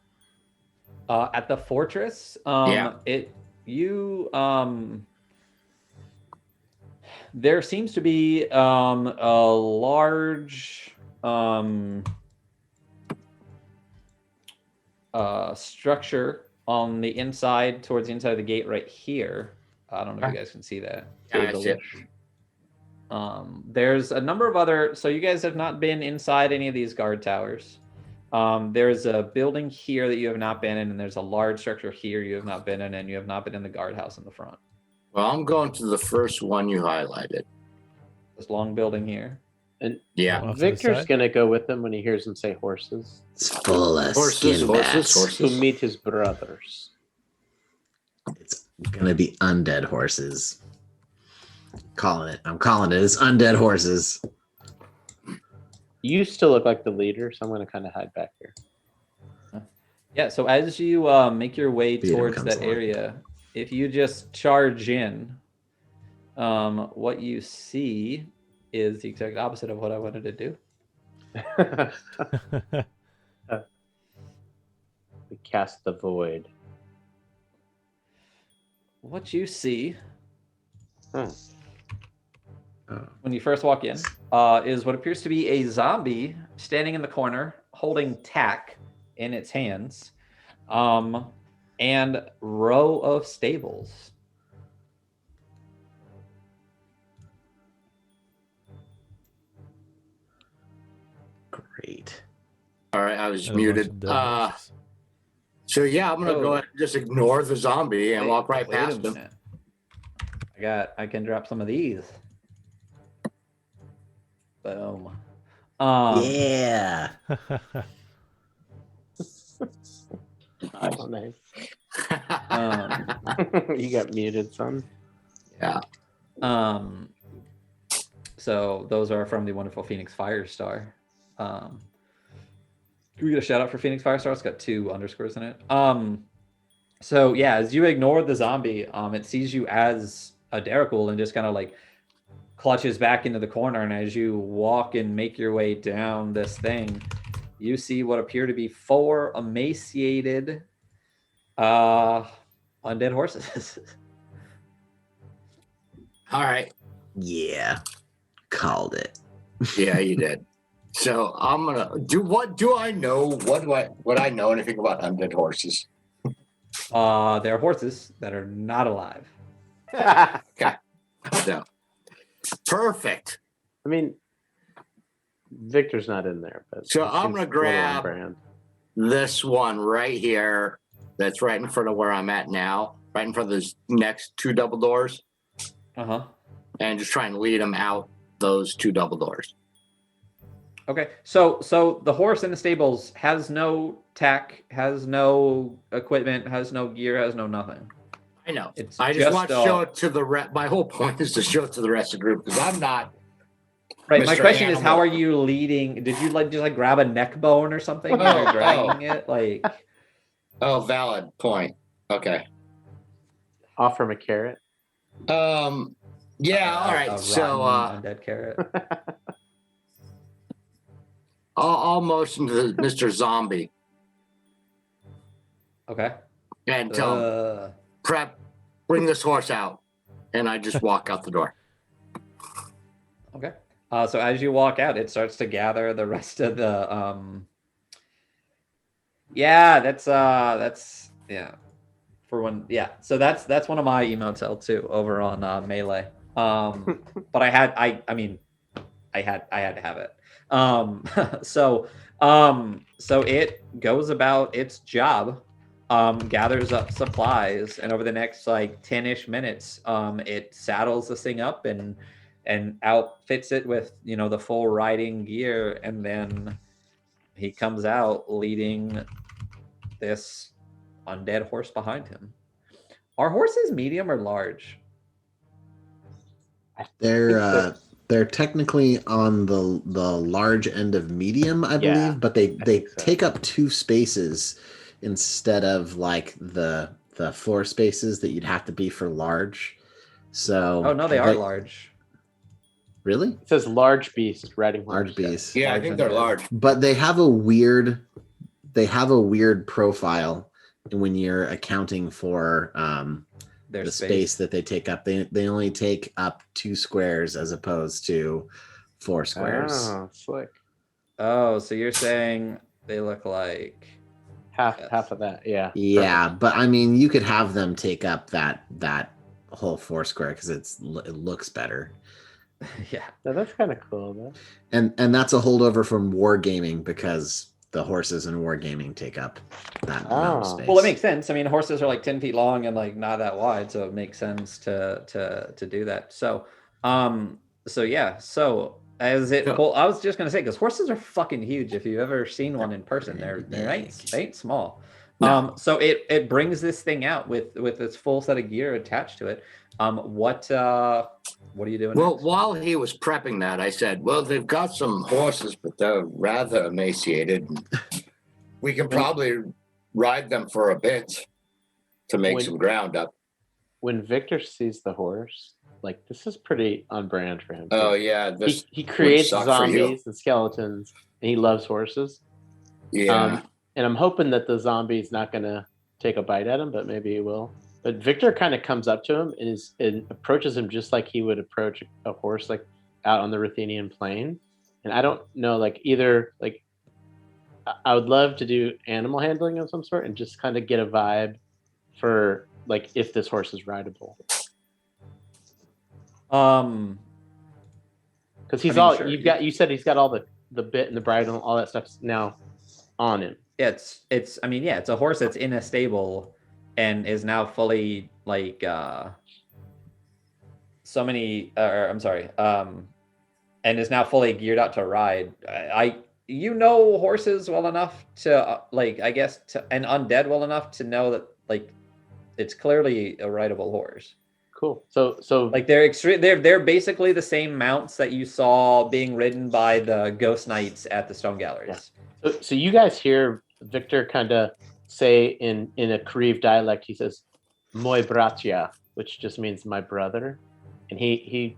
At the fortress, Yeah. There seems to be a large structure on the inside, towards the inside of the gate right here. I don't know if you guys can see that. Yeah, I see it. There's a number of other, so you guys have not been inside any of these guard towers. There's a building here that you have not been in, and there's a large structure here you have not been in, and you have not been in the guardhouse in the front. Well, I'm going to the first one you highlighted. This long building here. And Yeah. Off to the Victor's side. gonna go with him when he hears him say horses. It's full of Horses, skin horses, bats. horses. To meet his brothers. It's gonna be undead horses. I'm calling it. It's undead horses. You still look like the leader, so I'm gonna kind of hide back here. Yeah, so as you make your way Beat 'em towards comes that along. area, if you just charge in, what you see is the exact opposite of what I wanted to do. We cast the void. What you see Hmm. when you first walk in is what appears to be a zombie standing in the corner holding tack in its hands, and row of stables. Great. All right, I was And a bunch muted. of dead horses. So yeah, I'm gonna go Oh. ahead and just ignore the zombie and walk right Wait a past him. minute. I can drop some of these. Boom. Yeah. Oh, nice. Um, You got muted, son. Yeah. So those are from the wonderful Phoenix Firestar. Can we get a shout out for Phoenix Firestar? It's got 2 underscores in it. So yeah, as you ignore the zombie, it sees you as a Derrickul and just kind of like clutches back into the corner. And as you walk and make your way down this thing, you see what appear to be 4 emaciated undead horses. All right. Yeah, called it. Yeah, you did. So I'm gonna do. What do I know? What I know anything about undead horses? They're horses that are not alive. Okay. So perfect. I mean, Victor's not in there, but So it I'm seems gonna a little on grab brand. this one right here. That's right in front of where I'm at now. Right in front of those next 2 double doors, Uh-huh. and just try and lead them out those 2 double doors. Okay, so the horse in the stables has no tech, has no equipment, has no gear, has no nothing. I know. It's I just want to show it to the rest. My whole point is to show it to the rest of the group because I'm not. Right. My Mr. question is, how Animal. are you leading? Did you just grab a neck bone or something while you're dragging it? Like, Oh, valid point. Okay. Offer him a carrot. Yeah. All right. a So rotten undead carrot. I'll motion to Mr. Zombie Okay. and tell him, prep, bring this horse out, and I just walk out the door. Okay. So as you walk out, it starts to gather the rest of the Yeah, that's yeah. For when so that's one of my emotes L too over on Melee. But I had to have it. So it goes about its job, gathers up supplies, and over the next like 10-ish minutes, it saddles this thing up and outfits it with the full riding gear, and then he comes out leading this undead horse behind him. Are horses medium or large? They're technically on the large end of medium, I Yeah, believe, but they think so. take up 2 spaces instead of like the 4 spaces that you'd have to be for large. So Oh no, they are large. Really? It says large beast riding horse. Large beast. Yeah, I Large think they're undead. large. But they have a weird profile when you're accounting for Their the space that they take up. They only take up 2 squares as opposed to 4 squares. Oh, slick. Oh, so you're saying they look like Half Yes. of that. Yeah. Yeah, but I mean, you could have them take up that whole 4 square because it looks better. yeah. No, that's kind of cool, though. And that's a holdover from wargaming because the horses in wargaming take up that amount of Oh. space. Well, it makes sense. I mean, horses are like 10 feet long and like not that wide, so it makes sense to do that. So, yeah. So well, I was just gonna say because horses are fucking huge. If you've ever seen one in person, they ain't small. No. So it brings this thing out with its full set of gear attached to it. What are you doing? Well, next? while he was prepping that, I said, well, they've got some horses, but they're rather emaciated. We can probably ride them for a bit to make some ground up. When Victor sees the horse, like this is pretty on brand for him. Oh, yeah. This He creates suck for you. zombies and skeletons, and he loves horses. Yeah. And I'm hoping that the zombie's not going to take a bite at him, but maybe he will. But Victor kind of comes up to him and approaches him just like he would approach a horse, like out on the Ruthenian plain. And I don't know, like either like I would love to do animal handling of some sort and just kind of get a vibe for like if this horse is rideable. Um, Because he's I mean, all sure. you said he's got all the bit and the bridle, all that stuff's now on him. it's a horse that's in a stable and is now fully like and is now fully geared out to ride. Horses well enough to and undead well enough to know that like it's clearly a rideable horse. Cool. So Like they're extreme. They're basically the same mounts that you saw being ridden by the ghost knights at the stone galleries. so you guys hear Victor kind of say in a Creve dialect. He says, "Moi bratia," which just means my brother, and he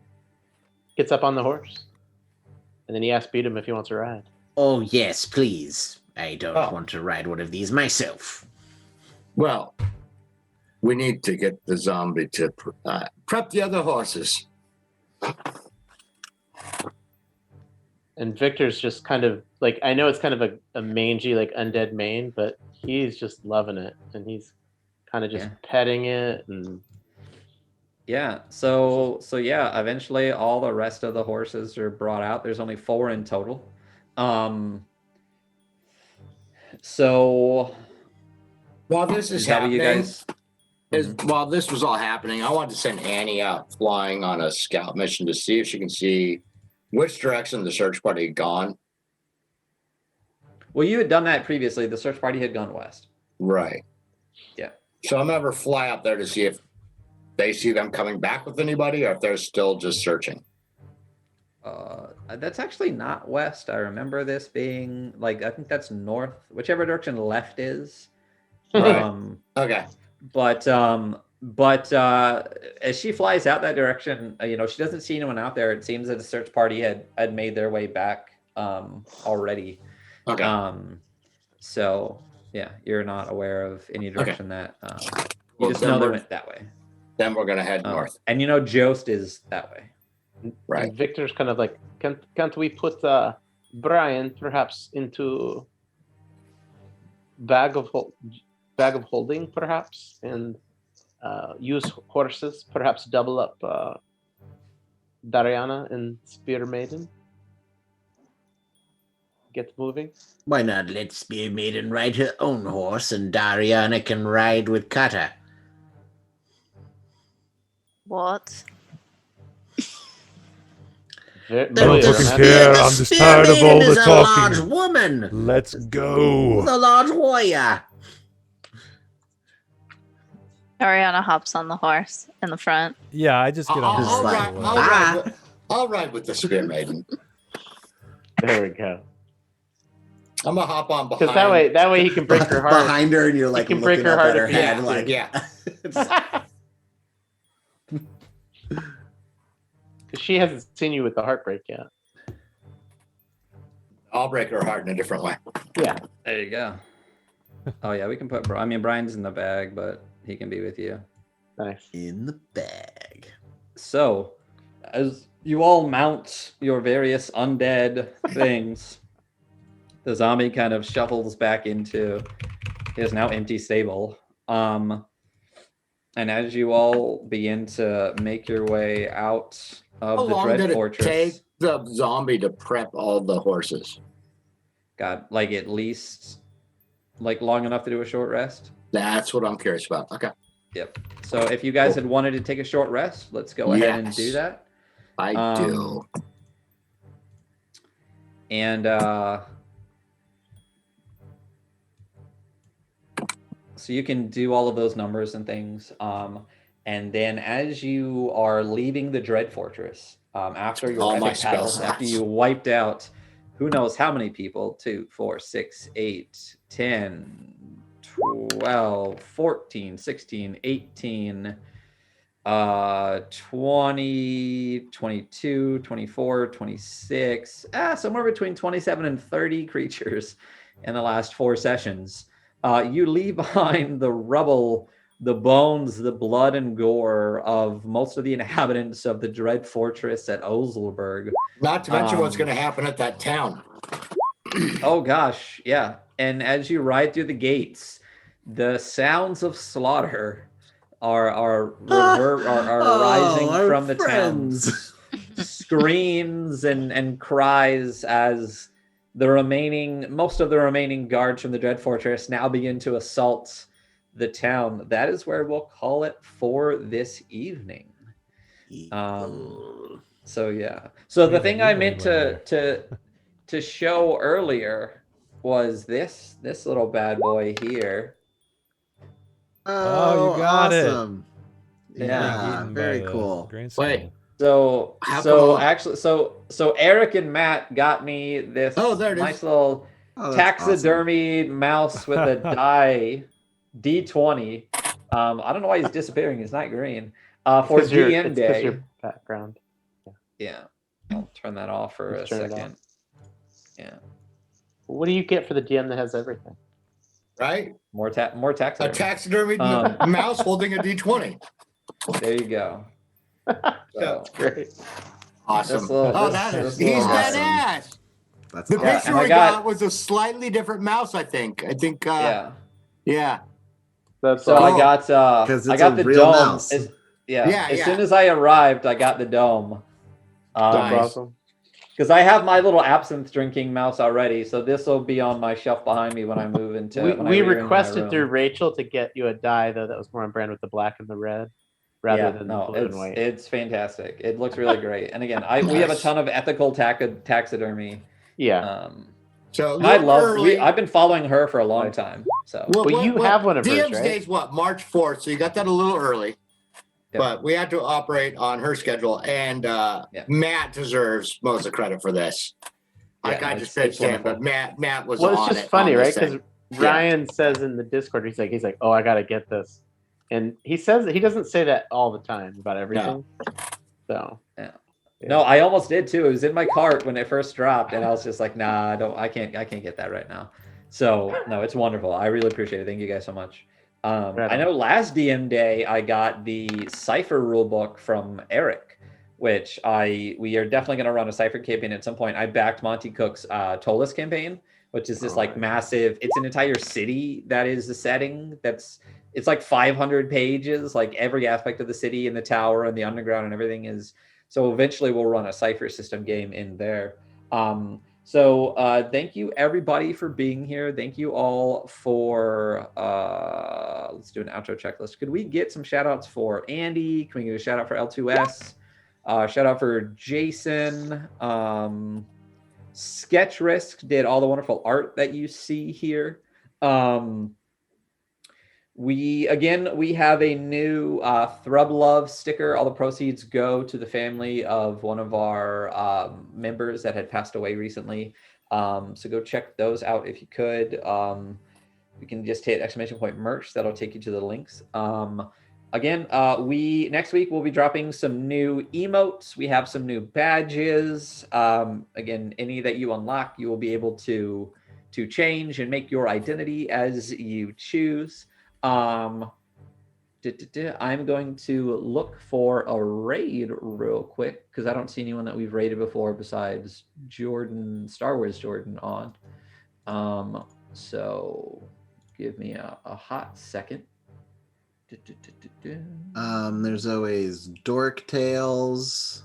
gets up on the horse, and then he asks Beatum if he wants to ride. Oh, yes, please. I don't Oh. want to ride one of these myself. Well, we need to get the zombie to prep the other horses. And Victor's just kind of like, I know it's kind of a mangy, like undead mane, but he's just loving it, and he's kind of just petting it and. Yeah. So yeah. Eventually, all the rest of the horses are brought out. There's only 4 in total. So While this is how do happening, you guys? while this was all happening, I wanted to send Annie out flying on a scout mission to see if she can see which direction the search party had gone. Well, you had done that previously. The search party had gone west. Right. Yeah. So I'm ever fly up there to see if they see them coming back with anybody, or if they're still just searching. That's actually not west. I remember this being like, I think that's north, whichever direction left is. Right. Okay. But as she flies out that direction, she doesn't see anyone out there. It seems that the search party had made their way back already. Okay. So yeah, you're not aware of any direction that you Well, just then know they we're- went that way. Then we're gonna head north. And Jost is that way. Right. And Victor's kind of like, can't we put Brian perhaps into bag of holding perhaps, and use horses, perhaps double up Dariana and Spear Maiden. Get moving. Why not let Spear Maiden ride her own horse and Dariana can ride with Cutter? What? Don't fucking care. I'm just tired of all the talking. talking. A large woman. Let's go. The large warrior. Ariana hops on the horse in the front. Yeah, I just get on I'll the ride- horse. I'll ride with the Spear Maiden. There we go. I'm gonna hop on behind. Because that way he can break her heart. Behind her, and you're like can break looking her up heart at her if he head, has like Yeah. Because she hasn't seen you with the heartbreak yet. I'll break her heart in a different way. Yeah. There you go. Oh yeah, we can put. Brian's in the bag, but he can be with you. Nice. in the bag. So, as you all mount your various undead things, the zombie kind of shuffles back into his now empty stable. And as you all begin to make your way out of How the long Dread did it Fortress, take the zombie to prep all the horses? God, like at least like long enough to do a short rest. That's what I'm curious about. Okay. Yep. So if you guys had wanted to take a short rest, let's go ahead and do Yes. that. I do. And so you can do all of those numbers and things. And then as you are leaving the Dread Fortress, after your All my epic battle, spell after slots. you wiped out who knows how many people, 2, 4, 6, 8, 10, 12, 14, 16, 18, 20, 22, 24, 26, somewhere between 27 and 30 creatures in the last 4 sessions. You leave behind the rubble, the bones, the blood and gore of most of the inhabitants of the Dread Fortress at Oselberg. Not to mention what's going to happen at that town. Oh gosh, yeah. And as you ride through the gates, the sounds of slaughter are rising our from the friends. town. Screams and cries as most of the remaining guards from the Dread Fortress now begin to assault the town. That is where we'll call it for this evening. So yeah. So the thing I meant to show earlier was this little bad boy here. Oh, you got it. awesome. Yeah, eaten by very the cool. green Wait. skull. So How so come- actually so Eric and Matt got me this Oh, there it nice is. little Oh, that's taxidermy mouse with a die D20. I don't know why he's disappearing. He's not green. For It's 'cause your- DM it's 'cause day. your background. Yeah, I'll turn that off for a Just turn it off. second. Yeah, What do you get for the DM that has everything? Right? more A taxidermy. taxidermy Um, mouse holding a D20. There you go. So, That's great. Awesome. This little- Oh, this- that is. this He's little- badass. That's The awesome. Yeah, picture and I we got- got was a slightly different mouse, I think. I think, yeah. yeah. That's So I Cool. got 'Cause I it's got a the real dome. mouse. Yeah, As yeah. soon as I arrived, I got the dome. That's Nice. awesome. Because I have my little absinthe drinking mouse already, so this will be on my shelf behind me when I move into. We, when I we rearrange my requested room. through Rachel to get you a die though that was more on brand with the black and the red, rather than the blue and it's white. it's fantastic. It looks really great. And again, we have a Nice. ton of ethical taxidermy. Yeah. So And I little love. early. I've been following her for a long Nice. time. So Well, you have one of hers, DM's right? Day's what? March 4th. So you got that a little early. Yep. But we had to operate on her schedule. And Matt deserves most of the credit for this. Like Yeah, I it's- just it's pitched him, but wonderful. Matt was Well, it's on just it funny, on right? this Because thing. Ryan says in the Discord, he's like, oh, I gotta get this, and he says that he doesn't say that all the time about everything. So Yeah. No, I almost did too. It was in my cart when it first dropped, and I was just like, nah, I can't get that right now. So no, it's wonderful. I really appreciate it. Thank you guys so much. Right I on. know last DM day I got the Cypher rulebook from Eric, which we are definitely going to run a Cypher campaign at some point. I backed Monty Cook's Tolis campaign, which is this like Alright. massive. It's an entire city that is the setting. It's like 500 pages. Like every aspect of the city and the tower and the underground and everything is. So eventually we'll run a Cypher system game in there. So thank you everybody for being here. Thank you all for let's do an outro checklist. Could we get some shout outs for Andy? Can we get a shout out for L2S? Shout out for Jason. Sketch Risk did all the wonderful art that you see here. We have a new Thrub Love sticker. All the proceeds go to the family of one of our members that had passed away recently. So go check those out if you could. You can just hit !! merch. That'll take you to the links. Next week we'll be dropping some new emotes. We have some new badges. Again, any that you unlock, you will be able to change and make your identity as you choose. I'm going to look for a raid real quick because I don't see anyone that we've raided before besides Jordan, Star Wars Jordan on. So give me a hot second. There's always Dork Tales.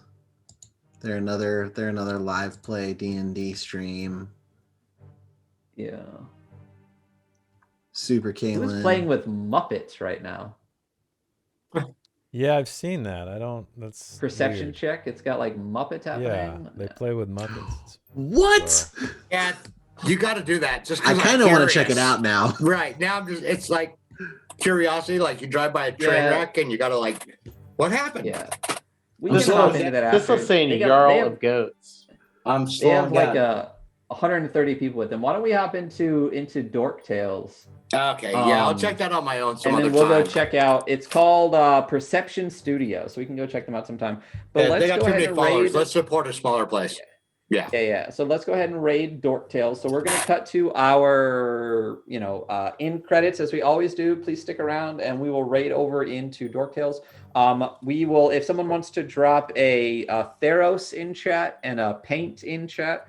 They're another live play D&D stream. Yeah. Super Kalen. Who's playing with Muppets right now? Yeah, I've seen that. That's Perception weird. check. It's got like Muppets Yeah, happening. they play with Muppets. What? Yeah, you got to do that. Just I 'cause kind I'm of want to check it curious. out now. Right now, it's like curiosity. Like you drive by a train Yeah. wreck and you got to like, what happened? Yeah. We This can hop was into that this after. was saying They Jarl have, of Goats. I'm they slowing have like down. 130 people with them. Why don't we hop into Dork Tales? Okay, yeah, I'll um, check that on my own some And other then we'll time. go check out. It's called Perception Studio, so we can go check them out sometime. But Yeah, let's they got go too ahead many and followers. raid. Let's support a smaller place. Yeah. Yeah. So let's go ahead and raid Dork Tales. So we're going to cut to our, end credits as we always do. Please stick around, and we will raid over into Dork Tales. We will, if someone wants to drop a Theros in chat and a Paint in chat,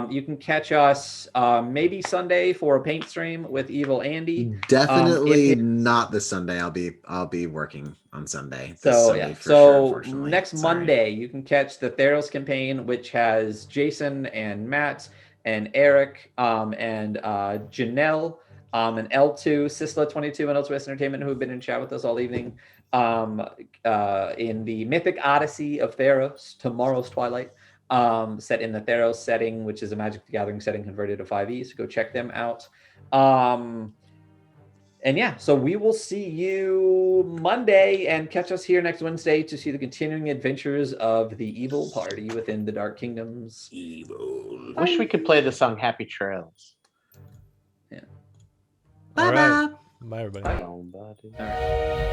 you can catch us maybe Sunday for a Paint stream with Evil Andy. Definitely if- not this Sunday. I'll be working on Sunday. This So Sunday yeah, for sure, unfortunately. next Sorry. Monday you can catch the Theros campaign, which has Jason and Matt and Eric and Janelle and L2, Sisla22 and L2S Entertainment, who have been in chat with us all evening in the Mythic Odyssey of Theros, Tomorrow's Twilight, set in the Theros setting, which is a Magic the Gathering setting converted to 5e. So go check them out. And yeah, so we will see you Monday and catch us here next Wednesday to see the continuing adventures of the evil party within the Dark Kingdoms. Evil. I wish we could play the song Happy Trails. Yeah. All right. Bye, everybody. Bye. Somebody. All right.